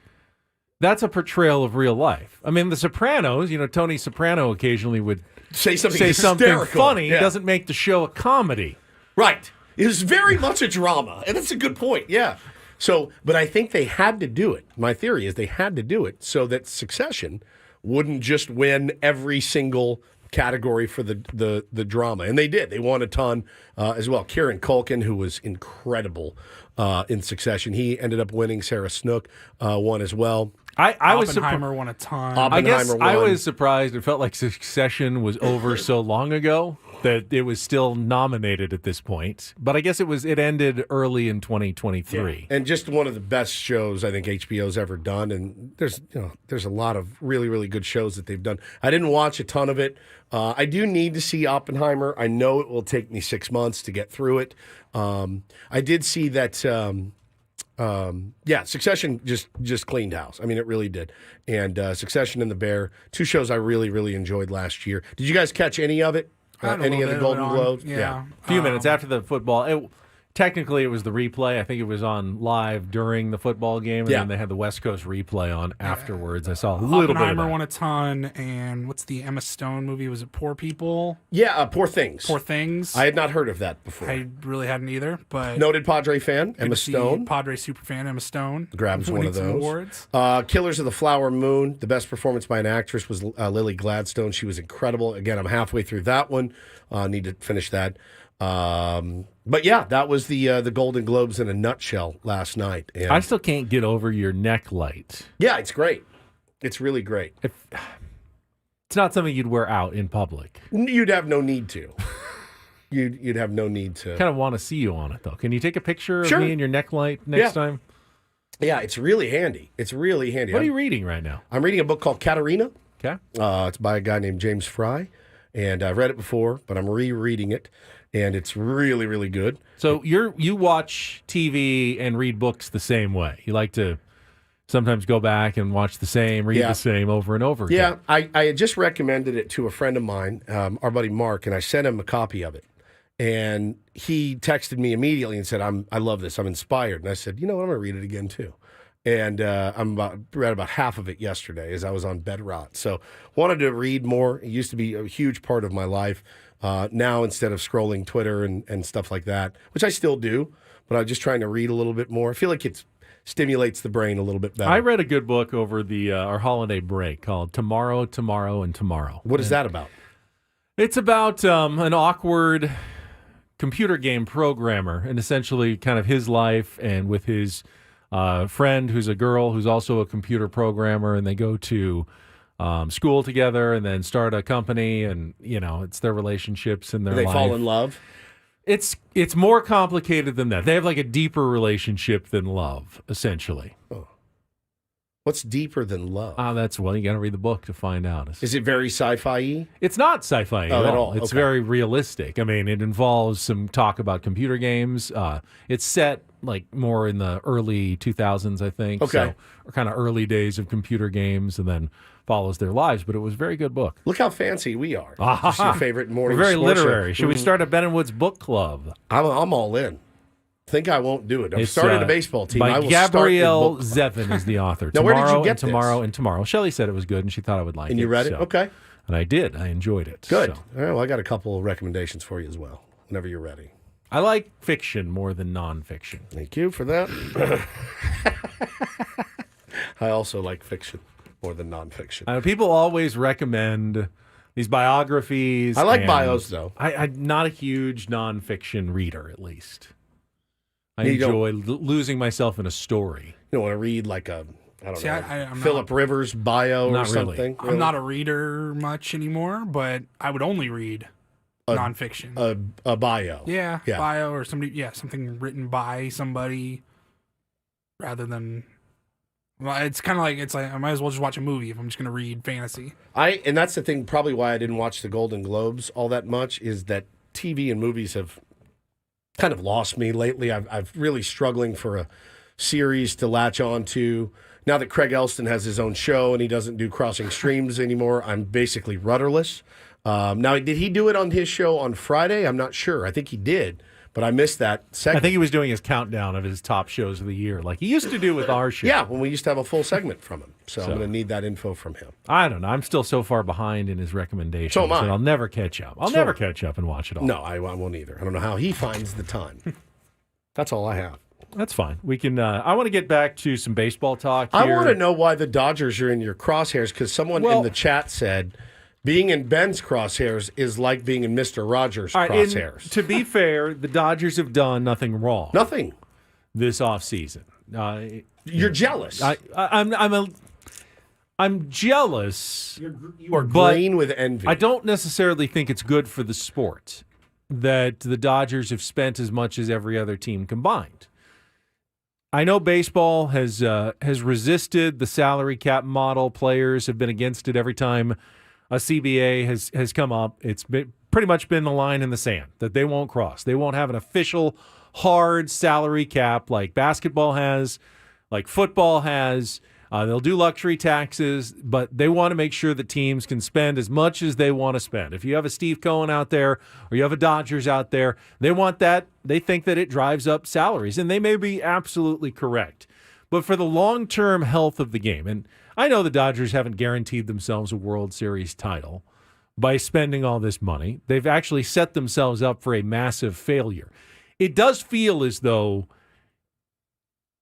a portrayal of real life. I mean, The Sopranos, Tony Soprano occasionally would say something funny. It doesn't make the show a comedy. Right. It was very much a drama, and that's a good point, yeah. So, but I think they had to do it. My theory is they had to do it so that Succession wouldn't just win every single category for the drama. And they did. They won a ton as well. Kieran Culkin, who was incredible in Succession, he ended up winning. Sarah Snook won as well. Oppenheimer won a ton. I guess I was surprised. It felt like Succession was over so long ago that it was still nominated at this point. But I guess it ended early in 2023. Yeah. And just one of the best shows I think HBO's ever done. And there's a lot of really, really good shows that they've done. I didn't watch a ton of it. I do need to see Oppenheimer. I know it will take me 6 months to get through it. I did see that Succession just cleaned house. I mean, it really did. And Succession and The Bear, two shows I really, really enjoyed last year. Did you guys catch any of it? Any of the Golden Globes? Yeah. A few minutes after the football. Technically, it was the replay. I think it was on live during the football game, and then they had the West Coast replay on afterwards. I saw a little bit of that. Oppenheimer won a ton, and what's the Emma Stone movie? Was it Poor People? Yeah, Poor Things. Poor Things. I had not heard of that before. I really hadn't either, but... Noted Padre fan, Emma Stone. Padre super fan, Emma Stone. Grabs one of those. Awards. Killers of the Flower Moon. The best performance by an actress was Lily Gladstone. She was incredible. Again, I'm halfway through that one. Need to finish that. But yeah, that was the Golden Globes in a nutshell last night. And I still can't get over your neck light. Yeah, it's great. It's really great. It's not something you'd wear out in public. You'd have no need to. You'd have no need to. Kind of want to see you on it though. Can you take a picture of me and your neck light next time? Yeah, it's really handy. It's really handy. What are you reading right now? I'm reading a book called Katerina. Okay. It's by a guy named James Fry. And I've read it before, but I'm rereading it, and it's really, really good. So you watch TV and read books the same way. You like to sometimes go back and watch the same, read the same over and over again. Yeah, I had just recommended it to a friend of mine, our buddy Mark, and I sent him a copy of it. And he texted me immediately and said, I love this. I'm inspired. And I said, you know what? I'm going to read it again, too. And read about half of it yesterday as I was on bed rot. So wanted to read more. It used to be a huge part of my life. Now, instead of scrolling Twitter and stuff like that, which I still do, but I'm just trying to read a little bit more. I feel like it stimulates the brain a little bit better. I read a good book over our holiday break called Tomorrow, Tomorrow, and Tomorrow. What is that about? It's about an awkward computer game programmer and essentially kind of his life and with his friend who's a girl who's also a computer programmer, and they go to school together and then start a company, and it's their relationships and their They life. fall in love? It's more complicated than that. They have like a deeper relationship than love, essentially. Oh. What's deeper than love? You got to read the book to find out. Is it very sci-fi-y? It's not sci-fi at all. It's Okay. very realistic. I mean, it involves some talk about computer games. It's set like more in the early 2000s, I think. Okay. So, kind of early days of computer games, and then follows their lives. But it was a very good book. Look how fancy we are. Just your favorite morning We're very sports literary. show. Should we start a Ben and Woods book club? I'm all in. Think I won't do it. I'm It's, starting a baseball team. By I will Gabrielle start the book club. Zevin is the author. Now, where did you get and Tomorrow and Tomorrow. Shelley said it was good, and she thought I would like it. And you read it? so- Okay. And I did. I enjoyed it. Good. So. All right, well, I got a couple of recommendations for you as well, whenever you're ready. I like fiction more than nonfiction. Thank you for that. I also like fiction more than nonfiction. People always recommend these biographies. I like and bios, though. I'm not a huge nonfiction reader, at least. I You don't- enjoy losing myself in a story. You don't want to read like a, I don't See, know, I'm Philip Rivers bio or Not really. something. I'm not a reader much anymore, but I would only read nonfiction. A bio. Yeah, bio or something written by somebody rather than. Well, it's kind of like I might as well just watch a movie if I'm just going to read fantasy. And that's the thing, probably why I didn't watch the Golden Globes all that much, is that TV and movies have kind of lost me lately. I've really struggling for a series to latch on to. Now that Craig Elston has his own show and he doesn't do Crossing Streams anymore, I'm basically rudderless. Now, did he do it on his show on Friday? I'm not sure. I think he did, but I missed that segment. I think he was doing his countdown of his top shows of the year, like he used to do with our show. Yeah, when we used to have a full segment from him. So I'm going to need that info from him. I don't know. I'm still so far behind in his recommendations So am I. that I'll never catch up. I'll never catch up and watch it all. No, I won't either. I don't know how he finds the time. That's all I have. That's fine. We can. I want to get back to some baseball talk here. I want to know why the Dodgers are in your crosshairs, because someone in the chat said being in Ben's crosshairs is like being in Mr. Rogers' crosshairs. To be fair, the Dodgers have done nothing wrong. Nothing. This offseason. You're jealous. I'm jealous. You are green with envy. I don't necessarily think it's good for the sport that the Dodgers have spent as much as every other team combined. I know baseball has resisted the salary cap model. Players have been against it every time a CBA has come up. It's pretty much been the line in the sand that they won't cross. They won't have an official hard salary cap like basketball has, like football has. They'll do luxury taxes, but they want to make sure that teams can spend as much as they want to spend. If you have a Steve Cohen out there or you have a Dodgers out there, they want that. They think that it drives up salaries, and they may be absolutely correct. But for the long-term health of the game, and I know the Dodgers haven't guaranteed themselves a World Series title by spending all this money. They've actually set themselves up for a massive failure. It does feel as though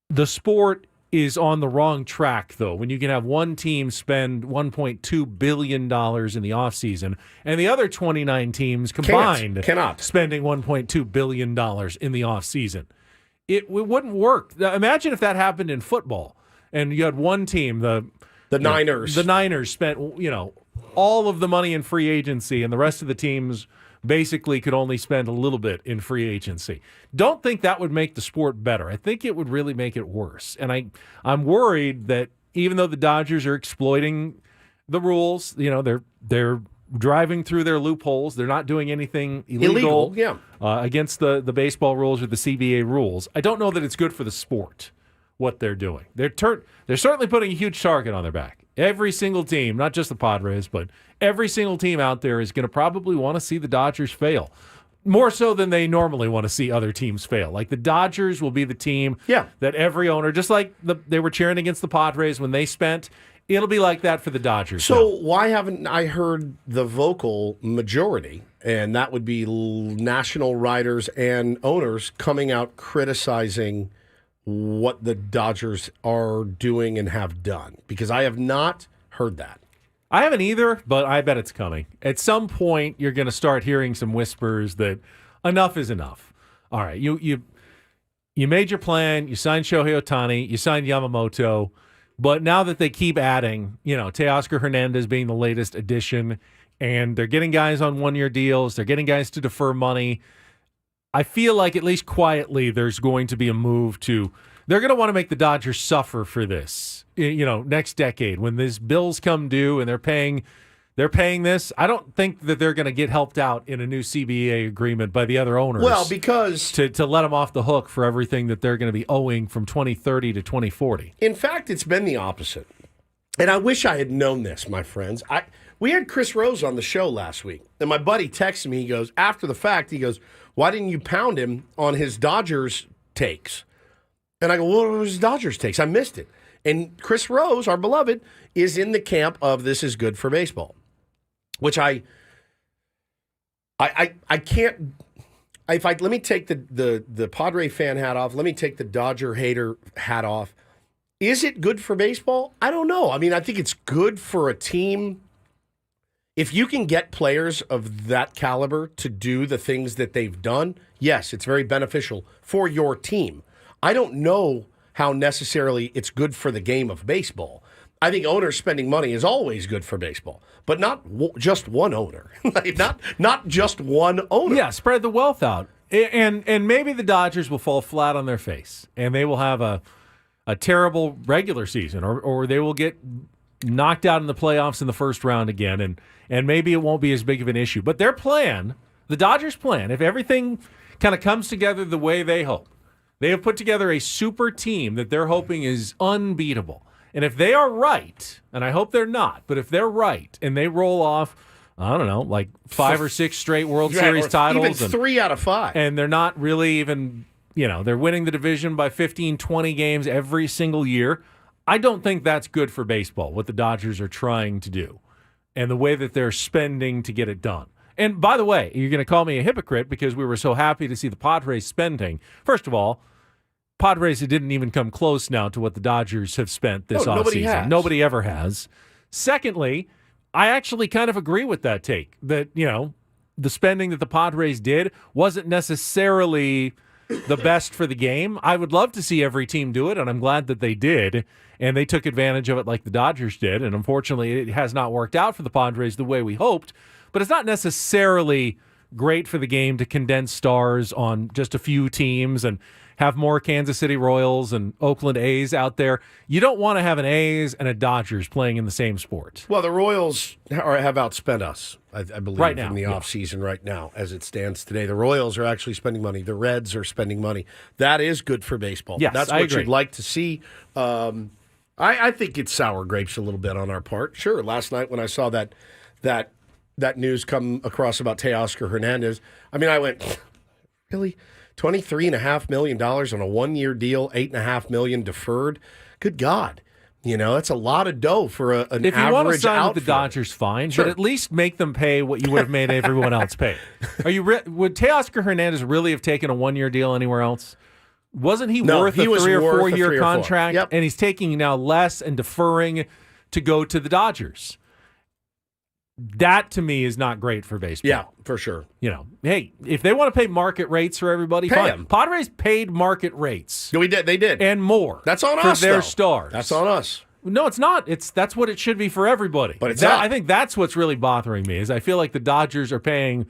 the sport is on the wrong track, though, when you can have one team spend $1.2 billion in the offseason and the other 29 teams combined cannot spending $1.2 billion in the offseason. It wouldn't work. Imagine if that happened in football and you had one team, the Niners. The Niners spent, all of the money in free agency and the rest of the teams basically could only spend a little bit in free agency. Don't think that would make the sport better. I think it would really make it worse. And I'm worried that even though the Dodgers are exploiting the rules, they're driving through their loopholes. They're not doing anything illegal against the baseball rules or the CBA rules. I don't know that it's good for the sport what they're doing. They're certainly putting a huge target on their back. Every single team, not just the Padres, but every single team out there is going to probably want to see the Dodgers fail. More so than they normally want to see other teams fail. Like the Dodgers will be the team that every owner, just like they were cheering against the Padres when they spent, it'll be like that for the Dodgers. So why haven't I heard the vocal majority, and that would be national writers and owners, coming out criticizing what the Dodgers are doing and have done? Because I have not heard that. I haven't either, but I bet it's coming. At some point, you're going to start hearing some whispers that enough is enough. All right, you made your plan. You signed Shohei Ohtani. You signed Yamamoto. But now that they keep adding, Teoscar Hernandez being the latest addition, and they're getting guys on one-year deals, they're getting guys to defer money, I feel like at least quietly there's going to be a move to – they're going to want to make the Dodgers suffer for this, next decade. When these bills come due and they're paying this, I don't think that they're going to get helped out in a new CBA agreement by the other owners. Well, because to let them off the hook for everything that they're going to be owing from 2030 to 2040. In fact, it's been the opposite. And I wish I had known this, my friends. We had Chris Rose on the show last week, and my buddy texted me. He goes, after the fact, he goes, why didn't you pound him on his Dodgers takes? And I go, what were his Dodgers takes? I missed it. And Chris Rose, our beloved, is in the camp of this is good for baseball, which I can't. Let me take the Padre fan hat off. Let me take the Dodger hater hat off. Is it good for baseball? I don't know. I mean, I think it's good for a team. If you can get players of that caliber to do the things that they've done, yes, it's very beneficial for your team. I don't know how necessarily it's good for the game of baseball. I think owners spending money is always good for baseball, but not just one owner. not just one owner. Yeah, spread the wealth out. And maybe the Dodgers will fall flat on their face, and they will have a terrible regular season, or they will get knocked out in the playoffs in the first round again, and maybe it won't be as big of an issue. But their plan, the Dodgers' plan, if everything kind of comes together the way they hope, they have put together a super team that they're hoping is unbeatable. And if they are right, and I hope they're not, but if they're right and they roll off, I don't know, like 5 or 6 straight World Series titles. Even 3 out of 5. And they're not really even, they're winning the division by 15, 20 games every single year. I don't think that's good for baseball, what the Dodgers are trying to do and the way that they're spending to get it done. And by the way, you're going to call me a hypocrite because we were so happy to see the Padres spending. First of all, Padres didn't even come close now to what the Dodgers have spent this offseason. Nobody ever has. Secondly, I actually kind of agree with that take that, the spending that the Padres did wasn't necessarily the best for the game. I would love to see every team do it, and I'm glad that they did, and they took advantage of it like the Dodgers did, and unfortunately it has not worked out for the Padres the way we hoped, but it's not necessarily great for the game to condense stars on just a few teams and have more Kansas City Royals and Oakland A's out there. You don't want to have an A's and a Dodgers playing in the same sport. Well, the Royals have outspent us, I believe, right now, in the offseason right now as it stands today. The Royals are actually spending money. The Reds are spending money. That is good for baseball. Yes, that's what you'd like to see. I think it's sour grapes a little bit on our part. Sure, last night when I saw that news come across about Teoscar Hernandez, I mean, I went, really? $23.5 million on a one-year deal, $8.5 million deferred. Good God. That's a lot of dough for an average outfielder. If you want to sign with the Dodgers, fine, sure, but at least make them pay what you would have made everyone else pay. Would Teoscar Hernandez really have taken a one-year deal anywhere else? Wasn't he worth a 3 or 4 year contract? Yep. And he's taking now less and deferring to go to the Dodgers. That, to me, is not great for baseball. Yeah, for sure. Hey, if they want to pay market rates for everybody, pay fine. them. Padres paid market rates. We did. They did. And more. That's on us, for their though. stars. That's on us. No, it's not. That's what it should be for everybody. But it's not. I think that's what's really bothering me is I feel like the Dodgers are paying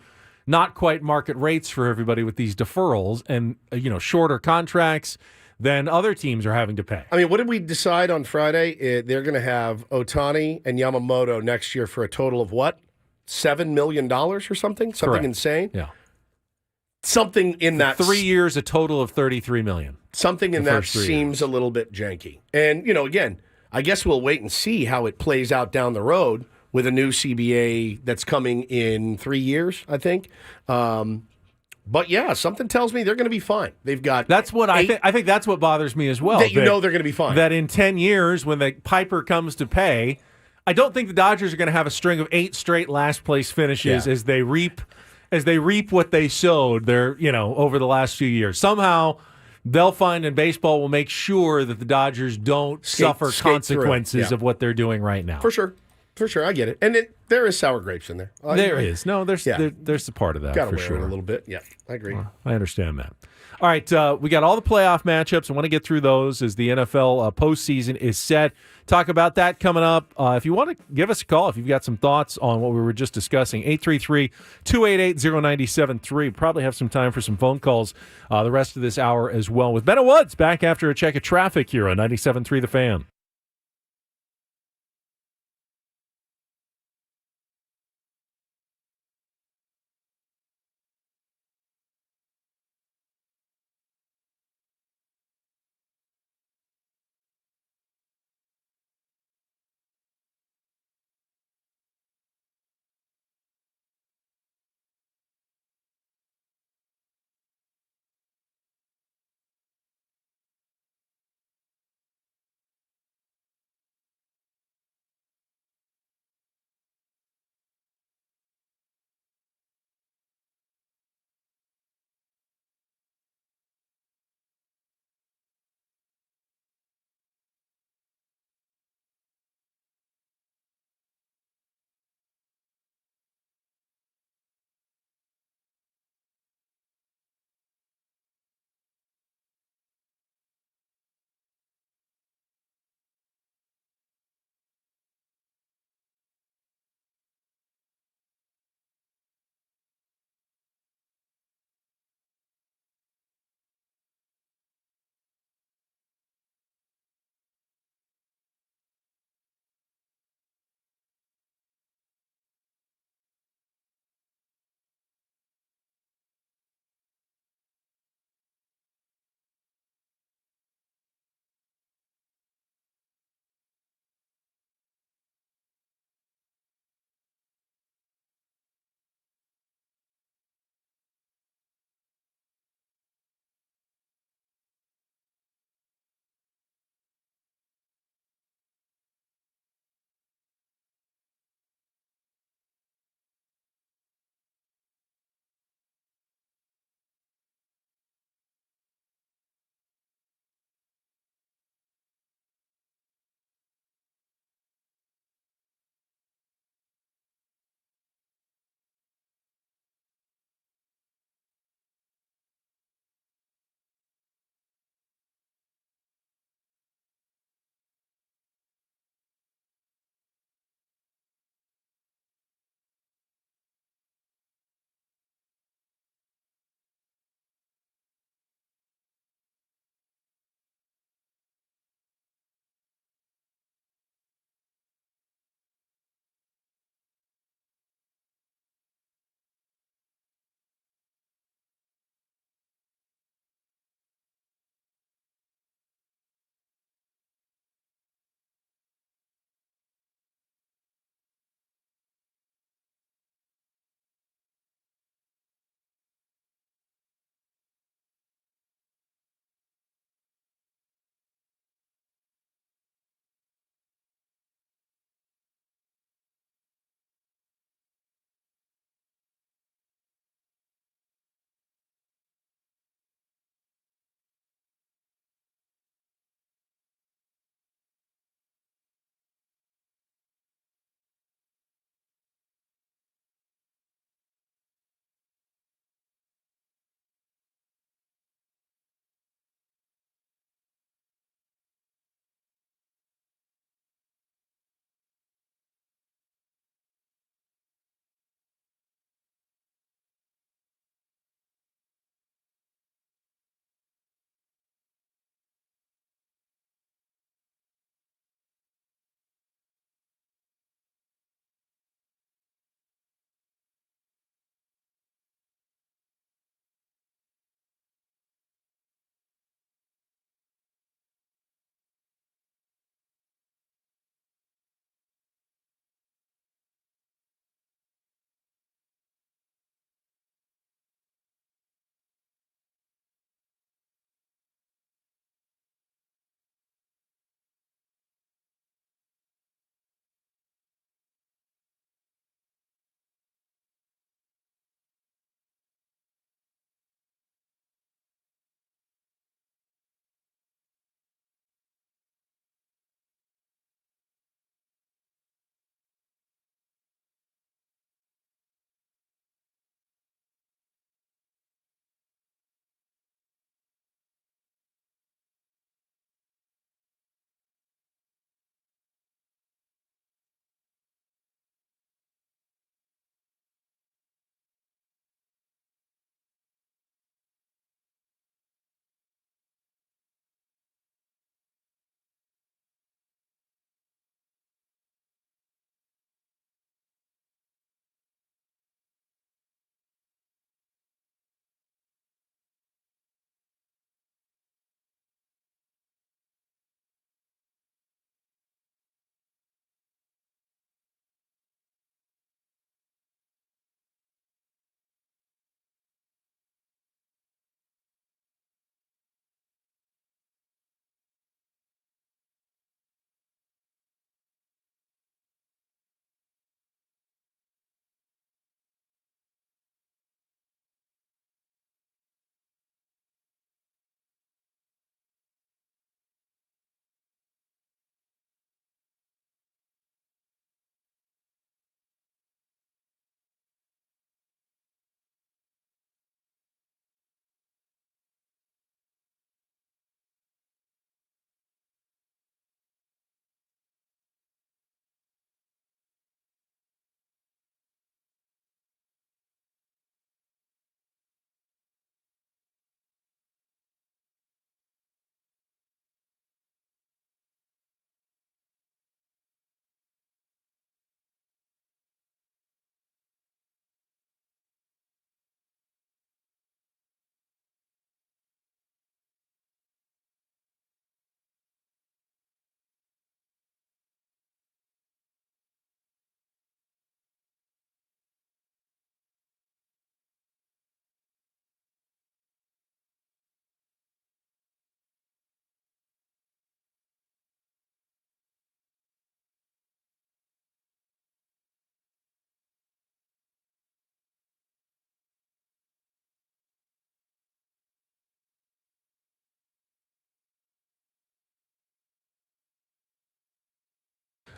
not quite market rates for everybody with these deferrals and shorter contracts than other teams are having to pay. I mean, what did we decide on Friday? They're going to have Ohtani and Yamamoto next year for a total of what? $7 million or something Correct. insane. Yeah. Something in that 3 years, a total of $33 million. Something in that seems a little bit janky. And, again, I guess we'll wait and see how it plays out down the road with a new CBA that's coming in 3 years, I think. But yeah, something tells me they're going to be fine. They've got I think that's what bothers me as well. That they're going to be fine. That in 10 years, when the piper comes to pay, I don't think the Dodgers are going to have a string of 8 straight last place finishes as they reap what they sowed there, over the last few years. Somehow they'll find, and baseball will make sure that the Dodgers don't suffer consequences of what they're doing right now. For sure. I get it. And there is sour grapes in there. There is. No, there's a part of that Gotta for wear sure. it a little bit. Yeah, I agree. I understand that. All right, we got all the playoff matchups. I want to get through those as the NFL postseason is set. Talk about that coming up. If you want to give us a call, if you've got some thoughts on what we were just discussing, 833-288-0973. Probably have some time for some phone calls the rest of this hour as well. With Benno Woods back after a check of traffic here on 97.3 The Fan.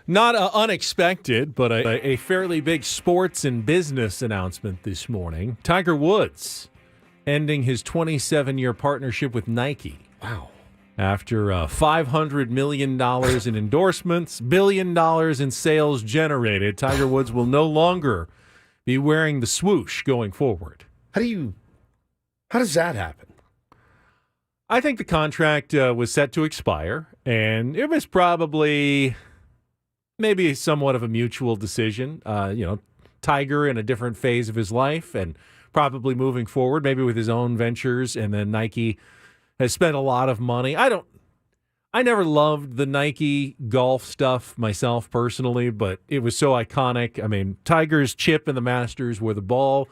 Not unexpected, but a fairly big sports and business announcement this morning. Tiger Woods ending his 27-year partnership with Nike. Wow. After $500 million in endorsements, $1 billion in sales generated, Tiger Woods will no longer be wearing the swoosh going forward. How does that happen? I think the contract was set to expire, and it was probably maybe somewhat of a mutual decision. Tiger in a different phase of his life and probably moving forward, maybe with his own ventures, and then Nike has spent a lot of money. I never loved the Nike golf stuff myself personally, but it was so iconic. I mean, Tiger's chip in the Masters where the ball,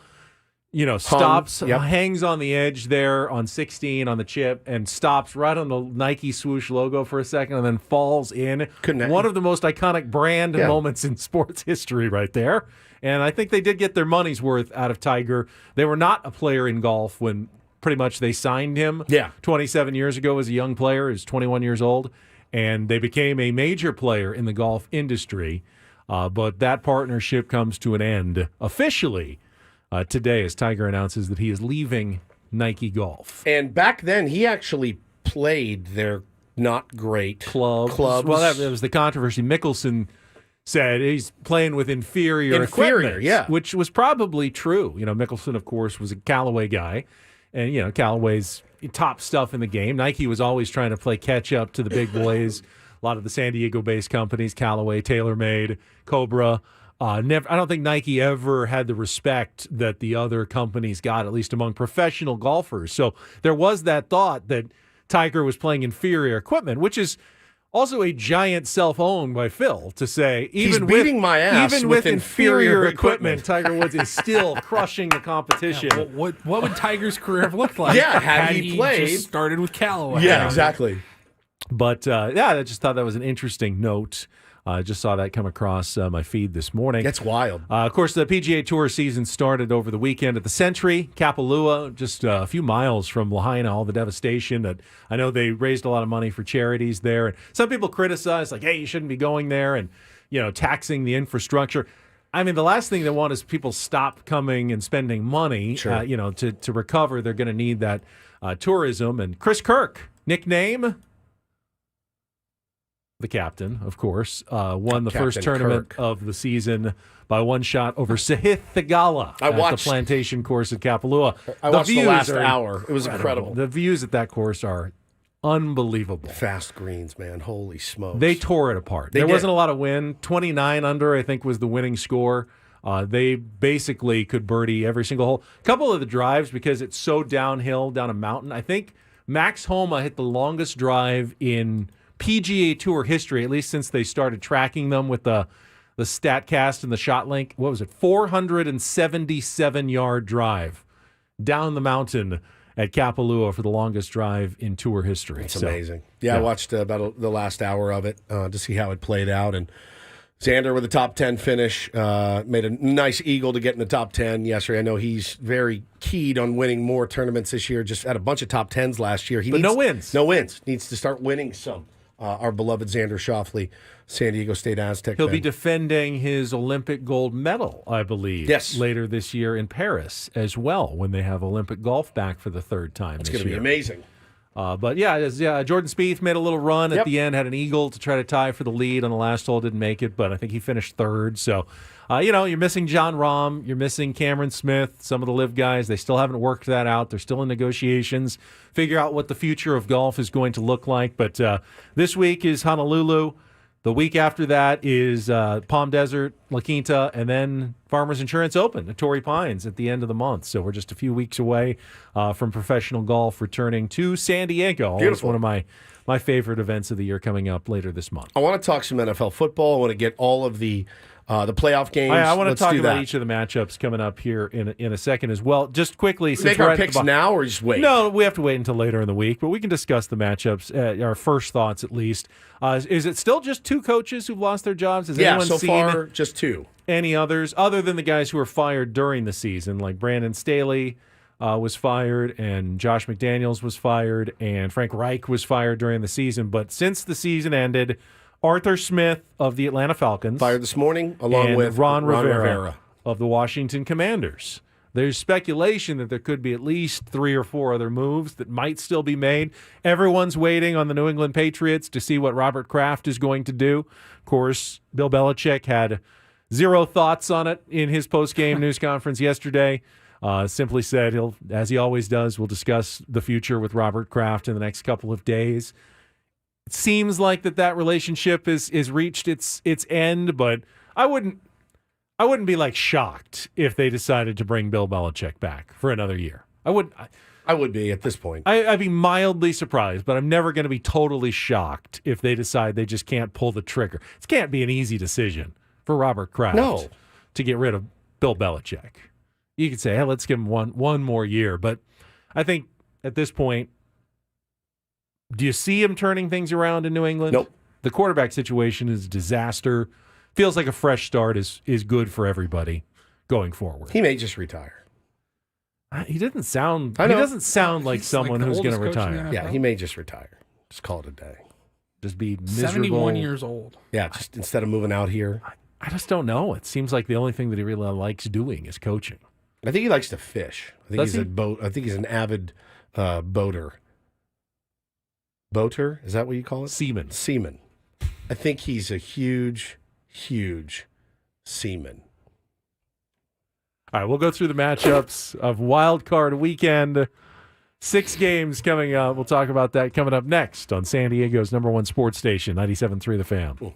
stops, hangs on the edge there on 16 on the chip and stops right on the Nike swoosh logo for a second and then falls in. One of the most iconic brand moments in sports history right there. And I think they did get their money's worth out of Tiger. They were not a player in golf when pretty much they signed him 27 years ago as a young player. He was 21 years old. And they became a major player in the golf industry. But that partnership comes to an end officially today as Tiger announces that he is leaving Nike Golf. And back then, he actually played their not great clubs. Well, that was the controversy. Mickelson said he's playing with inferior equipment, which was probably true. Mickelson, of course, was a Callaway guy, and Callaway's top stuff in the game. Nike was always trying to play catch up to the big boys. A lot of the San Diego-based companies, Callaway, TaylorMade, Cobra. I don't think Nike ever had the respect that the other companies got, at least among professional golfers. So there was that thought that Tiger was playing inferior equipment, which is also a giant self-own by Phil to say, even he's beating my ass even with inferior equipment, Tiger Woods is still crushing the competition. Yeah, what would Tiger's career have looked like? Had he played, just started with Callaway. Yeah, exactly. But I just thought that was an interesting note. I just saw that come across my feed this morning. That's wild. Of course, the PGA Tour season started over the weekend at the Century, Kapalua, just a few miles from Lahaina, all the devastation. That I know they raised a lot of money for charities there. And some people criticize, like, hey, you shouldn't be going there and, taxing the infrastructure. I mean, the last thing they want is people stop coming and spending money. Sure. To recover, they're going to need that tourism. And Chris Kirk, nickname the captain, of course, won the first tournament of the season by one shot over Sahith Theegala at the Plantation course at Kapalua. I watched the last hour. It was incredible. The views at that course are unbelievable. Fast greens, man. Holy smokes. They tore it apart. There wasn't a lot of wind. 29 under, I think, was the winning score. They basically could birdie every single hole. A couple of the drives, because it's so downhill, down a mountain. I think Max Homa hit the longest drive in PGA Tour history, at least since they started tracking them with the StatCast and the ShotLink. What was it? 477-yard drive down the mountain at Kapalua for the longest drive in Tour history. It's amazing. Yeah, I watched about the last hour of it to see how it played out. And Xander with a top 10 finish, made a nice eagle to get in the top 10 yesterday. I know he's very keyed on winning more tournaments this year. Just had a bunch of top 10s last year. No wins. No wins. Needs to start winning some. Our beloved Xander Schauffele, San Diego State Aztec. He'll be defending his Olympic gold medal, I believe, later this year in Paris as well, when they have Olympic golf back for the third time. It's going to be amazing. But Jordan Spieth made a little run at the end, had an eagle to try to tie for the lead on the last hole, didn't make it, but I think he finished third. So, you're missing John Rahm, you're missing Cameron Smith, some of the live guys. They still haven't worked that out. They're still in negotiations, figure out what the future of golf is going to look like. But this week is Honolulu. The week after that is Palm Desert, La Quinta, and then Farmers Insurance Open at Torrey Pines at the end of the month. So we're just a few weeks away from professional golf returning to San Diego. It's one of my favorite events of the year coming up later this month. I want to talk some NFL football. I want to get all of the playoff games. I want to talk about each of the matchups coming up here in a second as well. Just quickly, since make our picks now or just wait? No, we have to wait until later in the week, but we can discuss the matchups. Our first thoughts, at least. Is it still just two coaches who've lost their jobs? Has anyone so seen far just two. Any others other than the guys who were fired during the season, like Brandon Staley was fired, and Josh McDaniels was fired, and Frank Reich was fired during the season. But since the season ended, Arthur Smith of the Atlanta Falcons. Fired this morning, along and with Ron Rivera of the Washington Commanders. There's speculation that there could be at least 3 or 4 other moves that might still be made. Everyone's waiting on the New England Patriots to see what Robert Kraft is going to do. Of course, Bill Belichick had zero thoughts on it in his post-game news conference yesterday. Simply said, he'll, as he always does, we'll discuss the future with Robert Kraft in the next couple of days. It seems like that relationship is reached its end, but I wouldn't be like shocked if they decided to bring Bill Belichick back for another year. I would be at this point. I'd be mildly surprised, but I'm never going to be totally shocked if they decide they just can't pull the trigger. It can't be an easy decision for Robert Kraft to get rid of Bill Belichick. You could say, hey, let's give him one more year. But I think at this point, do you see him turning things around in New England? Nope. The quarterback situation is a disaster. Feels like a fresh start is good for everybody going forward. He may just retire. He doesn't sound. He doesn't sound like someone who's going to retire. Yeah, he may just retire. Just call it a day. Just be miserable. 71 years old. Yeah, just instead of moving out here. I just don't know. It seems like the only thing that he really likes doing is coaching. I think he likes to fish. I think I think he's an avid boater. Boater? Is that what you call it? Seaman. I think he's a huge seaman. All right, we'll go through the matchups of Wild Card Weekend. 6 games coming up. We'll talk about that coming up next on San Diego's #1 sports station, 97.3 The Fan. Ooh.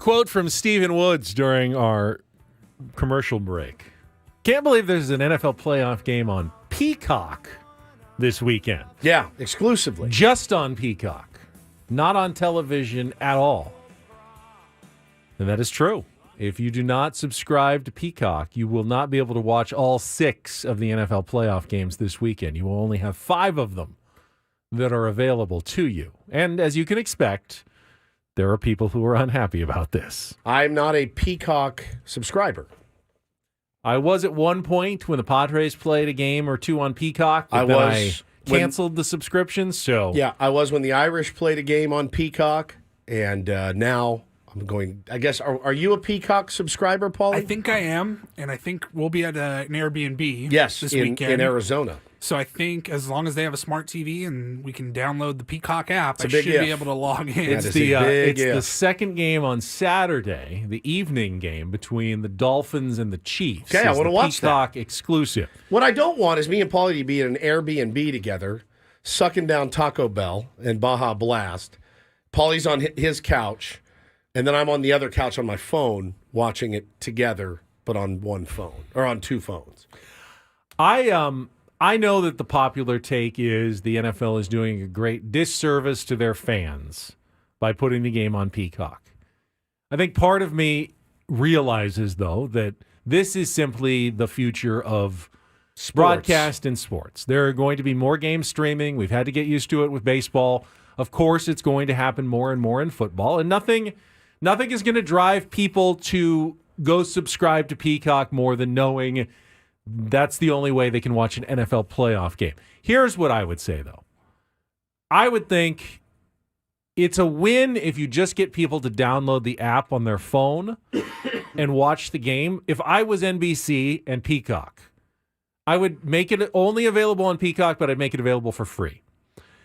Quote from Stephen Woods during our commercial break. Can't believe there's an NFL playoff game on Peacock this weekend. Yeah, exclusively. Just on Peacock. Not on television at all. And that is true. If you do not subscribe to Peacock, you will not be able to watch all 6 of the NFL playoff games this weekend. You will only have 5 of them that are available to you. And as you can expect, there are people who are unhappy about this. I'm not a Peacock subscriber. I was at one point when the Padres played a game or 2 on Peacock, but then I canceled the subscription. So yeah, I was when the Irish played a game on Peacock, and now I'm going. I guess are you a Peacock subscriber, Paulie? I think I am, and I think we'll be at an Airbnb. Yes, this in weekend in Arizona. So I think as long as they have a smart TV and we can download the Peacock app, I big should be able to log in. It's the second game on Saturday, the evening game between the Dolphins and the Chiefs. Okay, I want to watch Peacock that. exclusive. What I don't want is me and Paulie to be in an Airbnb together, sucking down Taco Bell and Baja Blast. Paulie's on his couch, and then I'm on the other couch on my phone watching it together, but on one phone or on 2 phones. I know that the popular take is the NFL is doing a great disservice to their fans by putting the game on Peacock. I think part of me realizes, though, that this is simply the future of broadcast and sports. There are going to be more game streaming. We've had to get used to it with baseball. Of course, it's going to happen more and more in football. And nothing is going to drive people to go subscribe to Peacock more than knowing that's the only way they can watch an NFL playoff game. Here's what I would say, though. I would think it's a win if you just get people to download the app on their phone and watch the game. If I was NBC and Peacock, I would make it only available on Peacock, but I'd make it available for free.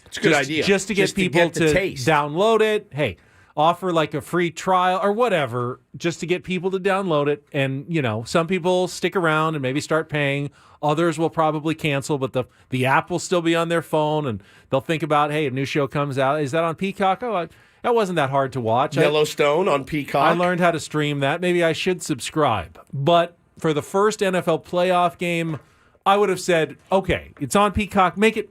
It's a good idea. Just to get people to download it. Hey, offer like a free trial or whatever, just to get people to download it. And, some people stick around and maybe start paying. Others will probably cancel, but the app will still be on their phone, and they'll think about, hey, a new show comes out. Is that on Peacock? Oh, that wasn't that hard to watch. Yellowstone on Peacock. I learned how to stream that. Maybe I should subscribe. But for the first NFL playoff game, I would have said, okay, it's on Peacock. Make it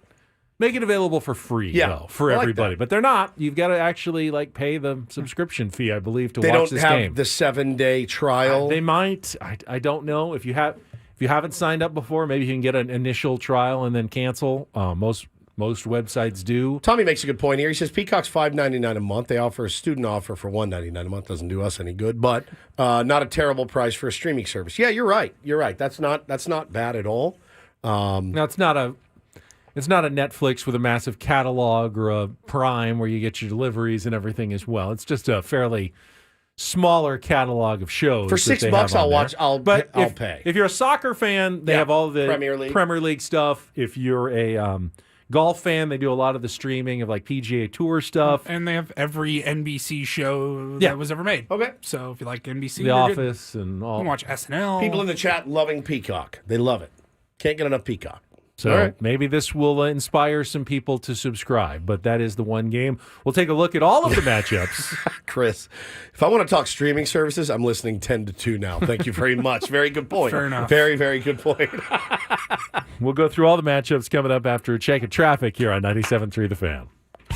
available for free, though, for everybody. But they're not. You've got to actually pay the subscription fee, I believe, to watch this game. They don't have the 7-day trial. They might. I don't know. If you haven't signed up before, maybe you can get an initial trial and then cancel. Most websites do. Tommy makes a good point here. He says Peacock's $5.99 a month. They offer a student offer for $1.99 a month. Doesn't do us any good, but not a terrible price for a streaming service. Yeah, you're right. That's not bad at all. Now it's not a Netflix with a massive catalog or a Prime where you get your deliveries and everything as well. It's just a fairly smaller catalog of shows. For $6, I'll watch. I'll pay. If you're a soccer fan, they have all the Premier League stuff. If you're a golf fan, they do a lot of the streaming of PGA Tour stuff. And they have every NBC show that was ever made. Okay. So if you like NBC, The Office and all. You can watch SNL. People in the chat loving Peacock. They love it. Can't get enough Peacock. So maybe this will inspire some people to subscribe, but that is the one game. We'll take a look at all of the matchups. Chris, if I want to talk streaming services, I'm listening 10 to 2 now. Thank you very much. Very good point. Fair enough. Very, very good point. We'll go through all the matchups coming up after a check of traffic here on 97.3 The Fan.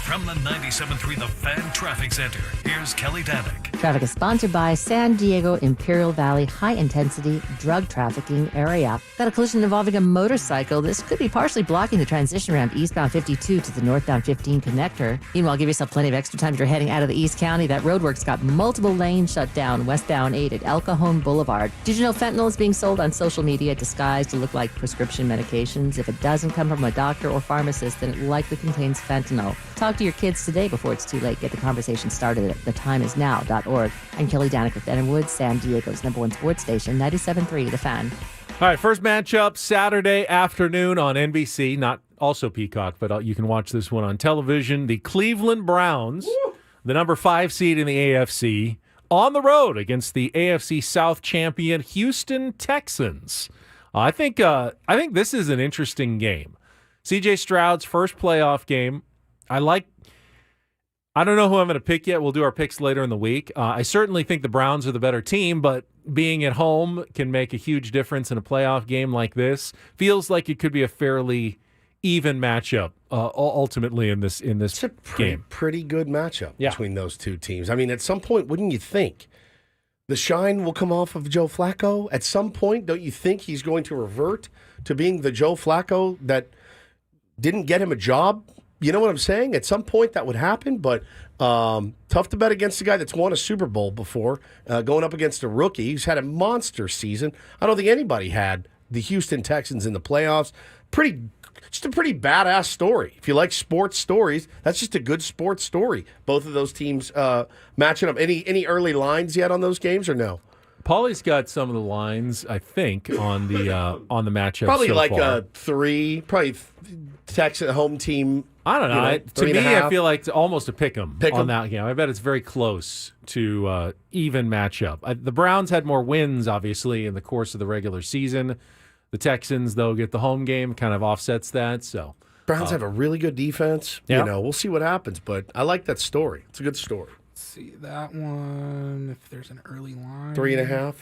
From the 97.3 The Fan Traffic Center, here's Kelly Danick. Traffic is sponsored by San Diego Imperial Valley High-Intensity Drug Trafficking Area. Got a collision involving a motorcycle. This could be partially blocking the transition ramp eastbound 52 to the northbound 15 connector. Meanwhile, give yourself plenty of extra time if you're heading out of the East County. That roadwork's got multiple lanes shut down westbound 8 at El Cajon Boulevard. Did you know fentanyl is being sold on social media disguised to look like prescription medications? If it doesn't come from a doctor or pharmacist, then it likely contains fentanyl. Talk to your kids today before it's too late. Get the conversation started at thetimesnow.org. I'm Kelly Danick with Ben & Woods, San Diego's #1 sports station, 97.3 The Fan. All right, first matchup Saturday afternoon on NBC, not also Peacock, but you can watch this one on television. The Cleveland Browns, the number 5 seed in the AFC, on the road against the AFC South champion Houston Texans. I think this is an interesting game. C.J. Stroud's first playoff game. I don't know who I'm going to pick yet. We'll do our picks later in the week. I certainly think the Browns are the better team, but being at home can make a huge difference in a playoff game like this. Feels like it could be a fairly even matchup ultimately in this It's a game. pretty good matchup between those two teams. I mean, at some point, wouldn't you think the shine will come off of Joe Flacco? At some point, don't you think he's going to revert to being the Joe Flacco that didn't get him a job? You know what I'm saying? At some point that would happen, but tough to bet against a guy that's won a Super Bowl before, going up against a rookie who's had a monster season. I don't think anybody had the Houston Texans in the playoffs. Just a pretty badass story. If you like sports stories, that's just a good sports story. Both of those teams matching up. Any early lines yet on those games or no? Paulie's got some of the lines, I think, on the matchup. Probably so like far. a 3, probably Texas home team. I don't know. To me, I feel like it's almost a pick 'em on that game. I bet it's very close to even matchup. The Browns had more wins, obviously, in the course of the regular season. The Texans, though, get the home game, kind of offsets that. So Browns have a really good defense. Yeah. You know, we'll see what happens, but I like that story. It's a good story. Let's see that one. If there's an early line, 3.5,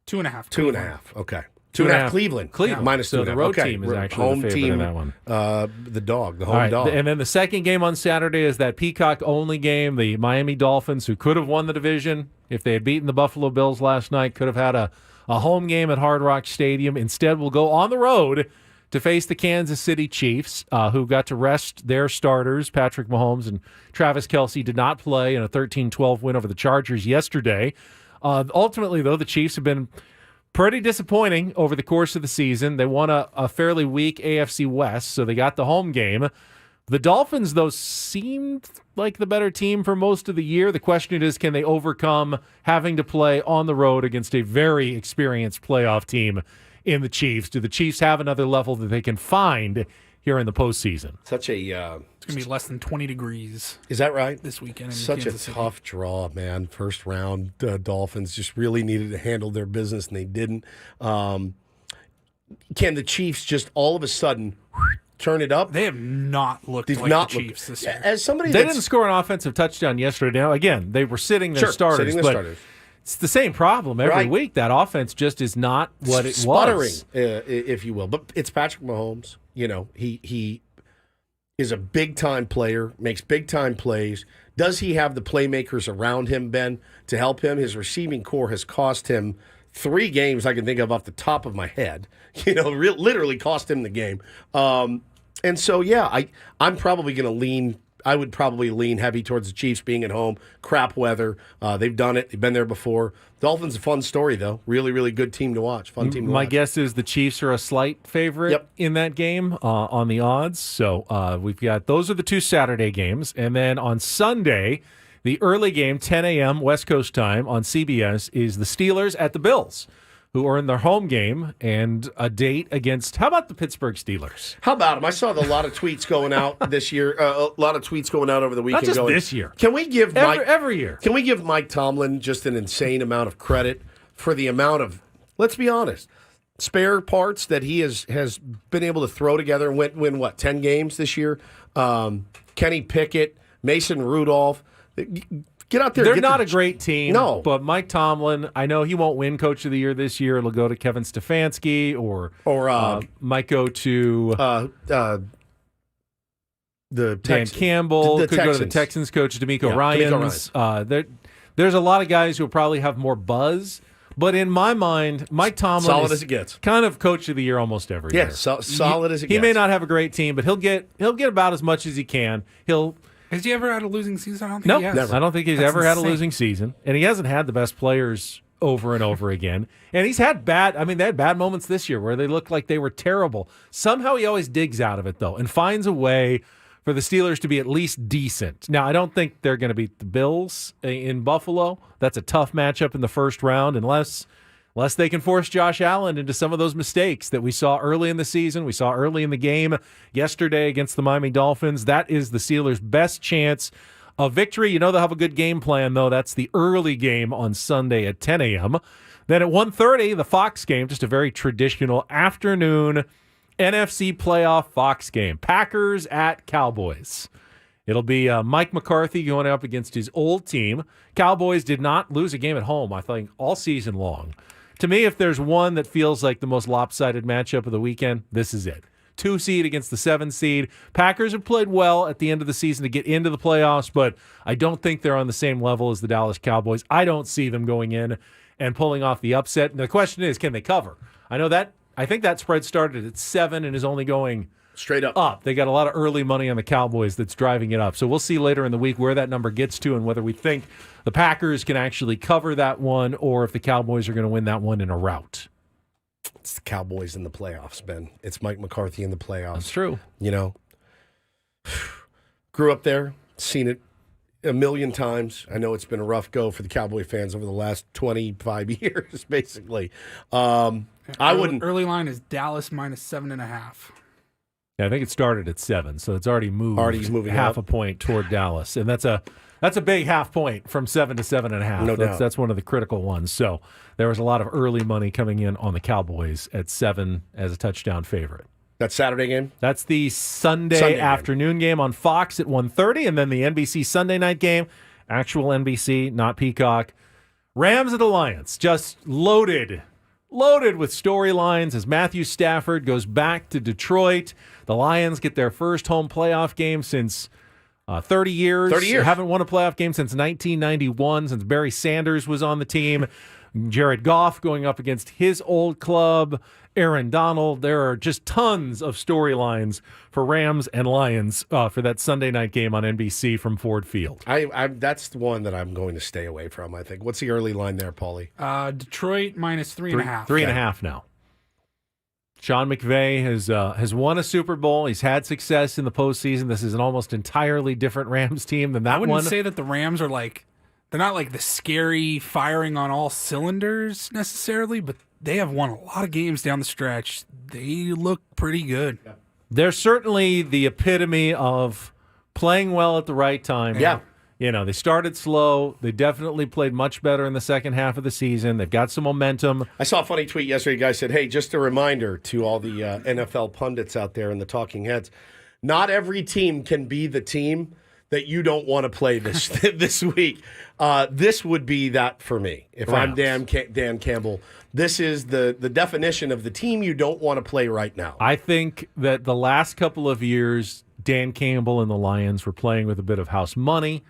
2.5, 2.5. Okay. 2.5. Cleveland. Cleveland. Minus So 2.5. the road okay. team is actually home the favorite team, in that one. The dog, the home All right, dog. and then the second game on Saturday is that Peacock-only game. The Miami Dolphins, who could have won the division if they had beaten the Buffalo Bills last night, could have had a home game at Hard Rock Stadium. Instead, will go on the road to face the Kansas City Chiefs, who got to rest their starters. Patrick Mahomes and Travis Kelce did not play in a 13-12 win over the Chargers yesterday. Ultimately, though, the Chiefs have been pretty disappointing over the course of the season. They won a fairly weak AFC West, so they got the home game. The Dolphins, though, seemed like the better team for most of the year. The question is, can they overcome having to play on the road against a very experienced playoff team in the Chiefs? Do the Chiefs have another level that they can find here in the postseason? Such a It's going to be less than 20 degrees. Is that right? This weekend in Such Kansas a City. tough draw, man. First round, Dolphins just really needed to handle their business, and they didn't. Can the Chiefs just all of a sudden turn it up? They have not looked like the Chiefs this year. As somebody They didn't score an offensive touchdown yesterday. Now, again, they were sitting their starters, but it's the same problem every week. That offense just is not what it sputtering, was. If you will. But it's Patrick Mahomes. You know, he is a big-time player, makes big-time plays. Does he have the playmakers around him, Ben, to help him? His receiving core has cost him 3 games I can think of off the top of my head. You know, literally cost him the game. And so, yeah, I'm probably going to lean. I would probably lean heavy towards the Chiefs being at home. Crap weather. They've done it. They've been there before. Dolphins, a fun story, though. Really, really good team to watch. Fun team to watch. My guess is the Chiefs are a slight favorite in that game on the odds. So we've got those are the 2 Saturday games. And then on Sunday, the early game, 10 a.m. West Coast time on CBS, is the Steelers at the Bills, who are in their home game, and a date against, how about the Pittsburgh Steelers? How about them? I saw a lot of tweets going out this year, a lot of tweets going out over the weekend. Not just this year. Can we give every year? Can we give Mike Tomlin just an insane amount of credit for the amount of, let's be honest, spare parts that he has been able to throw together and win what, 10 games this year? Kenny Pickett, Mason Rudolph. Get out there. They're not a great team. No. But Mike Tomlin, I know he won't win Coach of the Year this year. It'll go to Kevin Stefanski or might go to the Dan Campbell. The could go to the Texans. Texans coach, D'Amico Yeah, Ryans. There's a lot of guys who probably have more buzz. But in my mind, Mike Tomlin Solid is as it gets. kind of Coach of the Year almost every year. Solid as it gets. He may not have a great team, but he'll get about as much as he can. Has he ever had a losing season? I don't think No, he has. never. I don't think he's That's ever had a insane. losing season, and he hasn't had the best players over and over again. And he's had bad. I mean, they had bad moments this year where they looked like they were terrible. Somehow he always digs out of it though, and finds a way for the Steelers to be at least decent. Now, I don't think they're going to beat the Bills in Buffalo. That's a tough matchup in the first round, unless they can force Josh Allen into some of those mistakes that we saw early in the season. We saw early in the game yesterday against the Miami Dolphins. That is the Steelers' best chance of victory. You know they'll have a good game plan, though. That's the early game on Sunday at 10 a.m. Then at 1:30, the Fox game, just a very traditional afternoon NFC playoff Fox game. Packers at Cowboys. It'll be Mike McCarthy going up against his old team. Cowboys did not lose a game at home, I think, all season long. To me, if there's one that feels like the most lopsided matchup of the weekend, this is it. 2 seed against the 7 seed. Packers have played well at the end of the season to get into the playoffs, but I don't think they're on the same level as the Dallas Cowboys. I don't see them going in and pulling off the upset. And the question is, can they cover? I think that spread started at 7 and is only going straight up. They got a lot of early money on the Cowboys that's driving it up. So we'll see later in the week where that number gets to and whether we think the Packers can actually cover that one or if the Cowboys are going to win that one in a rout. It's the Cowboys in the playoffs, Ben. It's Mike McCarthy in the playoffs. That's true. You know, grew up there, seen it a million times. I know it's been a rough go for the Cowboy fans over the last 25 years, basically. I wouldn't. Early line is Dallas -7.5. Yeah, I think it started at 7, so it's already moved. Already moving half up. a point toward Dallas, and that's a big half point from 7 to 7.5. No doubt. That's one of the critical ones. So there was a lot of early money coming in on the Cowboys at 7 as a touchdown favorite. That Saturday game? That's the Sunday afternoon game on Fox at 1:30, and then the NBC Sunday night game, actual NBC, not Peacock. Rams at the Lions, just loaded with storylines as Matthew Stafford goes back to Detroit. The Lions get their first home playoff game since 30 years. 30 years. Haven't won a playoff game since 1991, since Barry Sanders was on the team. Jared Goff going up against his old club, Aaron Donald. There are just tons of storylines for Rams and Lions for that Sunday night game on NBC from Ford Field. That's the one that I'm going to stay away from, I think. What's the early line there, Paulie? Detroit -3.5. 3.5 now. Sean McVay has won a Super Bowl. He's had success in the postseason. This is an almost entirely different Rams team than that one. I wouldn't say that the Rams are they're not like the scary firing on all cylinders necessarily, but they have won a lot of games down the stretch. They look pretty good. Yeah. They're certainly the epitome of playing well at the right time. Yeah. You know, they started slow. They definitely played much better in the second half of the season. They've got some momentum. I saw a funny tweet yesterday. A guy said, hey, just a reminder to all the NFL pundits out there and the talking heads, not every team can be the team that you don't want to play this week. This would be that for me. If Rams. I'm Dan Campbell, this is the definition of the team you don't want to play right now. I think that the last couple of years, Dan Campbell and the Lions were playing with a bit of house money.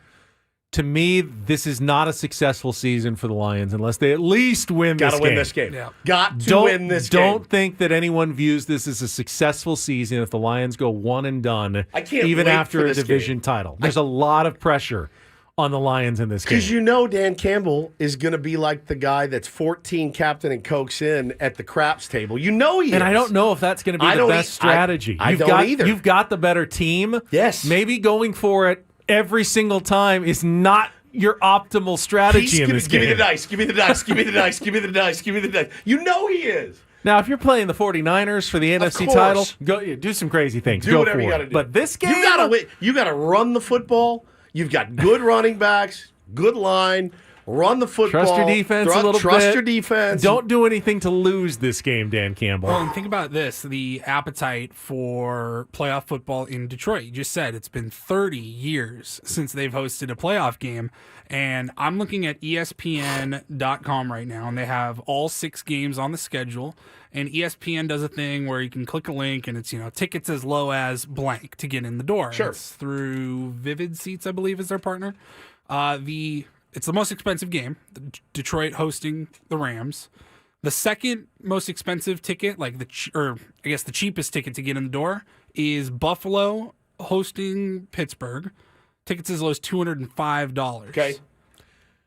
To me, this is not a successful season for the Lions unless they at least win this game. Got to win this game. Yeah. Got to win this game. Don't think that anyone views this as a successful season if the Lions go one and done, I can't even wait after for a this division title. There's a lot of pressure on the Lions in this game. Because you know Dan Campbell is going to be like the guy that's 14 captain and cokes in at the craps table. You know he is. And I don't know if that's going to be the best strategy. I don't either. You've got the better team. Yes. Maybe going for it every single time is not your optimal strategy in this game. Give me the dice. Give me the dice. Give me the dice. Give me the dice. Give me the dice. You know he is. Now, if you're playing the 49ers for the NFC course. title, go do some crazy things. Do go whatever for you it. got to do. But this game, you got to run the football. You've got good running backs, good line. Run the football. Trust your defense a little bit. Trust your defense. Don't do anything to lose this game, Dan Campbell. Well, and think about this, the appetite for playoff football in Detroit. You just said it's been 30 years since they've hosted a playoff game. And I'm looking at ESPN.com right now, and they have all 6 games on the schedule. And ESPN does a thing where you can click a link, and it's, tickets as low as blank to get in the door. Sure. It's through Vivid Seats, I believe, is their partner. It's the most expensive game, Detroit hosting the Rams. The second most expensive ticket, the cheapest ticket to get in the door, is Buffalo hosting Pittsburgh. Tickets as low as $205. Okay.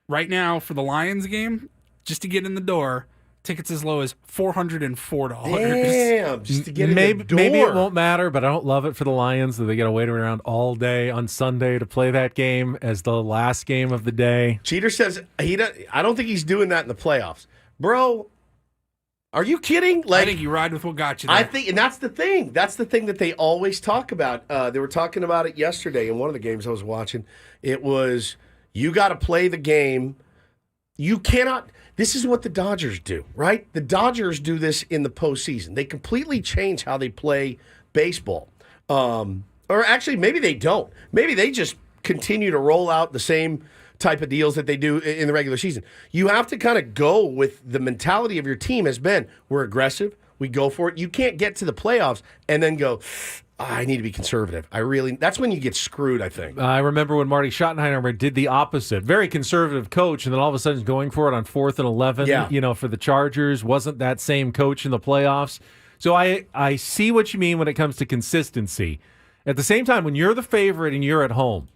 Right now, for the Lions game, just to get in the door, tickets as low as $404. Damn, just to get in the door. Maybe it won't matter, but I don't love it for the Lions that they got to wait around all day on Sunday to play that game as the last game of the day. Cheater says I don't think he's doing that in the playoffs. Bro, are you kidding? I think you ride with what got you there. I think, and that's the thing. That's the thing that they always talk about. They were talking about it yesterday in one of the games I was watching. It was, you got to play the game. You cannot. This is what the Dodgers do, right? The Dodgers do this in the postseason. They completely change how they play baseball. Or actually, maybe they don't. Maybe they just continue to roll out the same type of deals that they do in the regular season. You have to kind of go with the mentality of your team has been, we're aggressive, we go for it. You can't get to the playoffs and then go, I need to be conservative. That's when you get screwed, I think. I remember when Marty Schottenheimer did the opposite. Very conservative coach, and then all of a sudden going for it on 4th and 11, for the Chargers. Wasn't that same coach in the playoffs. So I see what you mean when it comes to consistency. At the same time, when you're the favorite and you're at home,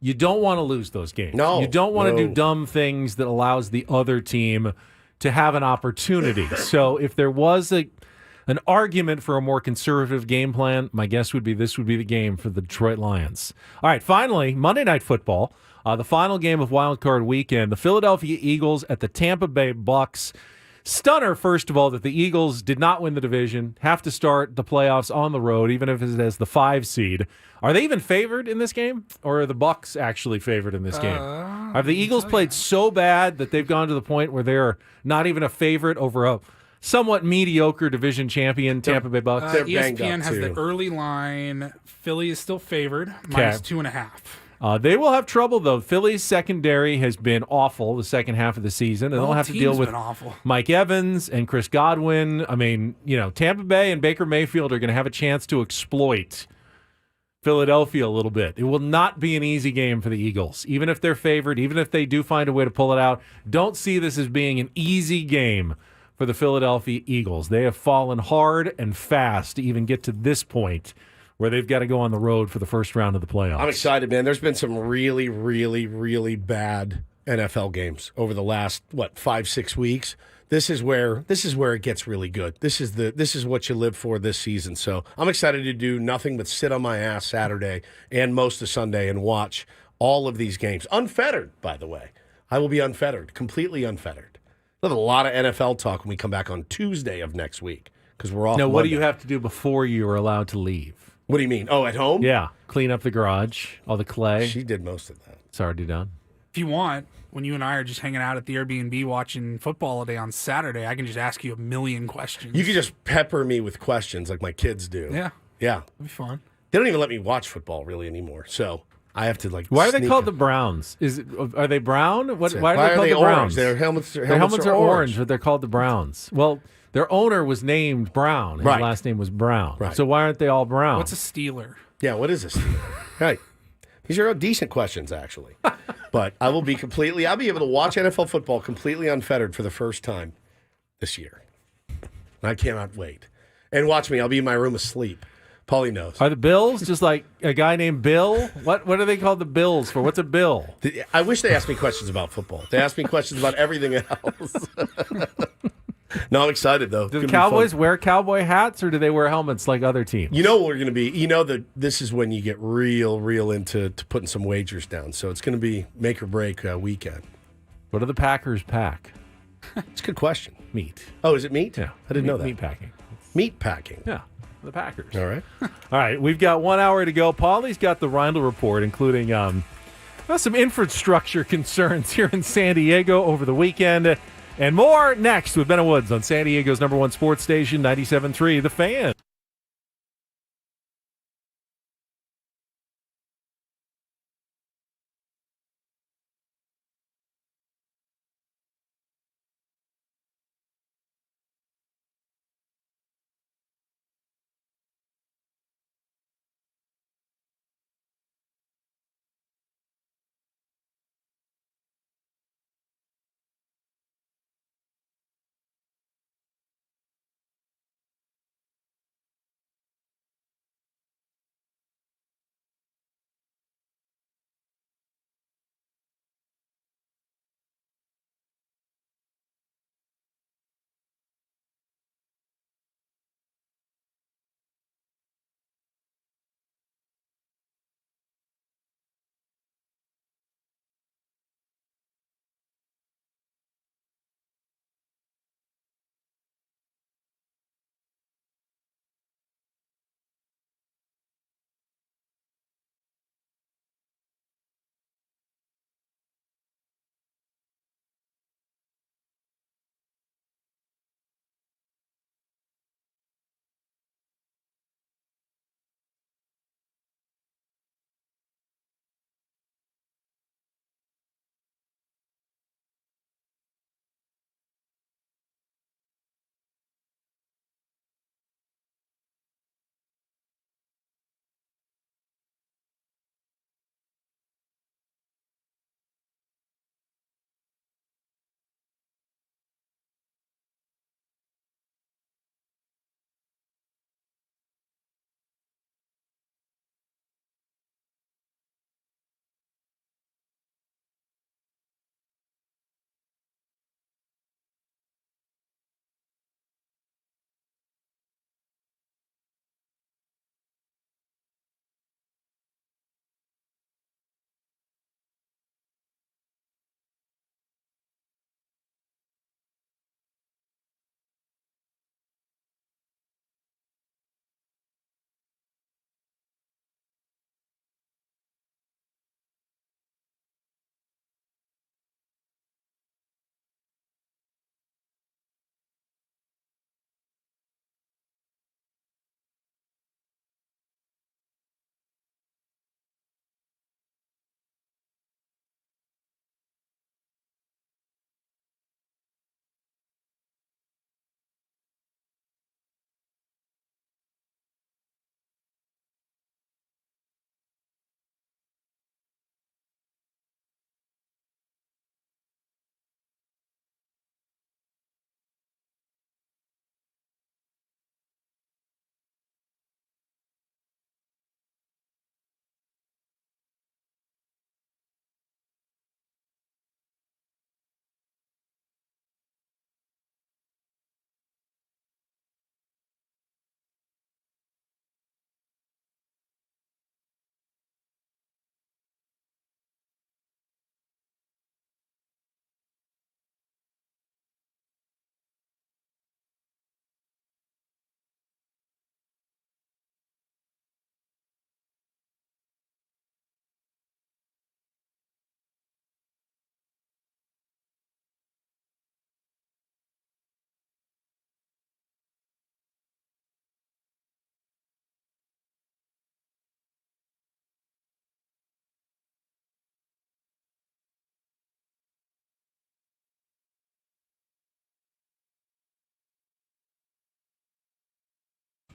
you don't want to lose those games. No. You don't want to do dumb things that allows the other team to have an opportunity. So if there was an argument for a more conservative game plan, my guess would be this would be the game for the Detroit Lions. All right, finally, Monday Night Football, the final game of Wild Card Weekend. The Philadelphia Eagles at the Tampa Bay Bucks. Stunner, first of all, that the Eagles did not win the division, have to start the playoffs on the road, even if it's as the 5 seed. Are they even favored in this game, or are the Bucks actually favored in this game? Have the Eagles played so bad that they've gone to the point where they're not even a favorite over a somewhat mediocre division champion, Tampa Bay Bucks? ESPN has the early line. Philly is still favored, minus 2.5. They will have trouble, though. Philly's secondary has been awful the second half of the season, and they'll have to deal with Mike Evans and Chris Godwin. I mean, Tampa Bay and Baker Mayfield are going to have a chance to exploit Philadelphia a little bit. It will not be an easy game for the Eagles. Even if they're favored, even if they do find a way to pull it out, don't see this as being an easy game for the Philadelphia Eagles. They have fallen hard and fast to even get to this point where they've got to go on the road for the first round of the playoffs. I'm excited, man. There's been some really, really, really bad NFL games over the last 5-6 weeks. This is where it gets really good. This is what you live for this season. So I'm excited to do nothing but sit on my ass Saturday and most of Sunday and watch all of these games. Unfettered, by the way. I will be unfettered, completely unfettered. We'll have a lot of NFL talk when we come back on Tuesday of next week because we're off. Now, what do Monday. you have to do before you are allowed to leave? What do you mean? Oh, at home? Yeah, clean up the garage, all the clay. She did most of that. It's already done. If you want, when you and I are just hanging out at the Airbnb watching football all day on Saturday, I can just ask you a million questions. You can just pepper me with questions like my kids do. Yeah. Yeah. It'll be fun. They don't even let me watch football really anymore. So I have to Why are they sneak called them. the Browns? Are they brown? Why Why are they called the orange? Browns? Their helmets Their helmets are orange, but they're called the Browns. Well, their owner was named Brown. His Right. last name was Brown. Right. So why aren't they all brown? What's a Steeler? Yeah, what is this? Right. These are decent questions, actually. But I'll be able to watch NFL football completely unfettered for the first time this year. I cannot wait. And watch me. I'll be in my room asleep. Paulie knows. Are the Bills just like a guy named Bill? What are they called the Bills for? What's a Bill? I wish they asked me questions about football. They asked me questions about everything else. No, I'm excited, though. Do the Cowboys wear cowboy hats, or do they wear helmets like other teams? You know what we're going to be. You know that this is when you get real into putting some wagers down. So it's going to be make or break weekend. What do the Packers pack? It's a good question. Meat. Oh, is it meat? Yeah. I didn't know that. Meat packing. Meat packing. Yeah. The Packers. All right. All right. We've got 1 hour to go. Paulie's got the Reindl Report, including some infrastructure concerns here in San Diego over the weekend. And more next with Bennett Woods on San Diego's #1 sports station, 97.3 The Fan.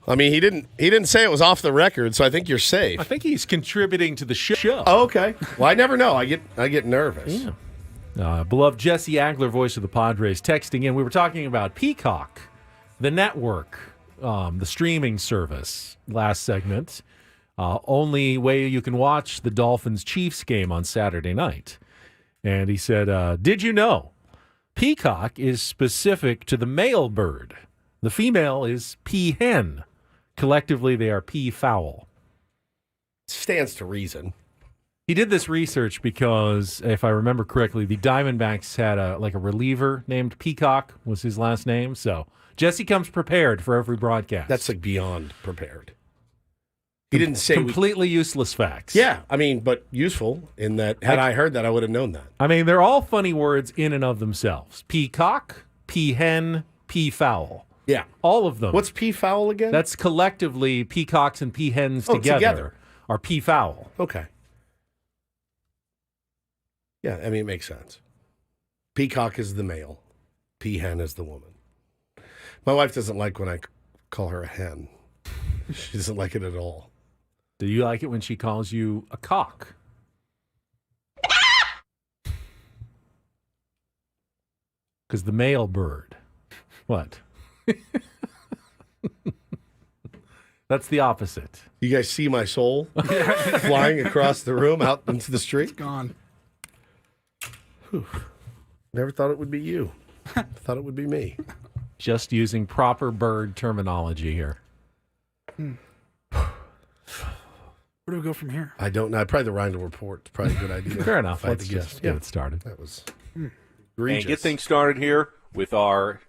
I mean, he didn't say it was off the record, so I think you're safe. I think he's contributing to the show. Oh, okay. Well, I never know. I get nervous. Yeah. Beloved Jesse Agler, voice of the Padres, texting in. We were talking about Peacock, the network, the streaming service, last segment. Only way you can watch the Dolphins-Chiefs game on Saturday night. And he said, did you know Peacock is specific to the male bird? The female is peahen. Collectively, they are peafowl. Stands to reason. He did this research because, if I remember correctly, the Diamondbacks had a reliever named Peacock was his last name. So Jesse comes prepared for every broadcast. That's like beyond prepared. He didn't say completely useless facts. Yeah, I mean, but useful in that. Had I heard that, I would have known that. I mean, they're all funny words in and of themselves. Peacock, peahen, peafowl. Yeah. All of them. What's peafowl again? That's collectively peacocks and peahens together are peafowl. Okay. Yeah, I mean, it makes sense. Peacock is the male. Peahen is the woman. My wife doesn't like when I call her a hen. She doesn't like it at all. Do you like it when she calls you a cock? Because the male bird. What? That's the opposite. You guys see my soul flying across the room out into the street? It's gone. Whew. Never thought it would be you. Thought it would be me. Just using proper bird terminology here. Where do we go from here? I don't know. Probably the Reindl Report. It's probably a good idea. Fair enough. If I had Let's to guess. just get it started. That was And egregious. get things started here with our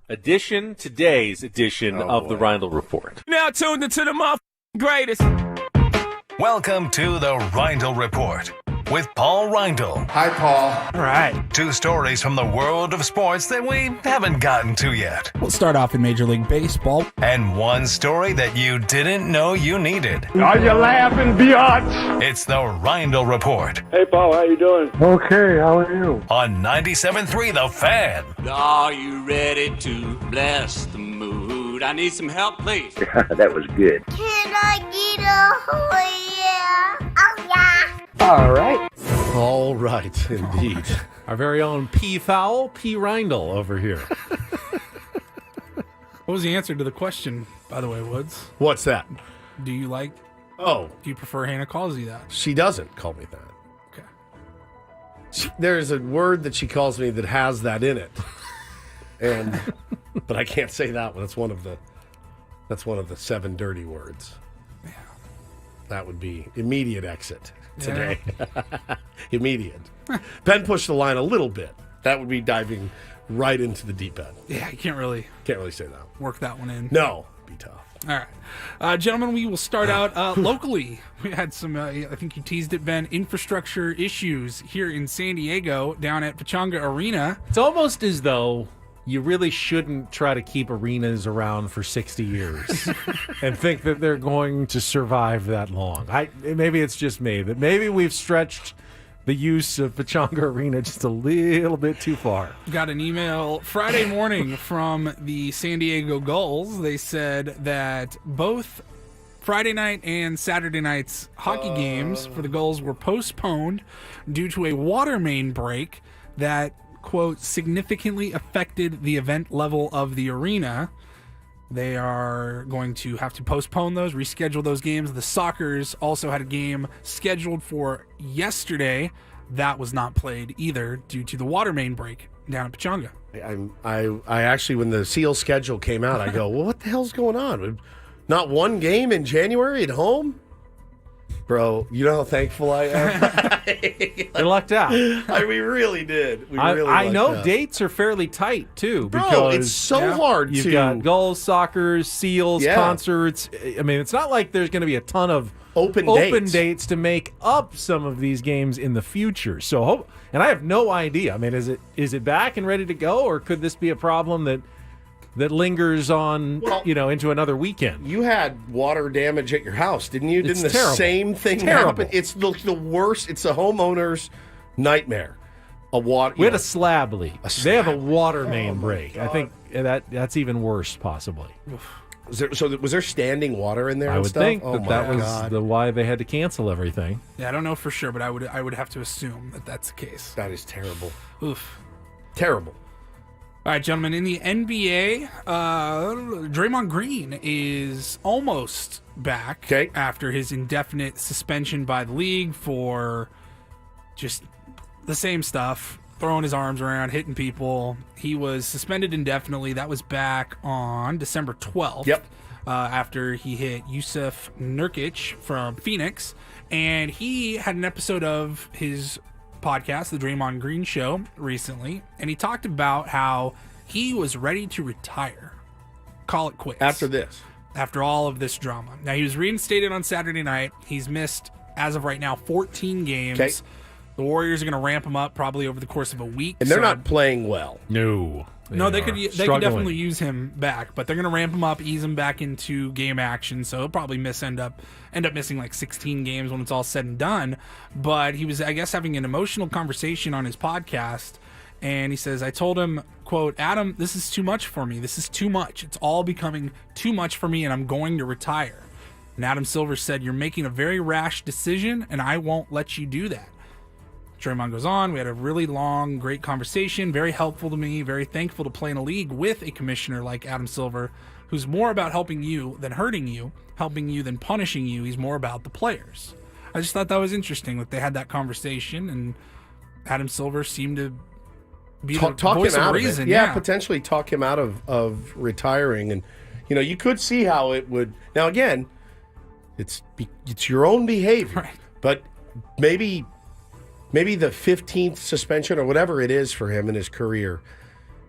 today's edition of the Reindl Report. Now tuned into the greatest. Welcome to the Reindl Report with Paul Reindl. Hi, Paul. All right. 2 stories from the world of sports that we haven't gotten to yet. We'll start off in Major League Baseball. And 1 story that you didn't know you needed. Are you laughing, biatch? It's the Reindl Report Hey, Paul, how you doing? Okay, how are you? on 97.3 The Fan. Are you ready to bless the mood? I need some help, please. That was good. Can I get a oh yeah? Oh yeah. All right. All right, indeed. Our very own peafowl, P. Reindl over here. What was the answer to the question, by the way, Woods? What's that? Do you like? Oh, Do you prefer Hannah calls you that? she doesn't call me that. Okay. There's a word that she calls me that has that in it, but I can't say that one. That's one of the 7 dirty words. Yeah. That would be immediate exit today. Immediate. Ben pushed the line a little bit. That would be diving right into the deep end. Yeah, you can't really say that. work that one in. No, be tough. All right. Gentlemen, we will start out locally. We had some, I think you teased it, Ben, infrastructure issues here in San Diego down at Pechanga Arena. It's almost as though you really shouldn't try to keep arenas around for 60 years and think that they're going to survive that long. Maybe it's just me, but maybe we've stretched the use of Pechanga Arena just a little bit too far. Got an email Friday morning from the San Diego Gulls. They said that both Friday night and Saturday night's hockey games for the Gulls were postponed due to a water main break that, quote, significantly affected the event level of the arena. They are going to have to postpone those, reschedule those games. The Sockers also had a game scheduled for yesterday. That was not played either due to the water main break down at Pechanga. I actually, when the Seal schedule came out, I go, well, what the hell's going on? Not one game in January at home? Bro, you know how thankful I am? They lucked out. We really did. I know dates are fairly tight, too. Bro, because it's so hard You've got Gulls, Sockers, Seals, concerts. I mean, it's not like there's going to be a ton of open dates to make up some of these games in the future. So, and I have no idea. I mean, is it back and ready to go, or could this be a problem that lingers on, into another weekend? You had water damage at your house, didn't you? Didn't the terrible. same thing happen? It's the worst. It's a homeowner's nightmare. We had a slab leak. They have a water main break. I think that's even worse, possibly. Was there standing water in there? I and would stuff? think Oh that my was God. why they had to cancel everything. Yeah, I don't know for sure, but I would have to assume that that's the case. That is terrible. Oof. Terrible. All right, gentlemen, in the NBA, Draymond Green is almost back after his indefinite suspension by the league for just the same stuff, throwing his arms around, hitting people. He was suspended indefinitely. That was back on December 12th. Yep. After he hit Yusuf Nurkic from Phoenix. And he had an episode of his podcast, The Draymond Green Show, recently. And he talked about how he was ready to retire. Call it quits. After this. After all of this drama. Now, he was reinstated on Saturday night. He's missed, as of right now, 14 games. Okay. The Warriors are going to ramp him up probably over the course of a week. And they're not playing well. No. They could definitely use him back, but they're going to ramp him up, ease him back into game action. So he'll probably end up missing like 16 games when it's all said and done. But he was, I guess, having an emotional conversation on his podcast, and he says, "I told him, quote, Adam, this is too much for me. This is too much. It's all becoming too much for me, and I'm going to retire." And Adam Silver said, "You're making a very rash decision, and I won't let you do that." Draymond goes on, "We had a really long, great conversation, very helpful to me, very thankful to play in a league with a commissioner like Adam Silver, who's more about helping you than hurting you, helping you than punishing you. He's more about the players." I just thought that was interesting that they had that conversation, and Adam Silver seemed to be the talk voice him of out reason. of it. Yeah, potentially talk him out of retiring. And, you could see how it would. Now, again, it's your own behavior. Right. But maybe the 15th suspension or whatever it is for him in his career,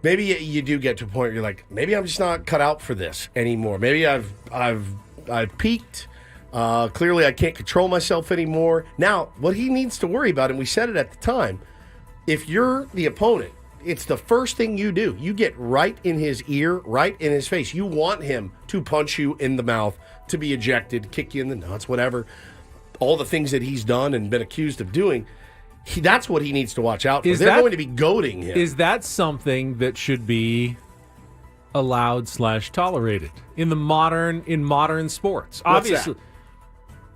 maybe you do get to a point where you're like, maybe I'm just not cut out for this anymore. Maybe I've peaked. Clearly I can't control myself anymore. Now, what he needs to worry about, and we said it at the time, if you're the opponent, it's the first thing you do. You get right in his ear, right in his face. You want him to punch you in the mouth, to be ejected, kick you in the nuts, whatever. All the things that he's done and been accused of doing. That's what he needs to watch out for. They're going to be goading him. Is that something that should be allowed / tolerated in modern sports? What's Obviously, that?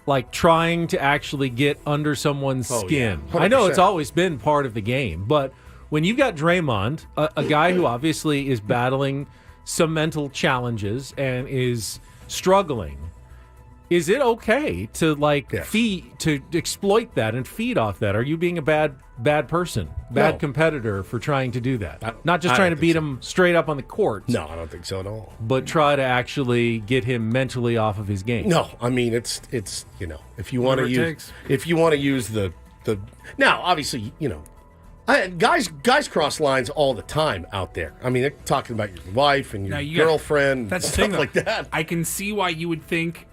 Like trying to actually get under someone's skin. Yeah. I know it's 100%. always been part of the game, but when you've got Draymond, a guy who obviously is battling some mental challenges and is struggling, is it okay to to exploit that and feed off that? Are you being a bad person, bad competitor for trying to do that? Not just trying to beat him straight up on the court. No, I don't think so at all. But try to actually get him mentally off of his game. No, I mean it's if you want to use the now obviously guys cross lines all the time out there. I mean they're talking about your wife and your girlfriend, that's the stuff thing, like that. I can see why you would think,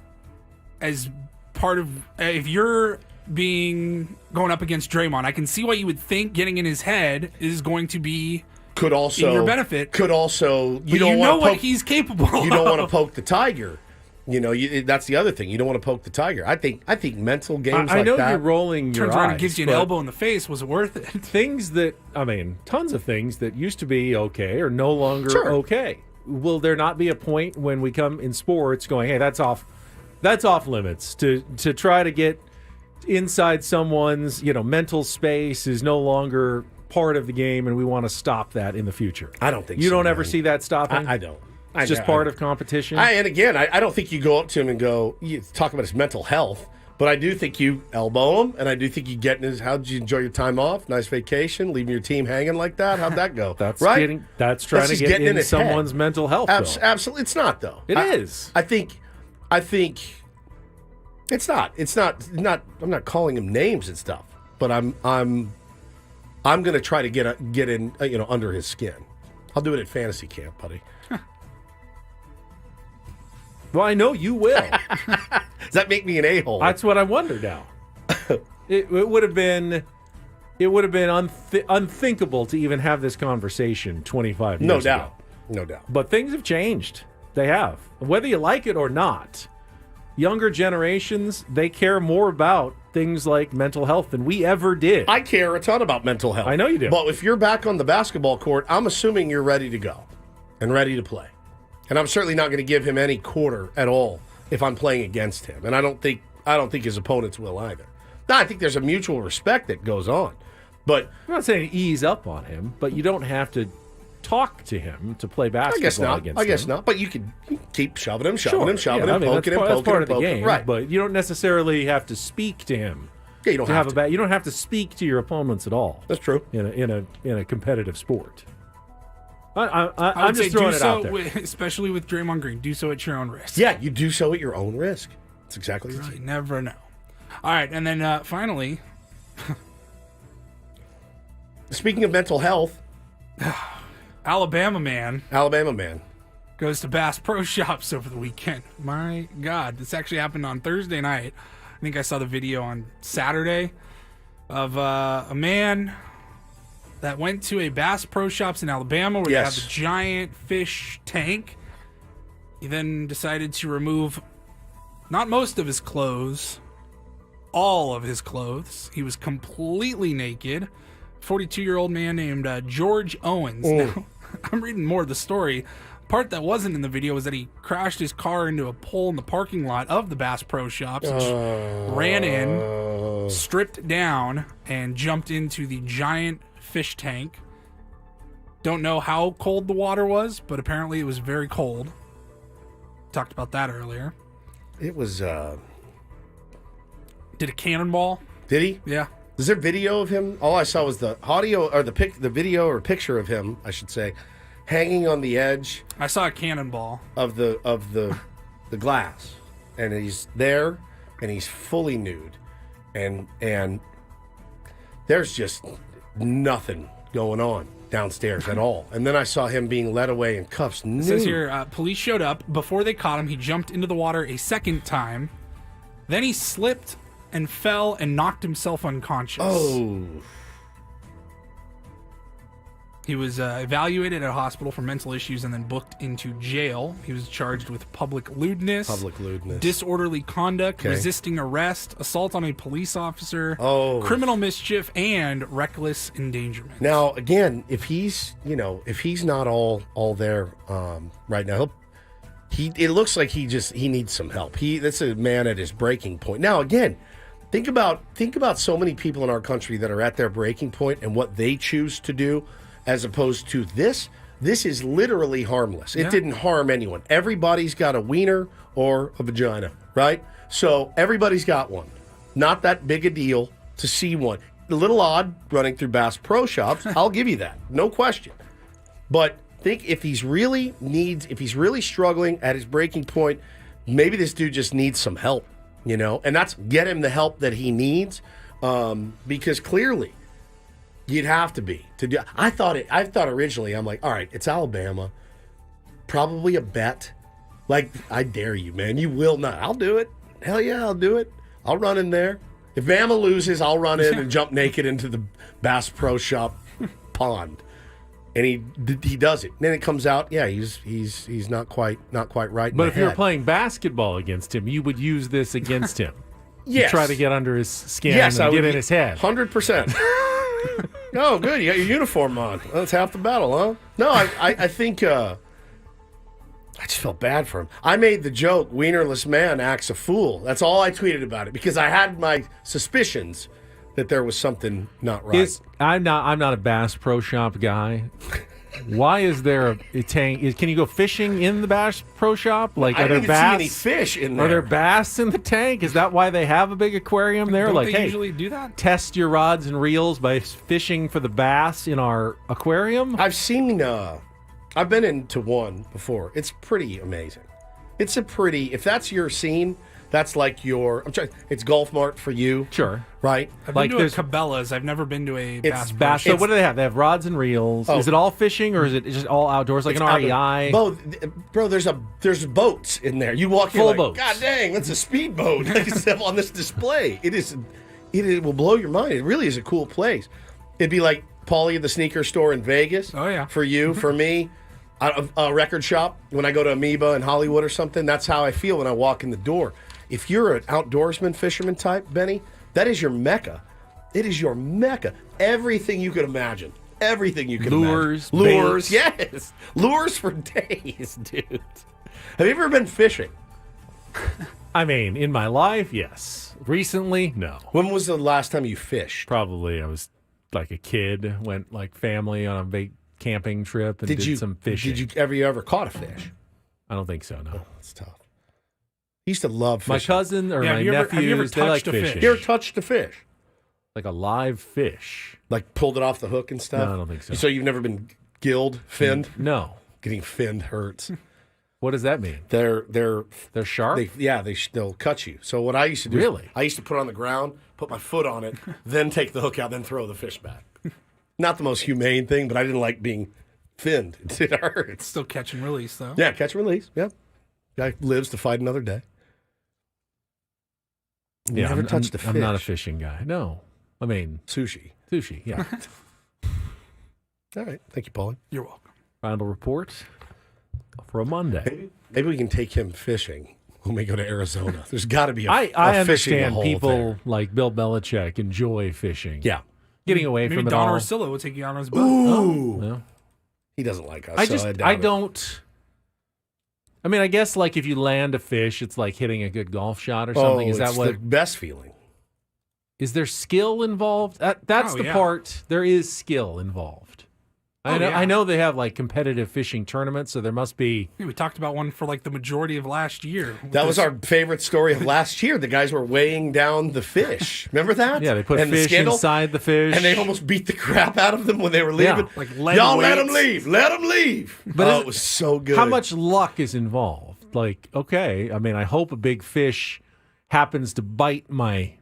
as part of if you're going up against Draymond, I can see why you would think getting in his head is going to be could also in your benefit. Could also you know what he's capable of. You don't want to poke the tiger. That's the other thing. You don't want to poke the tiger. I think mental games I like know that. you're rolling your turns eyes, around and gives you an elbow in the face. Was it worth it? Things that tons of things that used to be okay are no longer okay. Will there not be a point when we come in sports going, hey, that's off limits to try to get inside someone's mental space is no longer part of the game, and we want to stop that in the future? I don't think you so, don't ever man. see that stopping. I don't. It's just part of competition. And again, I don't think you go up to him and you talk about his mental health, but I do think you elbow him, and I do think you get in his. How did you enjoy your time off? Nice vacation, leaving your team hanging like that. How'd that go? That's right. That's trying to just get getting in his someone's head. mental health. Absolutely, it's not though. It is. I think it's not. It's not. I'm not calling him names and stuff, but I'm going to try to get in under his skin. I'll do it at fantasy camp, buddy. Well, I know you will. Does that make me an a-hole? That's what I wonder now. It would have been unthinkable to even have this conversation 25 years ago. No doubt. But things have changed. They have. Whether you like it or not, younger generations, they care more about things like mental health than we ever did. I care a ton about mental health. I know you do. But if you're back on the basketball court, I'm assuming you're ready to go and ready to play. And I'm certainly not going to give him any quarter at all if I'm playing against him. And I don't think his opponents will either. No, I think there's a mutual respect that goes on. But I'm not saying ease up on him, but you don't have to talk to him to play basketball against him. I guess not. But you can keep shoving him, poking him, that's part of the game. Right. But you don't necessarily have to speak to him. Yeah, you don't have to. You don't have to speak to your opponents at all. That's true. In a competitive sport. I I'm would just say throwing do it so out there. especially with Draymond Green. Do so at your own risk. Yeah, you do so at your own risk. That's exactly right. You never know. All right, and then finally, speaking of mental health, Alabama man goes to Bass Pro Shops over the weekend. My God, this actually happened on Thursday night. I think I saw the video on Saturday of a man that went to a Bass Pro Shops in Alabama where they have a giant fish tank. He then decided to remove not most of his clothes, all of his clothes. He was completely naked. 42-year-old man named George Owens. Now, I'm reading more of the story. Part that wasn't in the video was that he crashed his car into a pole in the parking lot of the Bass Pro Shops, ran in, stripped down, and jumped into the giant fish tank. Don't know how cold the water was, but apparently it was very cold. Talked about that earlier. It was did a cannonball. Did he? Yeah. Is there video of him? All I saw was the audio or the video or picture of him, I should say, hanging on the edge. I saw a cannonball of the glass, and he's there, and he's fully nude, and there's just nothing going on downstairs at all. And then I saw him being led away in cuffs. It says here, police showed up. Before they caught him, he jumped into the water a second time. Then he slipped and fell and knocked himself unconscious. Oh. He was evaluated at a hospital for mental issues and then booked into jail. He was charged with public lewdness, disorderly conduct, resisting arrest, assault on a police officer, criminal mischief, and reckless endangerment. Now, again, if he's not all there right now, it looks like he needs some help. That's a man at his breaking point. Now, again, think about so many people in our country that are at their breaking point and what they choose to do. As opposed to this is literally harmless. It didn't harm anyone. Everybody's got a wiener or a vagina, right? So everybody's got one. Not that big a deal to see one. A little odd running through Bass Pro Shops. I'll give you that. No question. But think if he's really struggling at his breaking point, maybe this dude just needs some help, and that's get him the help that he needs, because clearly you'd have to be to do. I thought originally, I'm like, all right, it's Alabama, probably a bet. Like, I dare you, man. You will not. I'll do it. Hell yeah, I'll do it. I'll run in there. If Bama loses, I'll run in and jump naked into the Bass Pro Shop pond. And he does it. And then it comes out, yeah, he's not quite right. But if you're playing basketball against him, you would use this against him. Yes. Try to get under his skin and get in his head. 100%. No, good. You got your uniform on. That's half the battle, huh? No, I think I just felt bad for him. I made the joke, wienerless man acts a fool. That's all I tweeted about it because I had my suspicions that there was something not right. I'm not a Bass Pro Shop guy. Why is there a tank? Can you go fishing in the Bass Pro Shop? Like, I didn't even see any fish in there. Are there bass in the tank? Is that why they have a big aquarium there? Don't they usually do that? Test your rods and reels by fishing for the bass in our aquarium? I've seen. I've been into one before. It's pretty amazing. If that's your scene. That's like it's Golf Mart for you. Sure. Right? I've been to a Cabela's. I've never been to a Bass Pro Shop. So what do they have? They have rods and reels. Is it all fishing or is it just all outdoors like an REI? Bro, there's boats in there. You walk in Full like, boats. God dang, that's a speedboat on this display. It will blow your mind. It really is a cool place. It'd be like Paulie at the sneaker store in Vegas. Oh, yeah. For you, for me. A record shop, when I go to Amoeba in Hollywood or something, that's how I feel when I walk in the door. If you're an outdoorsman, fisherman type, Benny, that is your mecca. It is your mecca. Everything you could imagine everything you can Lures, imagine. Lures, baits. yes. Lures for days, dude. Have you ever been fishing? I mean, in my life, yes. Recently, no. When was the last time you fished? Probably I was like a kid, went like family on a big camping trip and did some fishing. Did you ever caught a fish? I don't think so, no. Oh, that's tough. He used to love fishing. My cousin or my have you ever nephews, they like touched a fish? fishing. You ever touched a fish? Like a live fish. Like pulled it off the hook and stuff? No, I don't think so. So you've never been gilled, finned? No. Getting finned hurts. What does that mean? They're sharp? They'll cut you. So what I used to do Really? is I used to put it on the ground, put my foot on it, then take the hook out, then throw the fish back. Not the most humane thing, but I didn't like being finned. It hurts. Still catch and release, though. Yeah, catch and release. Yeah. Guy lives to fight another day. Yeah, Never touched a fish. I'm not a fishing guy. No. I mean, Sushi, yeah. All right. Thank you, Paulie. You're welcome. Reindl Report for a Monday. Maybe we can take him fishing when we go to Arizona. There's got to be a I fishing understand hole people there. like Bill Belichick enjoy fishing. Yeah. Getting away Maybe from Don it all. Orsillo will take you on his boat. Ooh. Well, He doesn't like us. I don't. I mean, I guess like if you land a fish, it's like hitting a good golf shot or something. Is that it's what? the best feeling? Is there skill involved? That's Oh, the yeah. part. There is skill involved. I know they have like competitive fishing tournaments, so there must be. Yeah, we talked about one for like the majority of last year. That was our favorite story of last year. The guys were weighing down the fish. Remember that? Yeah, they put And the fish scandal? inside the fish, And they almost beat the crap out of them when they were leaving. Yeah. Like lead Y'all let weights. them leave. Let them leave. But it was so good. How much luck is involved? Like, okay, I mean, I hope a big fish happens to bite my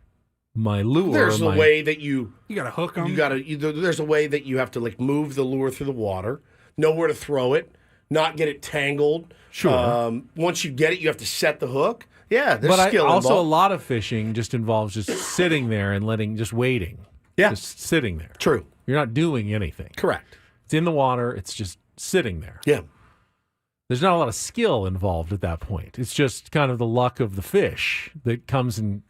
lure. There's a way that You got to hook them. there's a way that you have to like move the lure through the water, know where to throw it, not get it tangled. Sure. Once you get it, you have to set the hook. Yeah, there's But skill also a involved. lot of fishing just involves just sitting there and just waiting. Yeah. Just sitting there. True. You're not doing anything. Correct. It's in the water. It's just sitting there. Yeah. There's not a lot of skill involved at that point. It's just kind of the luck of the fish that comes and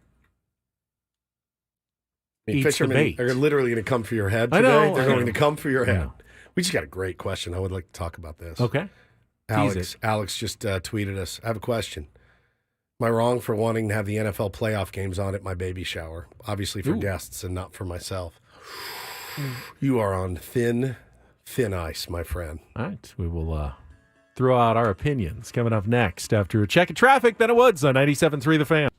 eats the Fishermen bait. are literally going to come for your head I today. know, They're I going know. to come for your head. know. We just got a great question. I would like to talk about this. Okay. Tease it. Alex just tweeted us. I have a question. Am I wrong for wanting to have the NFL playoff games on at my baby shower? Obviously for guests and not for myself. You are on thin ice, my friend. All right. We will throw out our opinions coming up next after a check of traffic. Ben Woods on 97.3 The Fan.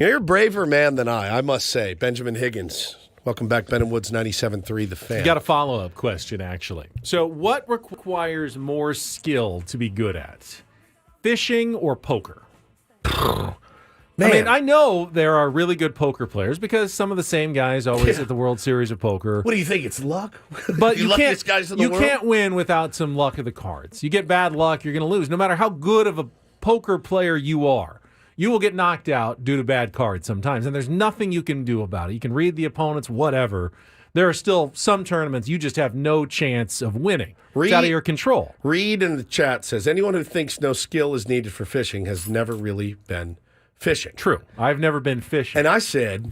You're a braver man than I must say. Benjamin Higgins. Welcome back, Ben and Woods 97.3 The Fan. Got a follow-up question, actually. So what requires more skill to be good at? Fishing or poker? Man. I mean, I know there are really good poker players because some of the same guys always at the World Series of Poker. What do you think? It's luck? But The you luckiest guys in the world? can't win without some luck of the cards. You get bad luck, you're going to lose. No matter how good of a poker player you are, you will get knocked out due to bad cards sometimes, and there's nothing you can do about it. You can read the opponents, whatever. There are still some tournaments you just have no chance of winning. It's out of your control. Reed in the chat says, anyone who thinks no skill is needed for fishing has never really been fishing. True. I've never been fishing. And I said,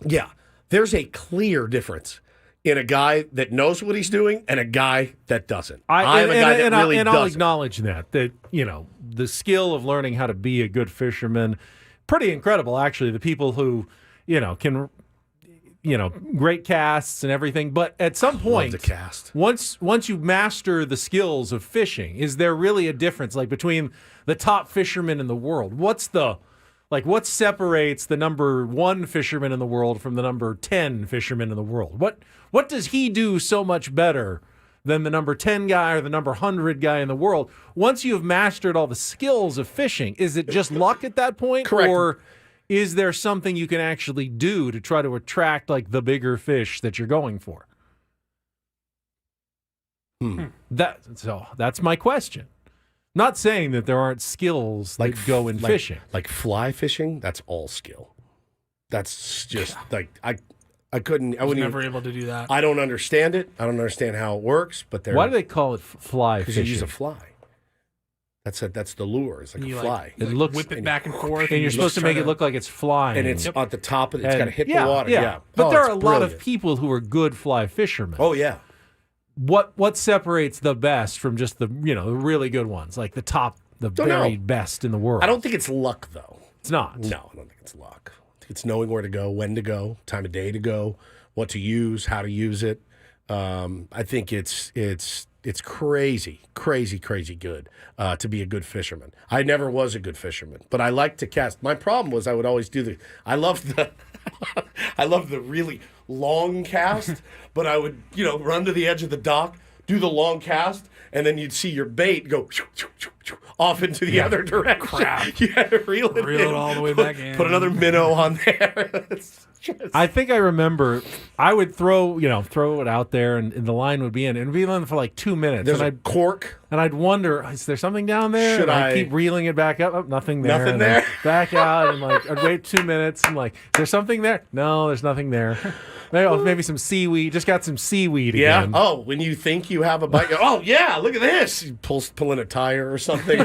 yeah, there's a clear difference in a guy that knows what he's doing and a guy that doesn't. I'm a guy that really doesn't. I'll acknowledge that, the skill of learning how to be a good fisherman, pretty incredible, actually. The people who, can, great casts and everything. But at some point, love to cast. Once you master the skills of fishing, is there really a difference, like between the top fishermen in the world? What separates the number 1 fisherman in the world from the number 10 fisherman in the world? What does he do so much better than the number 10 guy or the number 100 guy in the world? Once you've mastered all the skills of fishing, is it just luck at that point? Correct. Or is there something you can actually do to try to attract like the bigger fish that you're going for? That's my question. Not saying that there aren't skills that go in fishing. Like fly fishing, that's all skill. That's just I couldn't. I was wouldn't never even, able to do that. I don't understand it. I don't understand how it works. But why do they call it fly because fishing? you use a fly. That's the lure. It's like a fly. It looks whip it back and forth, and you're supposed to make it look like it's flying. And it's at the top of it. It's got to hit the water. Yeah. But there are a lot brilliant. of people who are good fly fishermen. Oh yeah. What separates the best from just the the really good ones, like the top, very best in the world? I don't think it's luck though. It's not. No, I don't think it's luck. It's knowing where to go, when to go, time of day to go, what to use, how to use it. I think it's crazy good to be a good fisherman. I never was a good fisherman, but I like to cast. My problem was I would always do I love the really long cast, but I would, run to the edge of the dock, do the long cast, and then you'd see your bait go off into the other direction. Crap. You had to reel it all the way back in. Put another minnow on there. I think I remember I would throw it out there, and the line would be in. It would be in for like 2 minutes. There's and a cork. And I'd wonder, is there something down there? Should and I'd I keep reeling it back up? Oh, nothing there. Nothing and there? Back out, and I'd wait 2 minutes. And is there something there? No, there's nothing there. Maybe some seaweed. Just got some seaweed again. Oh, when you think you have a bite, oh yeah, look at this. You pulling a tire or something.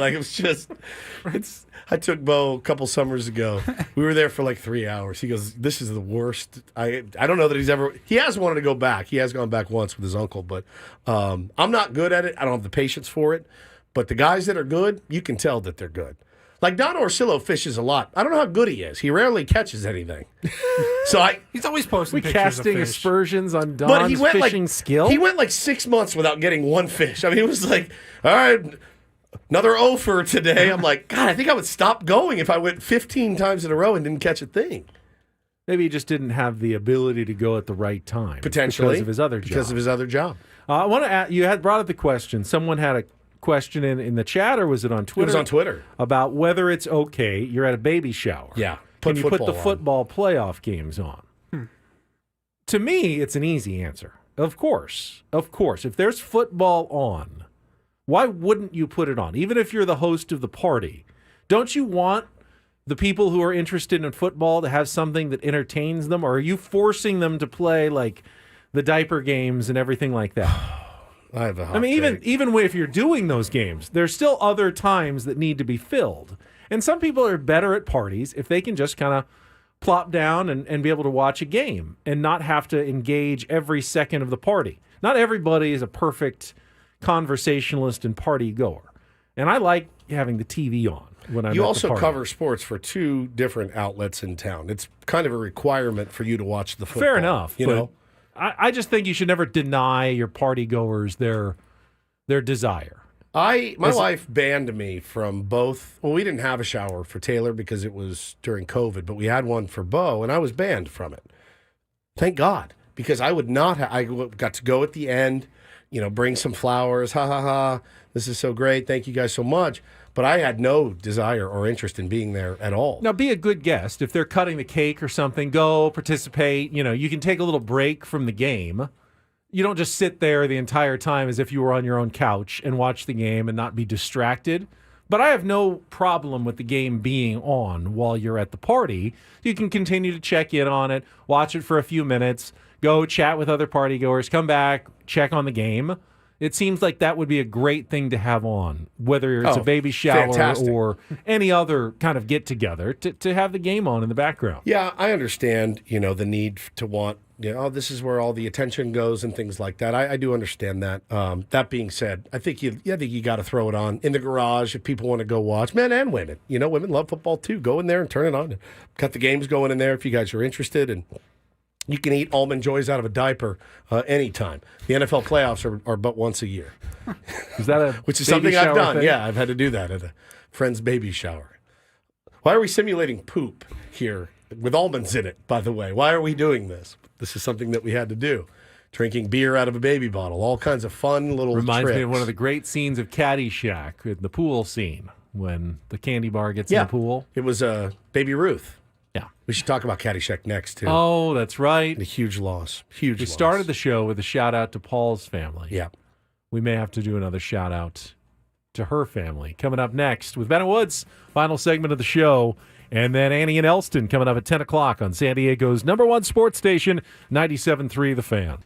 I took Bo a couple summers ago. We were there for like 3 hours. He goes, "This is the worst." I don't know that he has wanted to go back. He has gone back once with his uncle, but I'm not good at it. I don't have the patience for it. But the guys that are good, you can tell that they're good. Like Don Orsillo fishes a lot. I don't know how good he is. He rarely catches anything. He's always posting pictures casting of fish. aspersions on Don's fishing skill. He went like 6 months without getting one fish. I mean, it was like, all right, another O for today. I'm like, God, I think I would stop going if I went 15 times in a row and didn't catch a thing. Maybe he just didn't have the ability to go at the right time. Potentially. Because of his other job. Because of his other job. I want to ask, you had brought up the question. Someone had a question in the chat, or was it on Twitter? It was on Twitter. About whether it's okay, you're at a baby shower. Yeah. Can you put the football playoff games on? To me, it's an easy answer. Of course. If there's football on, why wouldn't you put it on? Even if you're the host of the party, don't you want the people who are interested in football to have something that entertains them? Or are you forcing them to play like the diaper games and everything like that? I have a hot take. Even if you're doing those games, there's still other times that need to be filled. And some people are better at parties if they can just kind of plop down and be able to watch a game and not have to engage every second of the party. Not everybody is a perfect conversationalist and party goer. And I like having the TV on when I'm at the party. You also cover sports for 2 different outlets in town. It's kind of a requirement for you to watch the football. Fair enough. You know? I just think you should never deny your party goers their desire. My wife banned me from both. Well, we didn't have a shower for Taylor because it was during COVID, but we had one for Bo, and I was banned from it. Thank God, because I would not. I got to go at the end, bring some flowers. Ha ha ha! This is so great. Thank you guys so much. But I had no desire or interest in being there at all. Now, be a good guest. If they're cutting the cake or something, go participate. You can take a little break from the game. You don't just sit there the entire time as if you were on your own couch and watch the game and not be distracted. But I have no problem with the game being on while you're at the party. You can continue to check in on it, watch it for a few minutes, go chat with other partygoers, come back, check on the game. It seems like that would be a great thing to have on, whether it's a baby shower fantastic. or any other kind of get-together, to have the game on in the background. Yeah, I understand, the need to want, this is where all the attention goes and things like that. I do understand that. That being said, I think you got to throw it on in the garage if people want to go watch, men and women. Women love football too. Go in there and turn it on. Got the games going in there if you guys are interested, and you can eat Almond Joys out of a diaper anytime. The NFL playoffs are but once a year. Is that which is something I've done. thing? Yeah, I've had to do that at a friend's baby shower. Why are we simulating poop here with almonds in it, by the way? Why are we doing this? This is something that we had to do. Drinking beer out of a baby bottle. All kinds of fun little Reminds tricks. me of one of the great scenes of Caddyshack, in the pool scene, when the candy bar gets in the pool. It was Baby Ruth. Yeah. We should talk about Caddyshack next, too. Oh, that's right. A huge loss. Huge We loss. started the show with a shout-out to Paul's family. Yeah. We may have to do another shout-out to her family. Coming up next with Ben Woods, final segment of the show. And then Annie and Elston coming up at 10 o'clock on San Diego's #1 sports station, 97.3 The Fan.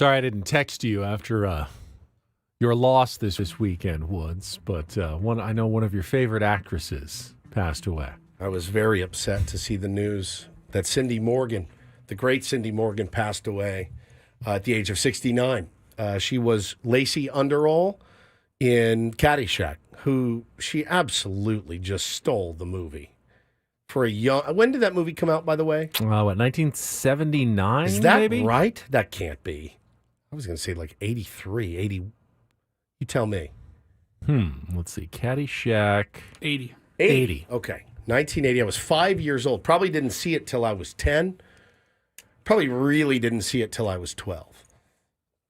Sorry I didn't text you after your loss this weekend, Woods, but I know one of your favorite actresses passed away. I was very upset to see the news that Cindy Morgan, the great Cindy Morgan, passed away at the age of 69. She was Lacey Underall in Caddyshack, who she absolutely just stole the movie. For a young, when did that movie come out, by the way? What, 1979? Is that maybe? right? That can't be. I was going to say like 83, 80. You tell me. Let's see. Caddyshack. 80. 80. Okay. 1980. I was 5 years old. Probably didn't see it till I was 10. Probably really didn't see it till I was 12.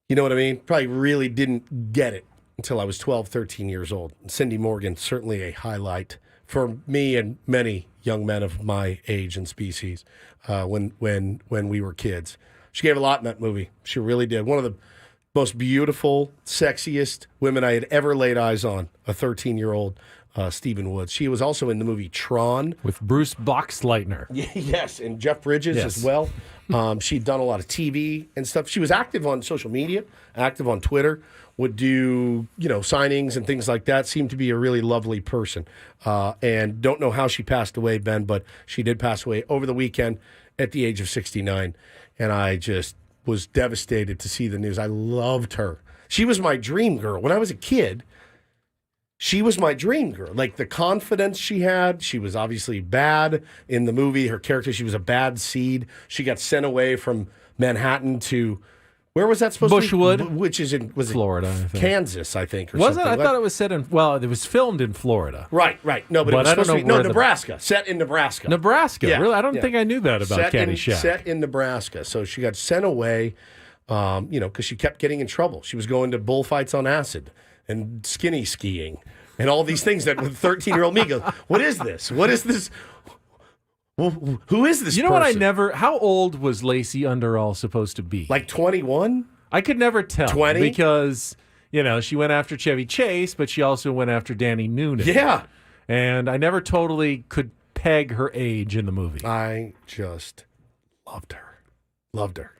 You know what I mean? Probably really didn't get it until I was 12, 13 years old. Cindy Morgan, certainly a highlight for me and many young men of my age and species when we were kids. She gave a lot in that movie. She really did. One of the most beautiful, sexiest women I had ever laid eyes on, a 13-year-old Stephen Woods. She was also in the movie Tron. With Bruce Boxleitner. Yes, and Jeff Bridges as well. She'd done a lot of TV and stuff. She was active on social media, active on Twitter, would do, signings and things like that. Seemed to be a really lovely person. And don't know how she passed away, Ben, but she did pass away over the weekend at the age of 69. And I just was devastated to see the news. I loved her. She was my dream girl. When I was a kid, she was my dream girl. Like the confidence she had. She was obviously bad in the movie. Her character, she was a bad seed. She got sent away from Manhattan to, where was that supposed Bushwood, to be? Which is in, was Florida, it I think. Kansas, I think. Or Was it? something. I thought it was set in, it was filmed in Florida. Right. No, but it was I don't supposed to be, know where Nebraska. Set in Nebraska. Nebraska? Yeah, Really? I don't yeah. think I knew that about Caddyshack. Set in Nebraska. So she got sent away, because she kept getting in trouble. She was going to bullfights on acid and skinny skiing and all these things that with 13-year-old me goes, what is this? What is this? Who is this You know person? what how old was Lacey Underall supposed to be? Like 21? I could never tell. 20? Because, she went after Chevy Chase, but she also went after Danny Noonan. Yeah. And I never totally could peg her age in the movie. I just loved her. Loved her.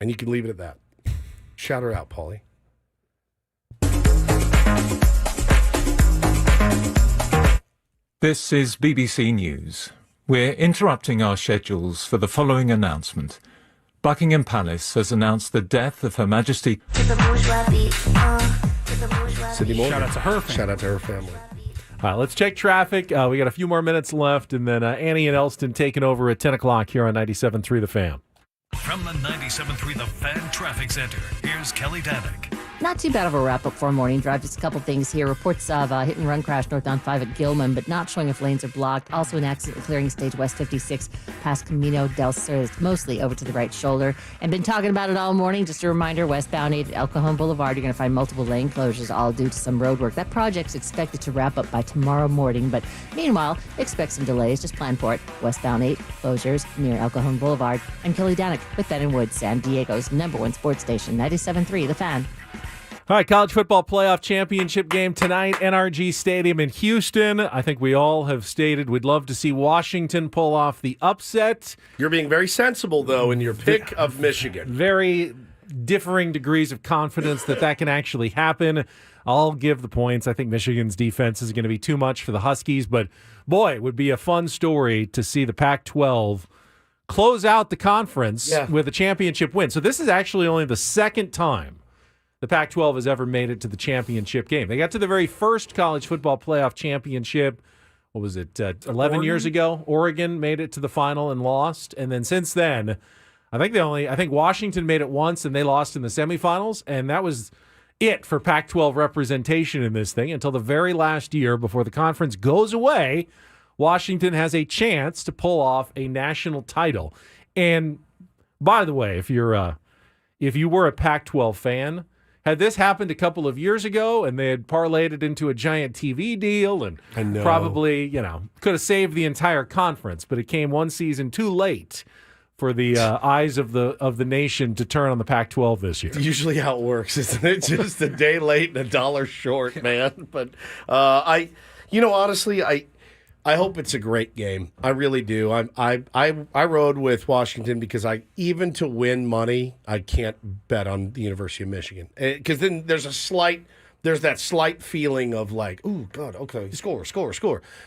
And you can leave it at that. Shout her out, Paulie. This is BBC News. We're interrupting our schedules for the following announcement. Buckingham Palace has announced the death of Her Majesty. Cindy Morgan. Shout out to her family. Shout out to her family. All right, let's check traffic. We got a few more minutes left, and then Annie and Elston taking over at 10 o'clock here on 97.3 The Fan. From the 97.3 The Fan Traffic Center, here's Kelly Danick. Not too bad of a wrap-up for a morning drive. Just a couple things here. Reports of a hit-and-run crash northbound 5 at Gilman, but not showing if lanes are blocked. Also an accident clearing stage west 56 past Camino del Sur, mostly over to the right shoulder. And been talking about it all morning. Just a reminder, westbound 8 at El Cajon Boulevard, you're going to find multiple lane closures, all due to some road work. That project's expected to wrap up by tomorrow morning, but meanwhile, expect some delays. Just plan for it. Westbound 8 closures near El Cajon Boulevard. I'm Kelly Danick with Ben and Woods, San Diego's #1 sports station, 97.3 The Fan. All right, college football playoff championship game tonight, NRG Stadium in Houston. I think we all have stated we'd love to see Washington pull off the upset. You're being very sensible, though, in your pick of Michigan. Very differing degrees of confidence that can actually happen. I'll give the points. I think Michigan's defense is going to be too much for the Huskies, but boy, it would be a fun story to see the Pac-12 close out the conference with a championship win. So this is actually only the second time the Pac-12 has ever made it to the championship game. They got to the very first college football playoff championship, 11 years ago? Oregon made it to the final and lost. And then since then, I think Washington made it once and they lost in the semifinals. And that was it for Pac-12 representation in this thing until the very last year before the conference goes away. Washington has a chance to pull off a national title. And by the way, if you were a Pac-12 fan, had this happened a couple of years ago and they had parlayed it into a giant TV deal and probably, could have saved the entire conference, but it came one season too late for the eyes of the nation to turn on the Pac-12 this year. It's usually how it works, isn't it? Just a day late and $1 short, man. But honestly, I hope it's a great game. I really do. I rode with Washington because even to win money, I can't bet on the University of Michigan because then there's that slight feeling of like, ooh, God, okay, score,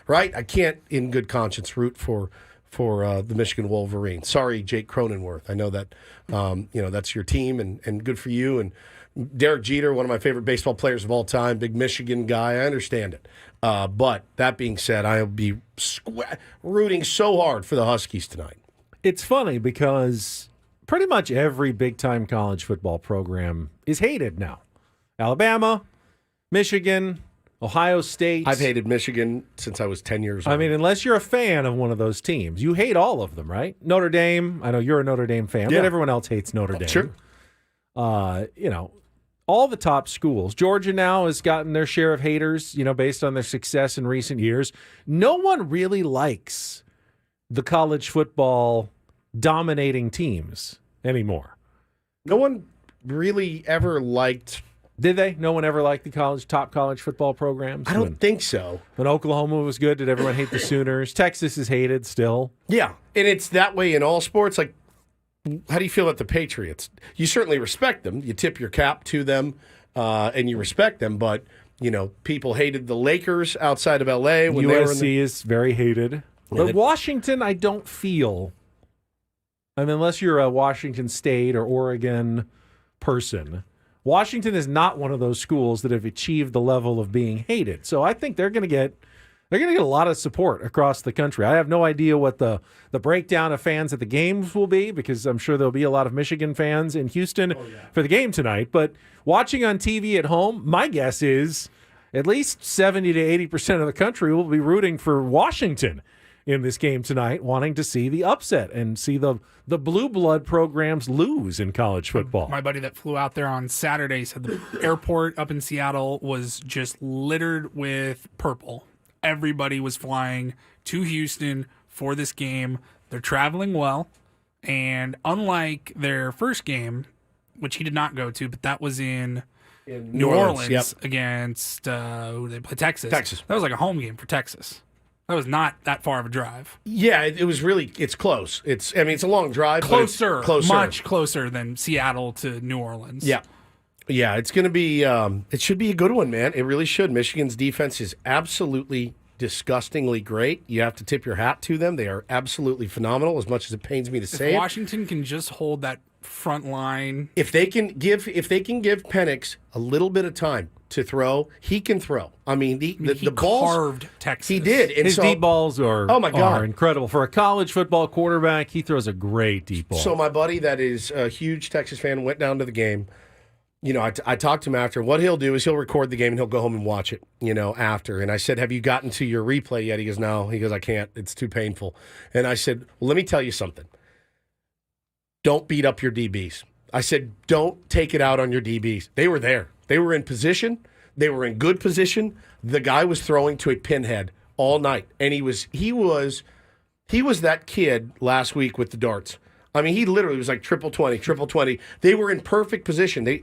right? I can't, in good conscience, root for the Michigan Wolverines. Sorry, Jake Cronenworth. I know that that's your team and good for you. And Derek Jeter, one of my favorite baseball players of all time, big Michigan guy. I understand it. But that being said, I'll be rooting so hard for the Huskies tonight. It's funny because pretty much every big-time college football program is hated now. Alabama, Michigan, Ohio State. I've hated Michigan since I was 10 years old. I mean, unless you're a fan of one of those teams, you hate all of them, right? Notre Dame, I know you're a Notre Dame fan, but everyone else hates Notre Dame. Sure. All the top schools. Georgia now has gotten their share of haters, based on their success in recent years. No one really likes the college football dominating teams anymore. No one really ever liked. Did they? No one ever liked the top college football programs? I don't think so. When Oklahoma was good, did everyone hate the Sooners? Texas is hated still. Yeah, and it's that way in all sports. Like, how do you feel about the Patriots? You certainly respect them. You tip your cap to them, and you respect them. But, people hated the Lakers outside of L.A. when USC is very hated. But Washington, I don't feel. Unless you're a Washington State or Oregon person, Washington is not one of those schools that have achieved the level of being hated. So I think they're going to get a lot of support across the country. I have no idea what the breakdown of fans at the games will be because I'm sure there'll be a lot of Michigan fans in Houston for the game tonight. But watching on TV at home, my guess is at least 70 to 80% of the country will be rooting for Washington in this game tonight, wanting to see the upset and see the blue blood programs lose in college football. My buddy that flew out there on Saturday said the airport up in Seattle was just littered with purple. Everybody was flying to Houston for this game. They're traveling well, and unlike their first game, which he did not go to, but that was in New Orleans against who they play Texas. That was like a home game for Texas. That was not that far of a drive. Yeah, it was really. It's close. It's a long drive. Closer, much closer than Seattle to New Orleans. Yeah, it's going to be. It should be a good one, man. It really should. Michigan's defense is absolutely disgustingly great. You have to tip your hat to them. They are absolutely phenomenal. As much as it pains me to say if Washington can just hold that front line, if they can give Penix a little bit of time to throw, he can throw. I mean, the balls carved Texas. He did. And his deep balls are are incredible for a college football quarterback. He throws a great deep ball. So my buddy that is a huge Texas fan went down to the game. I talked to him after. What he'll do is he'll record the game and he'll go home and watch it, after. And I said, have you gotten to your replay yet? He goes, no. He goes, I can't. It's too painful. And I said, well, let me tell you something. Don't beat up your DBs. I said, don't take it out on your DBs. They were there. They were in position. They were in good position. The guy was throwing to a pinhead all night. And he was that kid last week with the darts. I mean, he literally was like triple 20. They were in perfect position.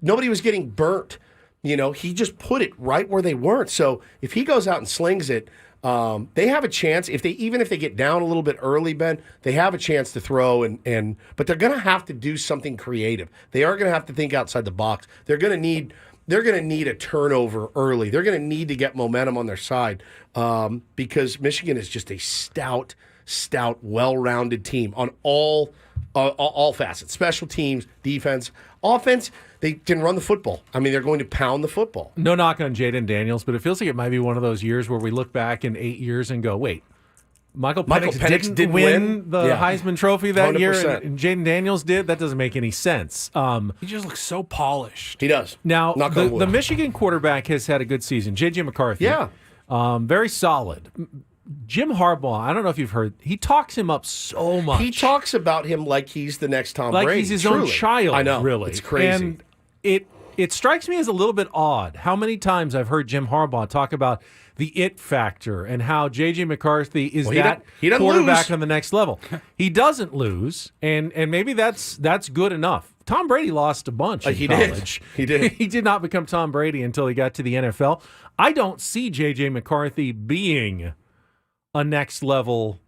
Nobody was getting burnt. He just put it right where they weren't. So if he goes out and slings it, they have a chance. Even if they get down a little bit early, Ben, they have a chance to throw. But they're going to have to do something creative. They are going to have to think outside the box. They're going to need a turnover early. They're going to need to get momentum on their side because Michigan is just a stout, well-rounded team on all facets. Special teams, defense, offense, they can run the football. I mean, they're going to pound the football. No knock on Jaden Daniels, but it feels like it might be one of those years where we look back in 8 years and go, wait, Michael Penix didn't win the Heisman Trophy that 100%. Year, and Jaden Daniels did? That doesn't make any sense. He just looks so polished. He does. Now, the Michigan quarterback has had a good season. J.J. McCarthy. Yeah. Very solid. Jim Harbaugh, I don't know if you've heard, he talks him up so much. He talks about him like he's the next Tom Brady. Like he's his own child, I know. Really. It's crazy. And it strikes me as a little bit odd how many times I've heard Jim Harbaugh talk about the it factor and how J.J. McCarthy is he quarterback on the next level. He doesn't lose, and maybe that's good enough. Tom Brady lost a bunch in college. He did. He did not become Tom Brady until he got to the NFL. I don't see J.J. McCarthy being a next level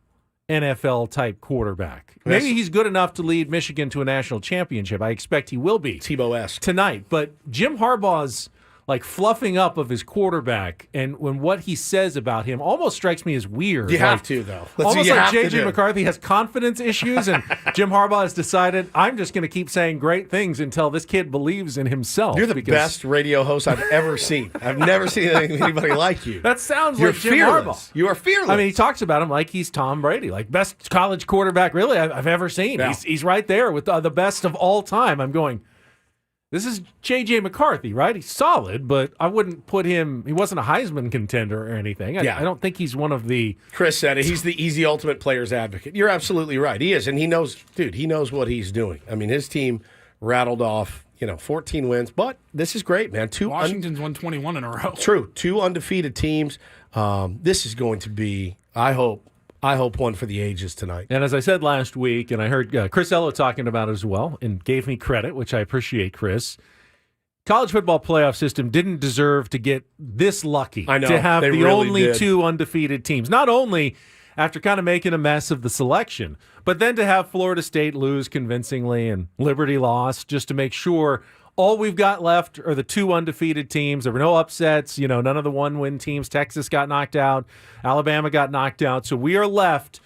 NFL type quarterback. Maybe he's good enough to lead Michigan to a national championship. I expect he will be Tebow-esque tonight. But Jim Harbaugh's like fluffing up of his quarterback, and when what he says about him almost strikes me as weird. You have to, though. That's Almost what you like have to J.J. do. McCarthy has confidence issues, and Jim Harbaugh has decided, I'm just going to keep saying great things until this kid believes in himself. You're the best radio host I've ever seen. I've never seen anybody like you. That sounds You're like Jim fearless. Harbaugh. You are fearless. I mean, he talks about him like he's Tom Brady, like best college quarterback really I've ever seen. Yeah. He's right there with the best of all time. I'm going, this is J.J. McCarthy, right? He's solid, but I wouldn't put him, he wasn't a Heisman contender or anything. I don't think he's one of the... Chris said it. He's the ultimate player's advocate. You're absolutely right. He is, and he knows, dude, he knows what he's doing. I mean, his team rattled off, 14 wins, but this is great, man. Washington's won 21 in a row. True. 2 undefeated teams. This is going to be, I hope, one for the ages tonight. And as I said last week, and I heard Chris Ello talking about it as well, and gave me credit, which I appreciate, Chris, college football playoff system didn't deserve to get this lucky I know, to have they the really only did. 2 undefeated teams. Not only after kind of making a mess of the selection, but then to have Florida State lose convincingly and Liberty lost just to make sure all we've got left are the 2 undefeated teams. There were no upsets, none of the 1-win teams. Texas got knocked out. Alabama got knocked out. So we are left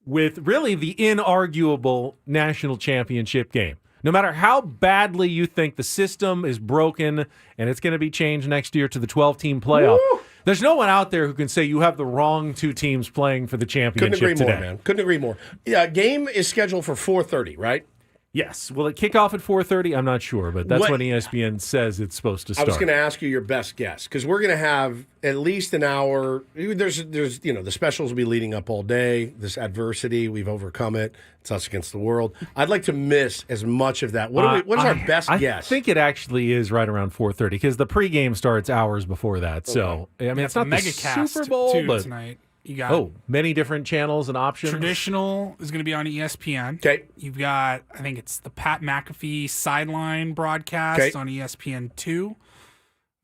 with really the inarguable national championship game. No matter how badly you think the system is broken and it's going to be changed next year to the 12-team playoff, there's no one out there who can say you have the wrong 2 teams playing for the championship Couldn't agree today. more, man. Couldn't agree more. Yeah, game is scheduled for 4:30, right? Yes. Will it kick off at 4:30? I'm not sure, but that's when ESPN says it's supposed to start. I was going to ask you your best guess because we're going to have at least an hour. There's the specials will be leading up all day. This adversity, we've overcome it. It's us against the world. I'd like to miss as much of that. What is our best guess? I think it actually is right around 4:30 because the pregame starts hours before that. So I mean, it's not the Megacast Super Bowl, too, but tonight. You got many different channels and options. Traditional is going to be on ESPN. Okay. You've got, I think it's the Pat McAfee sideline broadcast on ESPN2.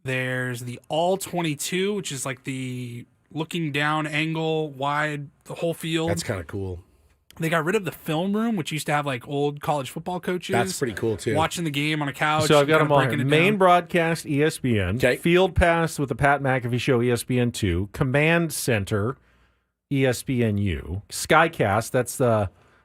There's the All 22, which is like the looking down angle, wide, the whole field. That's kind of cool. They got rid of the film room, which used to have like old college football coaches. That's pretty cool too. Watching the game on a couch. So I've got kind them of all here. breaking it Main down. broadcast, ESPN. Field Pass with the Pat McAfee Show, ESPN2. Command Center, ESPNU. Skycast,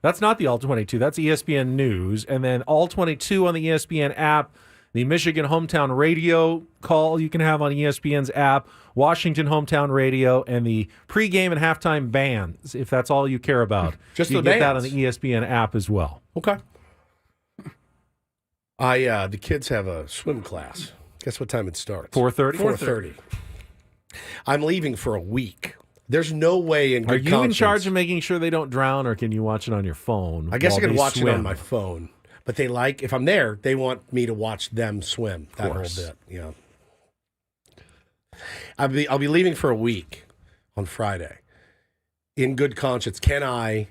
that's not the All 22. That's ESPN News. And then All 22 on the ESPN app. The Michigan Hometown Radio call you can have on ESPN's app, Washington Hometown Radio, and the pregame and halftime bands, if that's all you care about. Just you the get that on bands. the ESPN app as well. Okay. The kids have a swim class. Guess what time it starts? 4:30? 4:30. I'm leaving for a week. There's no way in good Are you in conscience- charge of making sure they don't drown, or can you watch it on your phone? I guess I while can they watch it swim? on my phone. But they if I'm there, they want me to watch them swim that whole course. bit. Yeah. I'll be leaving for a week on Friday. In good conscience, can I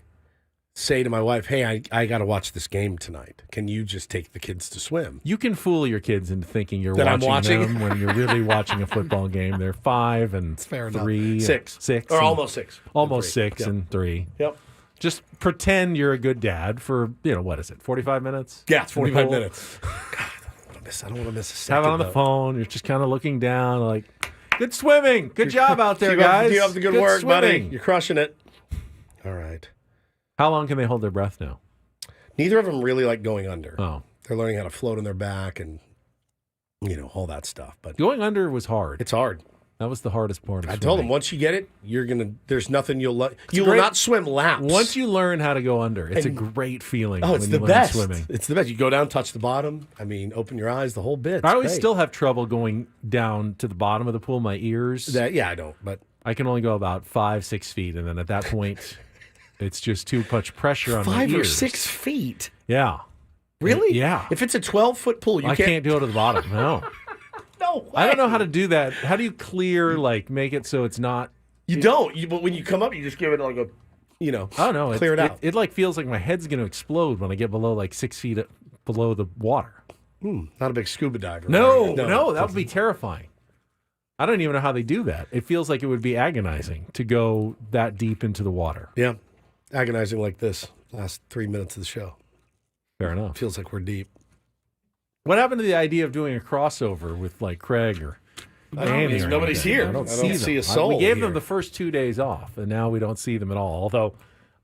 say to my wife, hey, I got to watch this game tonight. Can you just take the kids to swim? You can fool your kids into thinking you're That I'm watching? them when you're really watching a football game. They're 5 and fair enough. 3, Six. six, Or and- almost 6. almost Three. 6 Yep. and 3. Yep. Just pretend you're a good dad for what is it, 45 minutes? Yeah, it's 45 Nicole? minutes. God, I don't want to miss a second. Have it on the though. phone. You're just kind of looking down, like, good swimming. Good job out there, Keep up- guys. Keep up the good work, buddy. swimming. You're crushing it. All right. How long can they hold their breath now? Neither of them really like going under. Oh. They're learning how to float on their back and, all that stuff. But Going under was hard. it's hard. That was the hardest part of I swimming. told them once you get it, there's nothing you will great- not swim laps. Once you learn how to go under, it's And- a great feeling. it's when the you learn best. Swimming. It's the best. You go down, touch the bottom. I mean, open your eyes, the whole bit. It's I always great. still have trouble going down to the bottom of the pool. My ears. I don't. But I can only go about 5-6 feet, and then at that point, it's just too much pressure on my 5 or ears. 6 feet. Yeah. Really? Yeah. If it's a 12-foot pool, I can't go to the bottom. No. No way. I don't know how to do that. How do you clear, make it so it's not? You don't. But when you come up, you just give it like a, I don't know. clear it out. It feels like my head's going to explode when I get below 6 feet below the water. Not a big scuba diver. No, right? that would be terrifying. I don't even know how they do that. It feels like it would be agonizing to go that deep into the water. Yeah. Agonizing like this last 3 minutes of the show. Fair enough. Feels like we're deep. What happened to the idea of doing a crossover with like Craig or Andy? Nobody's here. I don't see see a soul. We gave here. them the first 2 days off, and now we don't see them at all. Although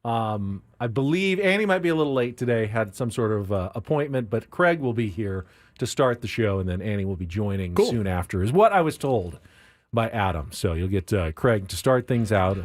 I believe Andy might be a little late today, had some sort of appointment, but Craig will be here to start the show, and then Annie will be joining soon after, is what I was told by Adam. So you'll get Craig to start things out,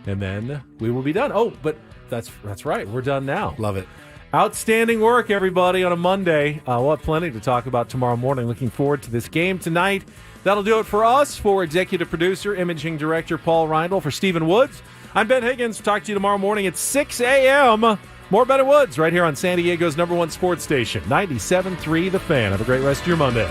and then we will be done. Oh, but that's right. We're done now. Love it. Outstanding work, everybody, on a Monday. We'll have plenty to talk about tomorrow morning. Looking forward to this game tonight. That'll do it for us. For executive producer, imaging director Paul Reindl, for Stephen Woods, I'm Ben Higgins. Talk to you tomorrow morning at 6 a.m. More Better Woods right here on San Diego's #1 sports station, 97.3 The Fan. Have a great rest of your Monday.